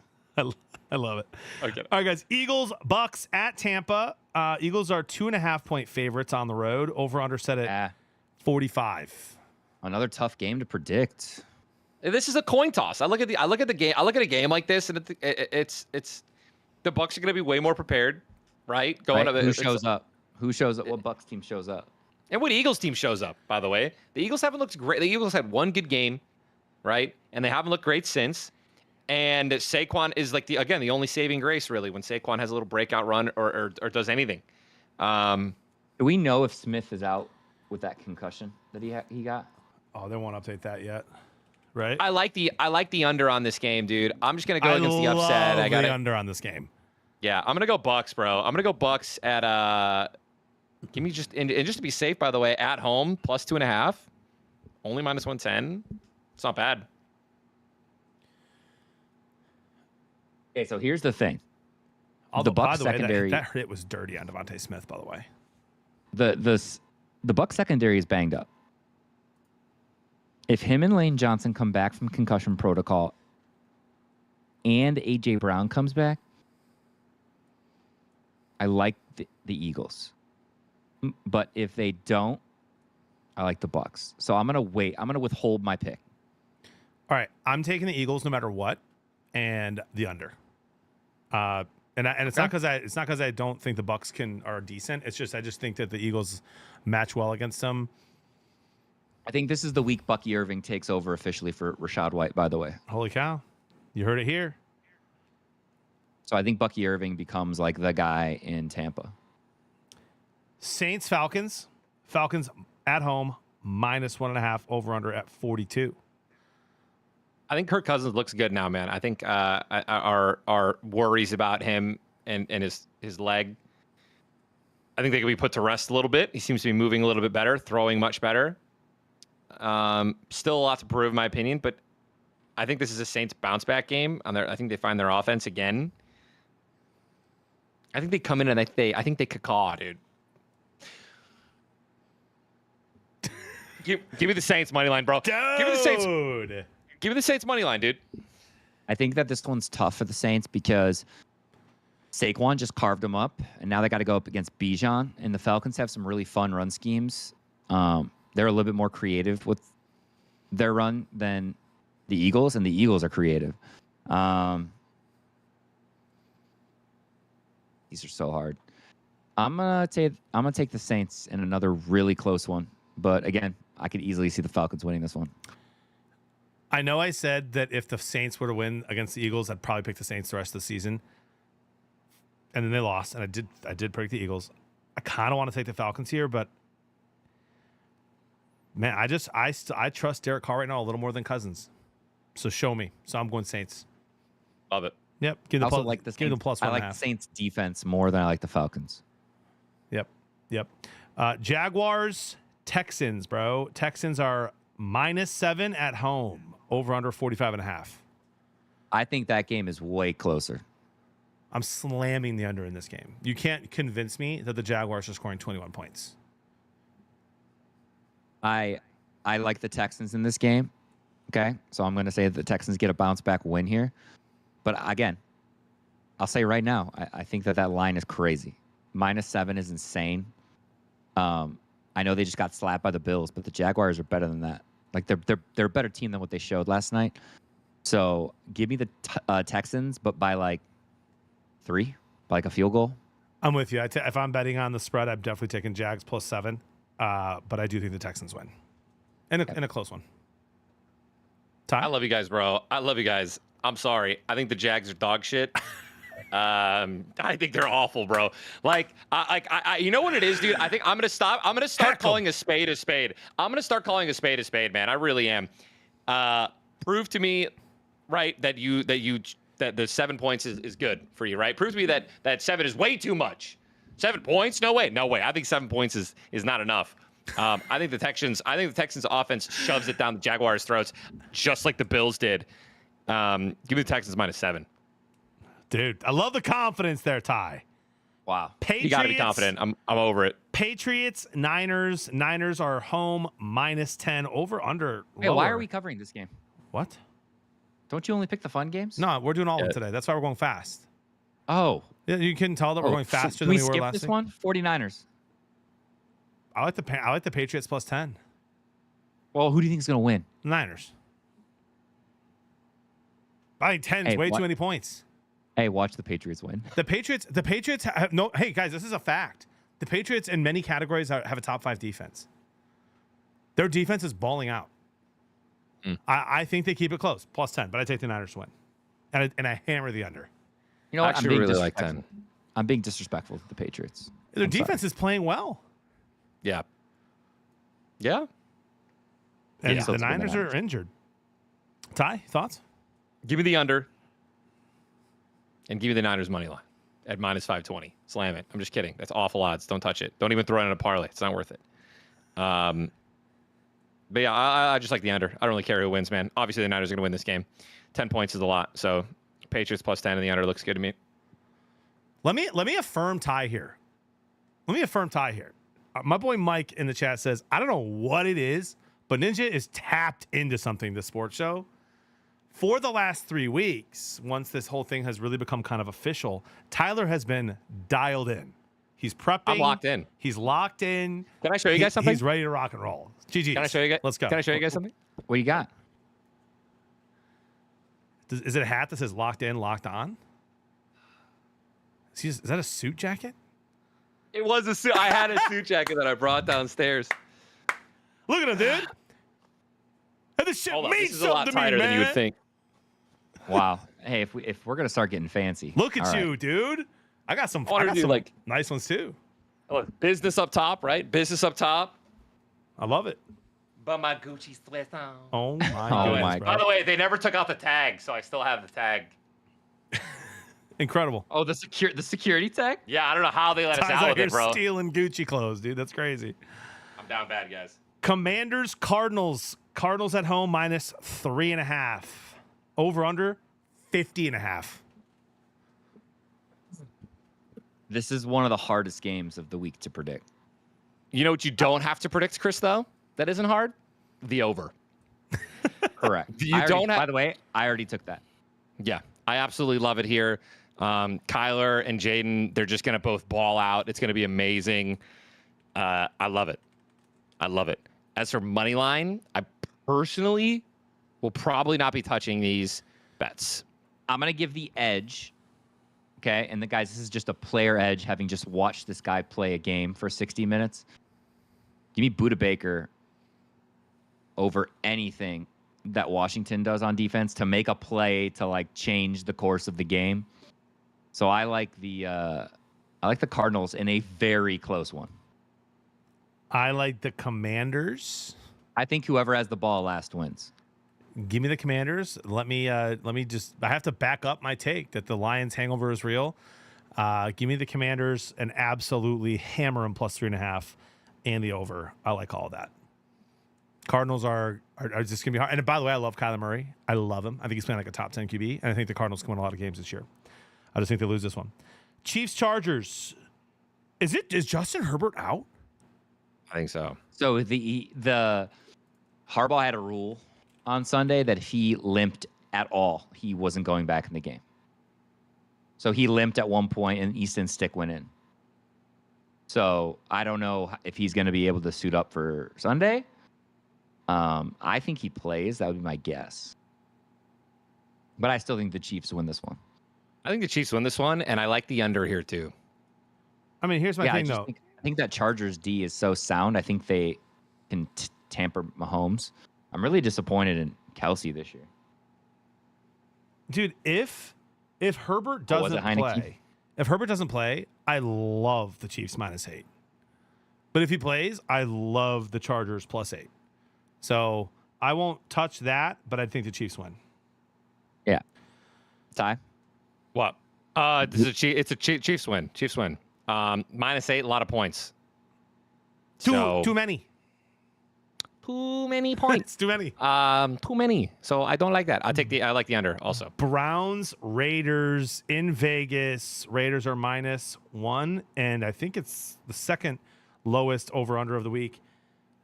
I love it. Okay. All right, guys. Eagles, Bucks at Tampa. Eagles are 2.5-point favorites on the road. Over under set at 45. Another tough game to predict. This is a coin toss. I look at the game. I look at a game like this, and it's the Bucks are going to be way more prepared, right? Who shows up? What Bucks team shows up? And what Eagles team shows up? By the way, the Eagles haven't looked great. The Eagles had one good game, right? And they haven't looked great since. And Saquon is the only saving grace, really, when Saquon has a little breakout run or does anything. Do we know if Smith is out with that concussion that he got? Oh, they won't update that yet, right? I like the under on this game, dude. I'm just gonna go against the upset. I got the under on this game. Yeah, I'm gonna go Bucks, bro. I'm gonna go Bucks at give me just just to be safe, by the way, at home plus 2.5, only minus 110. It's not bad. Okay, so here's the thing. Although, the Bucs by the secondary, way, that hit was dirty on Devontae Smith, by the way. The Bucs secondary is banged up. If him and Lane Johnson come back from concussion protocol and A.J. Brown comes back, I like the Eagles. But if they don't, I like the Bucs. So I'm going to wait. I'm going to withhold my pick. All right. I'm taking the Eagles no matter what and the under. And it's not because I don't think the Bucs are decent. It's just I just think that the Eagles match well against them. I think this is the week Bucky Irving takes over officially for Rachaad White, by the way. Holy cow. You heard it here. So I think Bucky Irving becomes like the guy in Tampa. Saints, Falcons. Falcons at home, -1.5 over under at 42. I think Kirk Cousins looks good now, man. I think our worries about him and his leg, I think they can be put to rest a little bit. He seems to be moving a little bit better, throwing much better. Still a lot to prove, in my opinion, but I think this is a Saints bounce back game. I think they find their offense again. I think they come in and I think they cacaw, dude. Give me the Saints money line, bro. Dude. Give me the Saints. Give me the Saints money line, dude. I think that this one's tough for the Saints because Saquon just carved them up, and now they got to go up against Bijan. And the Falcons have some really fun run schemes. They're a little bit more creative with their run than the Eagles, and the Eagles are creative. These are so hard. I'm gonna take the Saints in another really close one, but again, I could easily see the Falcons winning this one. I know I said that if the Saints were to win against the Eagles, I'd probably pick the Saints the rest of the season. And then they lost, and I did predict the Eagles. I kind of want to take the Falcons here, but man, I trust Derek Carr right now a little more than Cousins. So show me. So I'm going Saints. Love it. Yep. Give I the also like the give them Saints. plus I 1.5. like the Saints defense more than I like the Falcons. Yep. Jaguars, Texans, bro. Texans are -7 at home. Over under 45.5. I think that game is way closer. I'm slamming the under in this game. You can't convince me that the Jaguars are scoring 21 points. I like the Texans in this game. Okay, so I'm going to say the Texans get a bounce back win here. But again, I'll say right now, I think that line is crazy. -7 is insane. I know they just got slapped by the Bills, but the Jaguars are better than that. Like they're a better team than what they showed last night. So give me the Texans, but by like 3, by like a field goal. I'm with you. If I'm betting on the spread, I'm definitely taking Jags +7. But I do think the Texans win. In a close one. Ty? I love you guys, bro. I love you guys. I'm sorry. I think the Jags are dog shit. I think they're awful, bro. Like, I you know what it is, dude? I think I'm gonna stop. I'm gonna start calling a spade a spade. I'm gonna start calling a spade, man. I really am. Prove to me, right, that the 7 points is good for you, right? Prove to me that 7 is way too much. 7 points? No way. I think 7 points is not enough. I think the Texans offense shoves it down the Jaguars' throats, just like the Bills did. Give me the Texans -7. Dude, I love the confidence there, Ty. Wow. Patriots, You got to be confident. I'm over it. Patriots, Niners. Niners are home -10 over under. Hey, why lower. are we covering this game? What? Don't you only pick the fun games? No, we're doing all of them today. That's why we're going fast. Oh. Yeah, you can tell that we're going faster Can than we we were skip last this week. one? 49ers. I like the Patriots +10. Well, who do you think is going to win? Niners. I think 10 is way too many points. Hey, watch the Patriots win. The Patriots have no. Hey guys, this is a fact. The Patriots in many categories have a top 5 defense. Their defense is balling out. I think they keep it close, +10, but I take the Niners to win, and I hammer the under. You know what? Actually, really like 10. I'm being disrespectful to the Patriots. Their I'm defense is playing well, Yeah. Yeah. and Yeah. the Niners are injured. Ty, thoughts? Give me the under. And give me the Niners money line at -520. Slam it. I'm just kidding. That's awful odds. Don't touch it. Don't even throw it in a parlay. It's not worth it. But yeah, I just like the under. I don't really care who wins, man. Obviously, the Niners are going to win this game. 10 points is a lot. So Patriots +10 and the under looks good to me. Let me affirm Ty here. My boy Mike in the chat says, I don't know what it is, but Ninja is tapped into something this sports show. For the last 3 weeks, once this whole thing has really become kind of official, Tyler has been dialed in. He's prepping. I'm locked in. He's locked in. Can I show you guys something? He's ready to rock and roll. GG. Can I show you guys? Let's go. Can I show you guys something? What do you got? Is it a hat that says locked in, locked on? Is that a suit jacket? It was a suit. I had a suit jacket that I brought downstairs. Look at him, dude. And this shit Hold on. means This is a lot something to me, tighter than you would man. think. Wow. Hey, if we're gonna start getting fancy, Look at all you, right. dude. I got some wanted to do, like- nice ones too. Look, business up top, right? Business up top. I love it. But my Gucci sweats on. Oh my Oh goodness, my bro. By the way, they never took out the tag, so I still have the tag. Incredible. Oh, the security tag? Yeah, I don't know how they let us Ty's out out with here it, bro. stealing Gucci clothes, dude. That's crazy. I'm down bad, guys. Commanders, Cardinals. Cardinals at home minus 3.5. Over under 50.5. This is one of the hardest games of the week to predict. You know what you don't have to predict, Chris, though? That isn't hard? The over. Correct. By the way, I already took that. Yeah, I absolutely love it here. Kyler and Jaden, they're just going to both ball out. It's going to be amazing. I love it. I love it. As for money line, I personally will probably not be touching these bets. I'm going to give the edge. Okay. And the guys, this is just a player edge, having just watched this guy play a game for 60 minutes. Give me Budda Baker over anything that Washington does on defense to make a play to like change the course of the game. So I like the Cardinals in a very close one. I like the Commanders. I think whoever has the ball last wins. Give me the Commanders. Let me just. I have to back up my take that the Lions hangover is real. Give me the Commanders and absolutely hammer them plus 3.5 and the over. I like all of that. Cardinals are just gonna be hard. And by the way, I love Kyler Murray. I love him. I think he's playing like a top 10 QB, and I think the Cardinals can win a lot of games this year. I just think they lose this one. Chiefs Chargers. Is Justin Herbert out? I think so. So the Harbaugh had a rule on Sunday that if he limped at all, he wasn't going back in the game. So he limped at one point, and Easton Stick went in. So I don't know if he's going to be able to suit up for Sunday. I think he plays. That would be my guess. But I still think the Chiefs win this one. I think the Chiefs win this one, and I like the under here too. I mean, here's my thing, though. I think that Chargers D is so sound. I think they can tamper Mahomes. I'm really disappointed in Kelsey this year. Dude, if Herbert doesn't play, I love the Chiefs -8. But if he plays, I love the Chargers +8. So I won't touch that, but I think the Chiefs win. Yeah. Ty? What? It's a Chiefs win. Chiefs win. -8, a lot of points. Too many. Too many points. It's too many. Too many. So I don't like that. I like the under also. Browns, Raiders in Vegas. Raiders are -1, and I think it's the second lowest over/under of the week,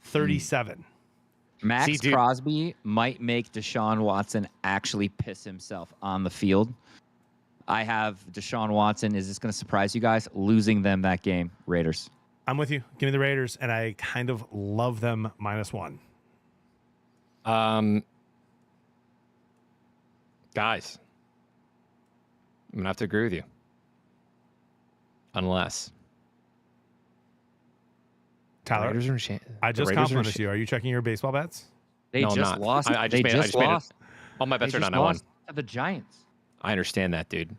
37. Max Crosby might make Deshaun Watson actually piss himself on the field. I have Deshaun Watson. Is this going to surprise you guys? Losing them that game, Raiders. I'm with you. Give me the Raiders, and I kind of love them -1. Guys, I'm gonna have to agree with you. Unless Tyler, I just complimented you. Are you checking your baseball bets? They just lost. I just lost. All my bets are done. I won. The Giants. I understand that, dude.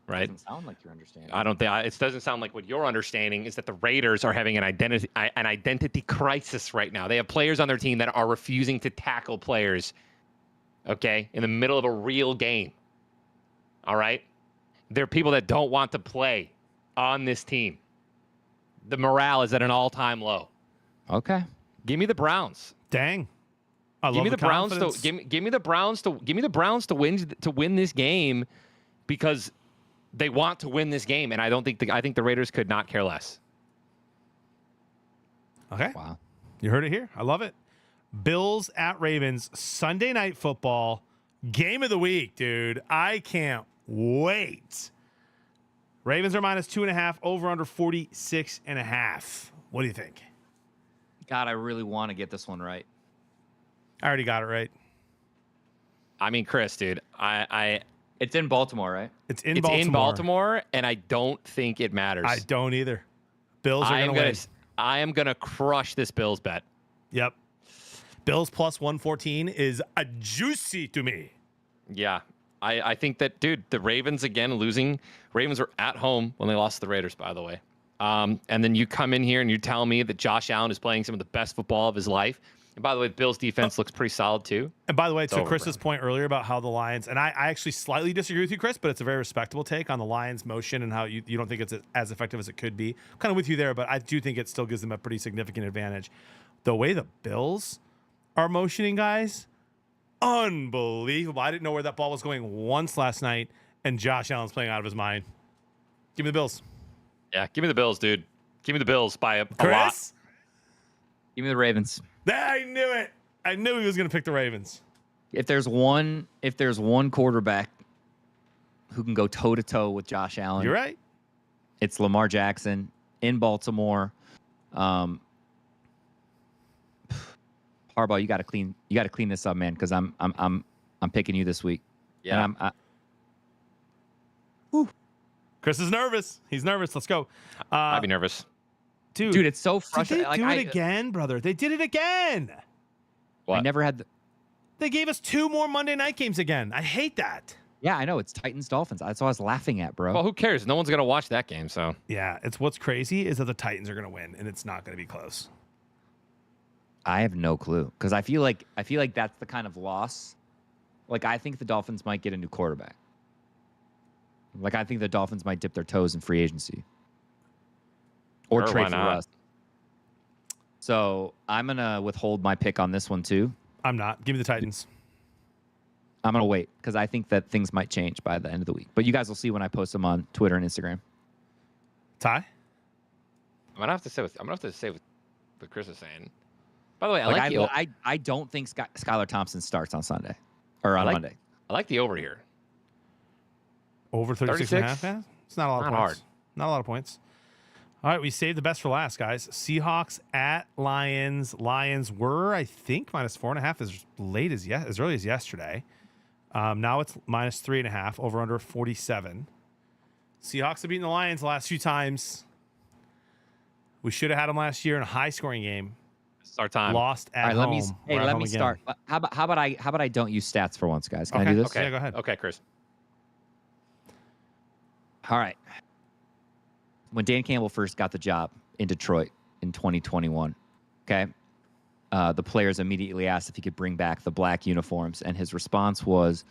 Right? Doesn't sound like you're understanding. I don't think it doesn't sound like what you're understanding is that the Raiders are having an identity crisis right now. They have players on their team that are refusing to tackle players. Okay, in the middle of a real game. All right, there are people that don't want to play on this team. The morale is at an all-time low. Okay, give me the Browns. Dang, give me the Browns to win this game because they want to win this game, and I think the Raiders could not care less. Okay. Wow. You heard it here. I love it. Bills at Ravens, Sunday Night Football, game of the week, dude. I can't wait. Ravens are -2.5, over under 46.5. What do you think? God, I really want to get this one right. I already got it right. I mean, Chris, dude, It's in Baltimore, right? It's in Baltimore, and I don't think it matters. I don't either. Bills are going to win. I am going to crush this Bills bet. Yep. Bills +114 is a juicy to me. Yeah. I think that, dude, the Ravens again losing. Ravens were at home when they lost to the Raiders, by the way. And then you come in here and you tell me that Josh Allen is playing some of the best football of his life. And by the way, Bills defense looks pretty solid too. And by the way, to over, Chris's bro. point earlier about how the Lions, and I actually slightly disagree with you, Chris, but it's a very respectable take on the Lions' motion and how you don't think it's as effective as it could be. I'm kind of with you there, but I do think it still gives them a pretty significant advantage. The way the Bills are motioning, guys, unbelievable. I didn't know where that ball was going once last night, and Josh Allen's playing out of his mind. Give me the Bills. Yeah, give me the Bills, dude. Give me the Bills by a lot. Chris? Give me the Ravens. I knew it. I knew he was going to pick the Ravens. If there's one quarterback who can go toe to toe with Josh Allen, You're right. it's Lamar Jackson in Baltimore. Harbaugh, you got to clean this up, man, because I'm picking you this week. Yeah. And Chris is nervous. He's nervous. Let's go. I'd be nervous. Dude, dude, it's so did frustrating. they do it again, brother? They did it again. What? I never had. They gave us 2 more Monday night games again. I hate that. Yeah, I know. It's Titans Dolphins. That's what I was laughing at, bro. Well, who cares? No one's gonna watch that game. So Yeah, it's what's crazy is that the Titans are going to win, and it's not going to be close. I have no clue because I feel like that's the kind of loss. Like I think the Dolphins might get a new quarterback. Like I think the Dolphins might dip their toes in free agency or Sure, trade why for not? Russ. So I'm gonna withhold my pick on this one too. I'm not. Give me the Titans. I'm gonna wait because I think that things might change by the end of the week. But you guys will see when I post them on Twitter and Instagram. Ty? I'm gonna have to say what Chris is saying. By the way, I don't think Skylar Thompson starts on Sunday or on Monday. I like the over here. Over 36 and a half? 36? Yeah, it's not a lot of Not points. hard. Not a lot of points. All right, we saved the best for last, guys. Seahawks at Lions. Lions were, I think, -4.5 as early as yesterday. Now it's -3.5, over under 47. Seahawks have beaten the Lions the last few times. We should have had them last year in a high-scoring game. It's our time. Lost at All right, home. let We're at me home again. start. How about I don't use stats for once, guys? Can I Okay, do this? okay. Yeah, go ahead. Okay, Chris. All right. When Dan Campbell first got the job in Detroit in 2021, okay, the players immediately asked if he could bring back the black uniforms, and his response was,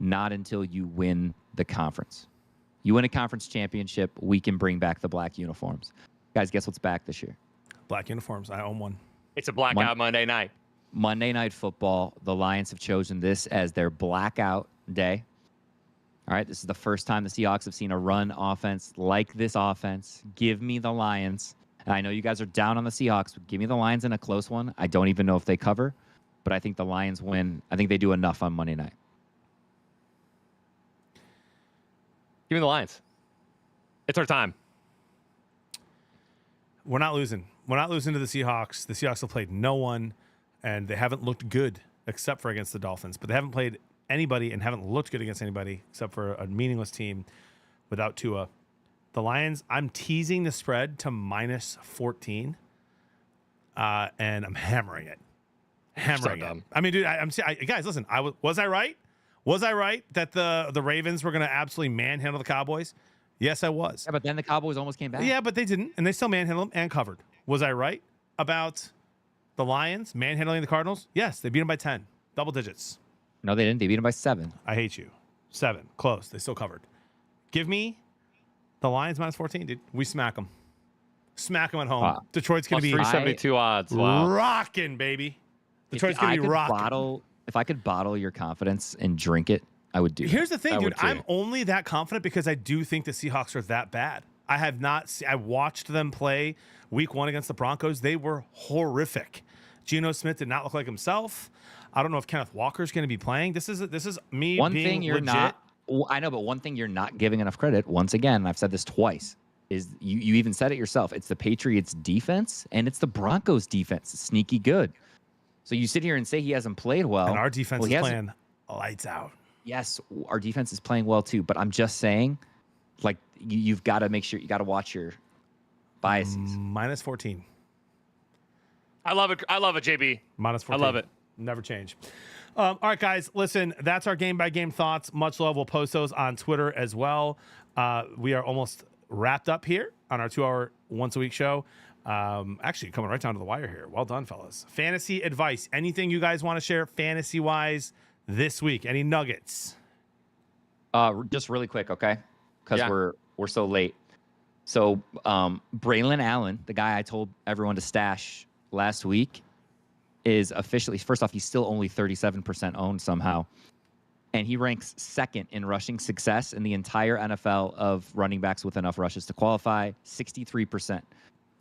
"Not until you win the conference. You win a conference championship, we can bring back the black uniforms." Guys, guess what's back this year? Black uniforms. I own one. It's a blackout Monday night. Monday Night Football. The Lions have chosen this as their blackout day. All right, this is the first time the Seahawks have seen a run offense like this offense. Give me the Lions. And I know you guys are down on the Seahawks, but give me the Lions in a close one. I don't even know if they cover, but I think the Lions win. I think they do enough on Monday night. Give me the Lions. It's our time. We're not losing. We're not losing to the Seahawks. The Seahawks have played no one, and they haven't looked good except for against the Dolphins. But they haven't played anybody and haven't looked good against anybody except for a meaningless team without Tua. The Lions, I'm teasing the spread to -14, and I'm hammering it. Hammering it. dumb. I mean, dude, guys, listen. Was I right? Was I right that the Ravens were going to absolutely manhandle the Cowboys? Yes, I was. Yeah, but then the Cowboys almost came back. Yeah, but they didn't, and they still manhandled them and covered. Was I right about the Lions manhandling the Cardinals? Yes, they beat them by 10, double digits. No, they didn't. They beat them by 7. I hate you. 7, close. They still covered. Give me the Lions -14, dude. We smack them. Smack them at home. Wow. Detroit's going Plus to be 372 odds. Wow. rocking, baby. Detroit's going to be rocking. If I could bottle your confidence and drink it, I would do. Here's the thing, I dude. would too. I'm only that confident because I do think the Seahawks are that bad. I have not. I watched them play Week 1 against the Broncos. They were horrific. Geno Smith did not look like himself. I don't know if Kenneth Walker's going to be playing. This is me. One being thing you're legit. not. I know, but one thing you're not giving enough credit. Once again, and I've said this twice. Is you even said it yourself? It's the Patriots' defense and it's the Broncos' defense. It's sneaky good. So you sit here and say he hasn't played well. And our defense Well, is he hasn't- playing lights out. Yes, our defense is playing well too, but I'm just saying, like, you've got to make sure you got to watch your biases. -14. I love it. I love it, JB. -14. I love it. Never change. All right, guys, listen, that's our game-by-game thoughts. Much love. We'll post those on Twitter as well. We are almost wrapped up here on our 2-hour once-a-week show. Actually, coming right down to the wire here. Well done, fellas. Fantasy advice. Anything you guys want to share fantasy-wise this week? Any nuggets? Just really quick, okay? Because Yeah. we're so late. So Braylon Allen, the guy I told everyone to stash last week, is officially, first off, he's still only 37% owned somehow. And he ranks second in rushing success in the entire NFL of running backs with enough rushes to qualify. 63%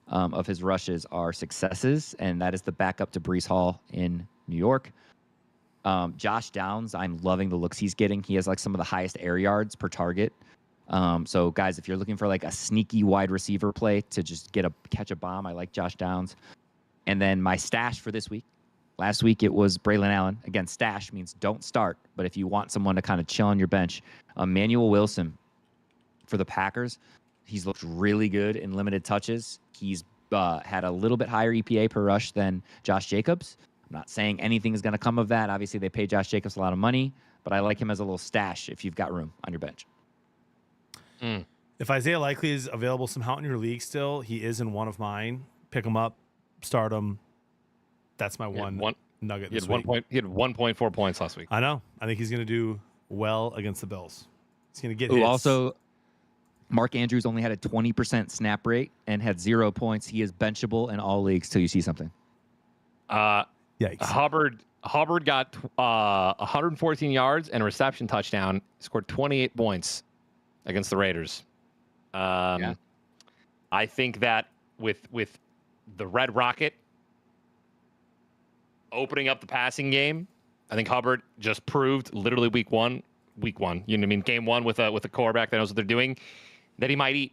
of his rushes are successes, and that is the backup to Breece Hall in New York. Josh Downs, I'm loving the looks he's getting. He has like some of the highest air yards per target. So guys, if you're looking for like a sneaky wide receiver play to just catch a bomb, I like Josh Downs. And then my stash for this week. Last week it was Braylon Allen. Again, stash means don't start, but if you want someone to kind of chill on your bench, Emmanuel Wilson for the Packers. He's looked really good in limited touches. He's had a little bit higher EPA per rush than Josh Jacobs. I'm not saying anything is going to come of that. Obviously, they paid Josh Jacobs a lot of money, but I like him as a little stash if you've got room on your bench. If Isaiah Likely is available somehow in your league still, he is in one of mine. Pick him up, start him. That's my one nugget this week. He had 1.4 points last week. I know. I think he's going to do well against the Bills. He's going to get hits. Also, Mark Andrews only had a 20% snap rate and had 0 points. He is benchable in all leagues till you see something. Yikes. Hubbard got 114 yards and a reception touchdown. Scored 28 points against the Raiders. I think that with the Red Rocket opening up the passing game, I think Hubbard just proved literally week one, you know what I mean, game one with a quarterback that knows what they're doing, that he might eat.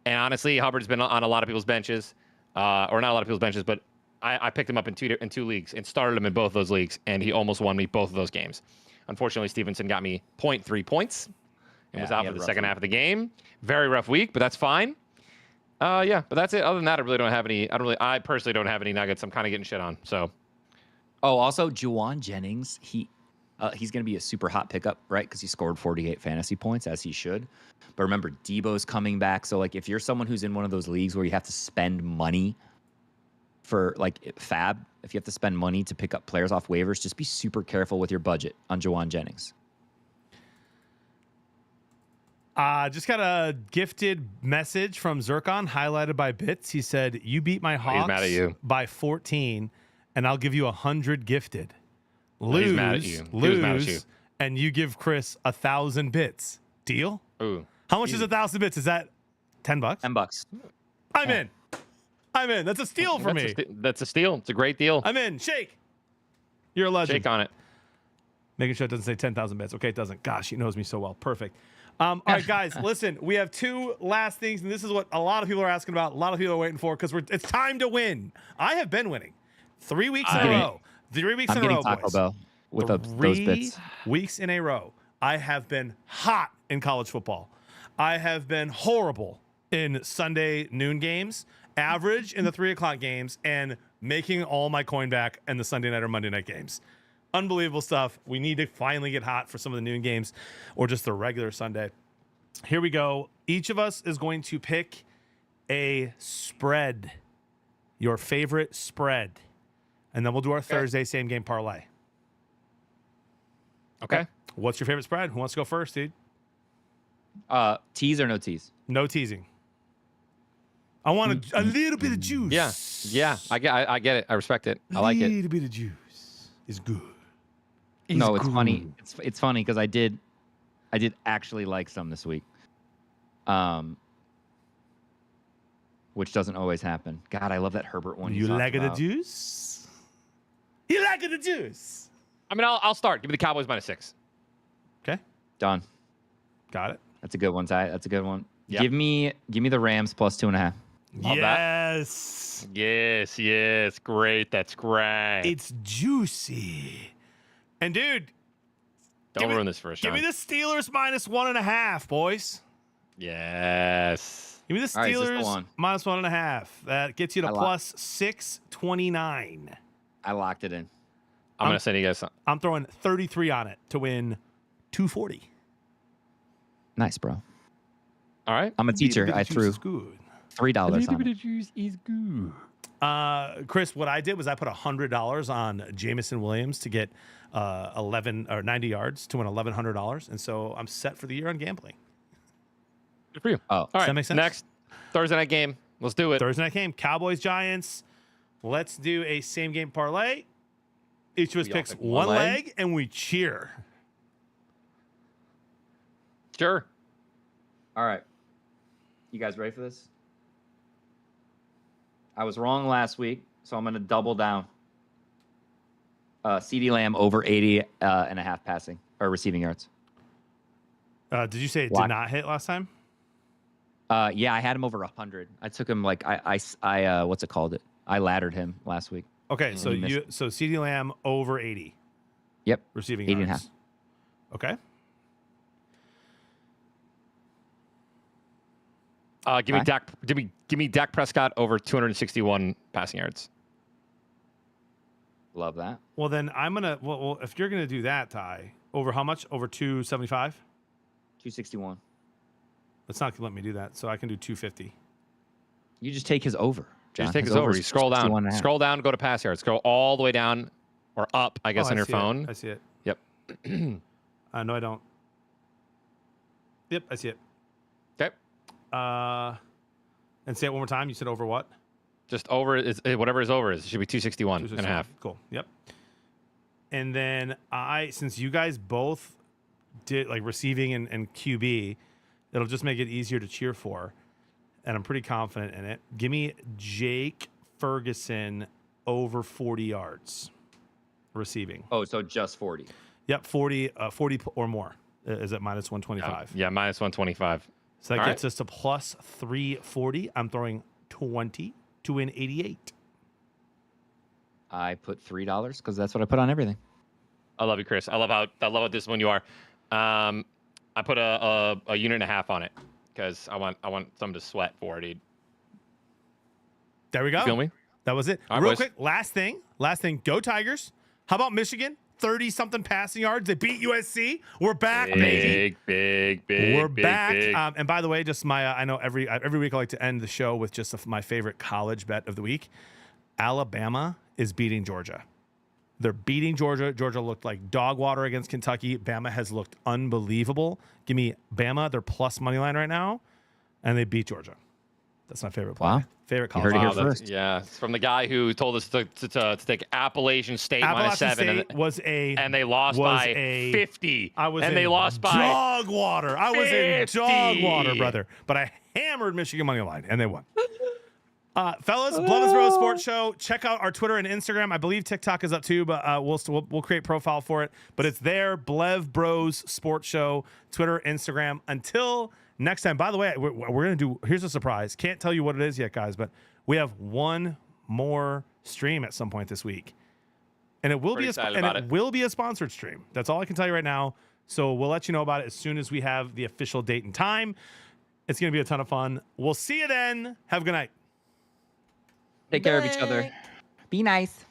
And honestly, Hubbard's been on a lot of people's benches, or not a lot of people's benches, but I picked him up in two leagues and started him in both those leagues, and he almost won me both of those games. Unfortunately, Stevenson got me 0.3 points and was out for the second half of the game. Very rough week, but that's fine. But that's it. Other than that, I personally don't have any nuggets. I'm kind of getting shit on. So. Oh, also, Juwan Jennings, he's going to be a super hot pickup, right? Because he scored 48 fantasy points, as he should. But remember, Debo's coming back. So, like, if you're someone who's in one of those leagues where you have to spend money for, like, fab, if you have to spend money to pick up players off waivers, just be super careful with your budget on Juwan Jennings. Just got a gifted message from Zircon, highlighted by Bits. He said, "You beat my Hawks mad at you. by 14, and I'll give you 100 gifted. Lose, He's mad at you. He was mad at you. And you give Chris 1,000 bits. Deal? Ooh. How much is 1,000 bits? Is that $10? $10. I'm in. That's a steal for me. That's a steal. It's a great deal. I'm in. Shake. You're a legend. Shake on it. Making sure it doesn't say 10,000 bits. Okay, it doesn't. Gosh, he knows me so well. Perfect. All right, guys, listen. We have two last things, and this is what a lot of people are asking about. A lot of people are waiting for because it's time to win. I have been winning 3 weeks in a row. 3 weeks in a row, I'm getting Taco boys. Bell with those 3 bits. weeks in a row. I have been hot in college football. I have been horrible in Sunday noon games, average in the 3 o'clock games, and making all my coin back in the Sunday night or Monday night games. Unbelievable stuff. We need to finally get hot for some of the noon games or just the regular Sunday. Here we go. Each of us is going to pick a spread, your favorite spread, and then we'll do our Thursday same game parlay. Okay. What's your favorite spread? Who wants to go first, dude? Tease or no tease? No teasing. I want a little bit of juice. Yeah. I get it. I respect it. I like A it. little bit of juice is good. No, it's funny. It's funny because I did actually like some this week, which doesn't always happen. God, I love that Herbert one. You like the juice? You like the juice? I mean, I'll start. Give me the Cowboys -6. Okay, Done. got it. That's a good one, Ty. That's a good one. Yep. Give me the Rams +2.5. Love Yes. Yes. Great. That's great. It's juicy. And dude, Don't ruin this for us, give me Sean. the Steelers -1.5, boys. Yes. Give me the All right, is this the Steelers one? -1.5. That gets you to I plus 629. I locked it in. I'm going to send you guys some. I'm throwing 33 on it to win 240. Nice, bro. All right. I'm a teacher. I Juice threw is good. $3 on it. juice is good. Chris, what I did was I put $100 on Jamison Williams to get 11 or 90 yards to win $1,100, and so I'm set for the year on gambling. Good for you. Oh, All right. that make sense? Next Thursday night game. Let's do it. Thursday night game, Cowboys Giants. Let's do a same game parlay. Each of us We all picks pick one one leg and we cheer. Sure. all right. You guys ready for this? I was wrong last week, so I'm going to double down. CD Lamb over 80 and a half passing or receiving yards. Did you say it Lock. did not hit last time? Yeah, I had him over 100. I took him like I what's it called? I laddered him last week. Okay, so he missed so CeeDee Lamb over 80 Yep. receiving 80 and a yards. half. Okay. Give me Hi. Dak. Give me Dak Prescott over 261 passing yards. Love that. Well, then I'm gonna. Well, if you're gonna do that, Ty, over how much? Over 275? 261. It's not gonna let me do that, so I can do 250. You just take his over. John. Just take His his over. is You scroll 61 down. and a half. Scroll down. Go to pass yards. Scroll all the way down or up. I guess Oh, on your see it. phone. I see it. Yep. No, I don't. Yep, I see it. Okay. And say it one more time. You said over what? Just over is whatever is over is. It should be 261 and a 261. half. Cool. Yep. And then since you guys both did like receiving and QB, it'll just make it easier to cheer for. And I'm pretty confident in it. Give me Jake Ferguson over 40 yards receiving. Oh, so just 40. Yep, 40 or more is at minus 125. Yeah, minus 125. So that All gets us to plus 340. I'm throwing 20 to win 88. I put $3 because that's what I put on everything. I love you, Chris. I love how disciplined you are. I put a unit and a half on it because I want some to sweat for, dude. There we go. You feel me? That was it. All right, Real boys. quick, last thing. Go Tigers. How about Michigan? 30-something passing yards. They beat USC. We're back, baby. Big. We're big, back. big. And by the way, just I know every week I like to end the show with just my favorite college bet of the week. Alabama is beating Georgia. They're beating Georgia. Georgia looked like dog water against Kentucky. Bama has looked unbelievable. Give me Bama. They're plus money line right now, and they beat Georgia. That's my favorite play. Wow. Favorite You college. heard it here Wow, that's- first. Yeah, it's from the guy who told us to take Appalachian State minus Appalachian 7, State was a and they lost was by a- 50. I was and in they lost by dog water. I was in 50. dog water, brother. But I hammered Michigan money line, and they won. Fellas, Blevins Bros Sports Show. Check out our Twitter and Instagram. I believe TikTok is up too, but we'll create profile for it. But it's there, Blev Bros Sports Show, Twitter, Instagram. Until next time. By the way, we're gonna do. Here's a surprise. Can't tell you what it is yet, guys, but we have one more stream at some point this week, and it will Pretty be excited and about it it. will be a sponsored stream. That's all I can tell you right now. So we'll let you know about it as soon as we have the official date and time. It's gonna be a ton of fun. We'll see you then. Have a good night. Take care of each other. Be nice.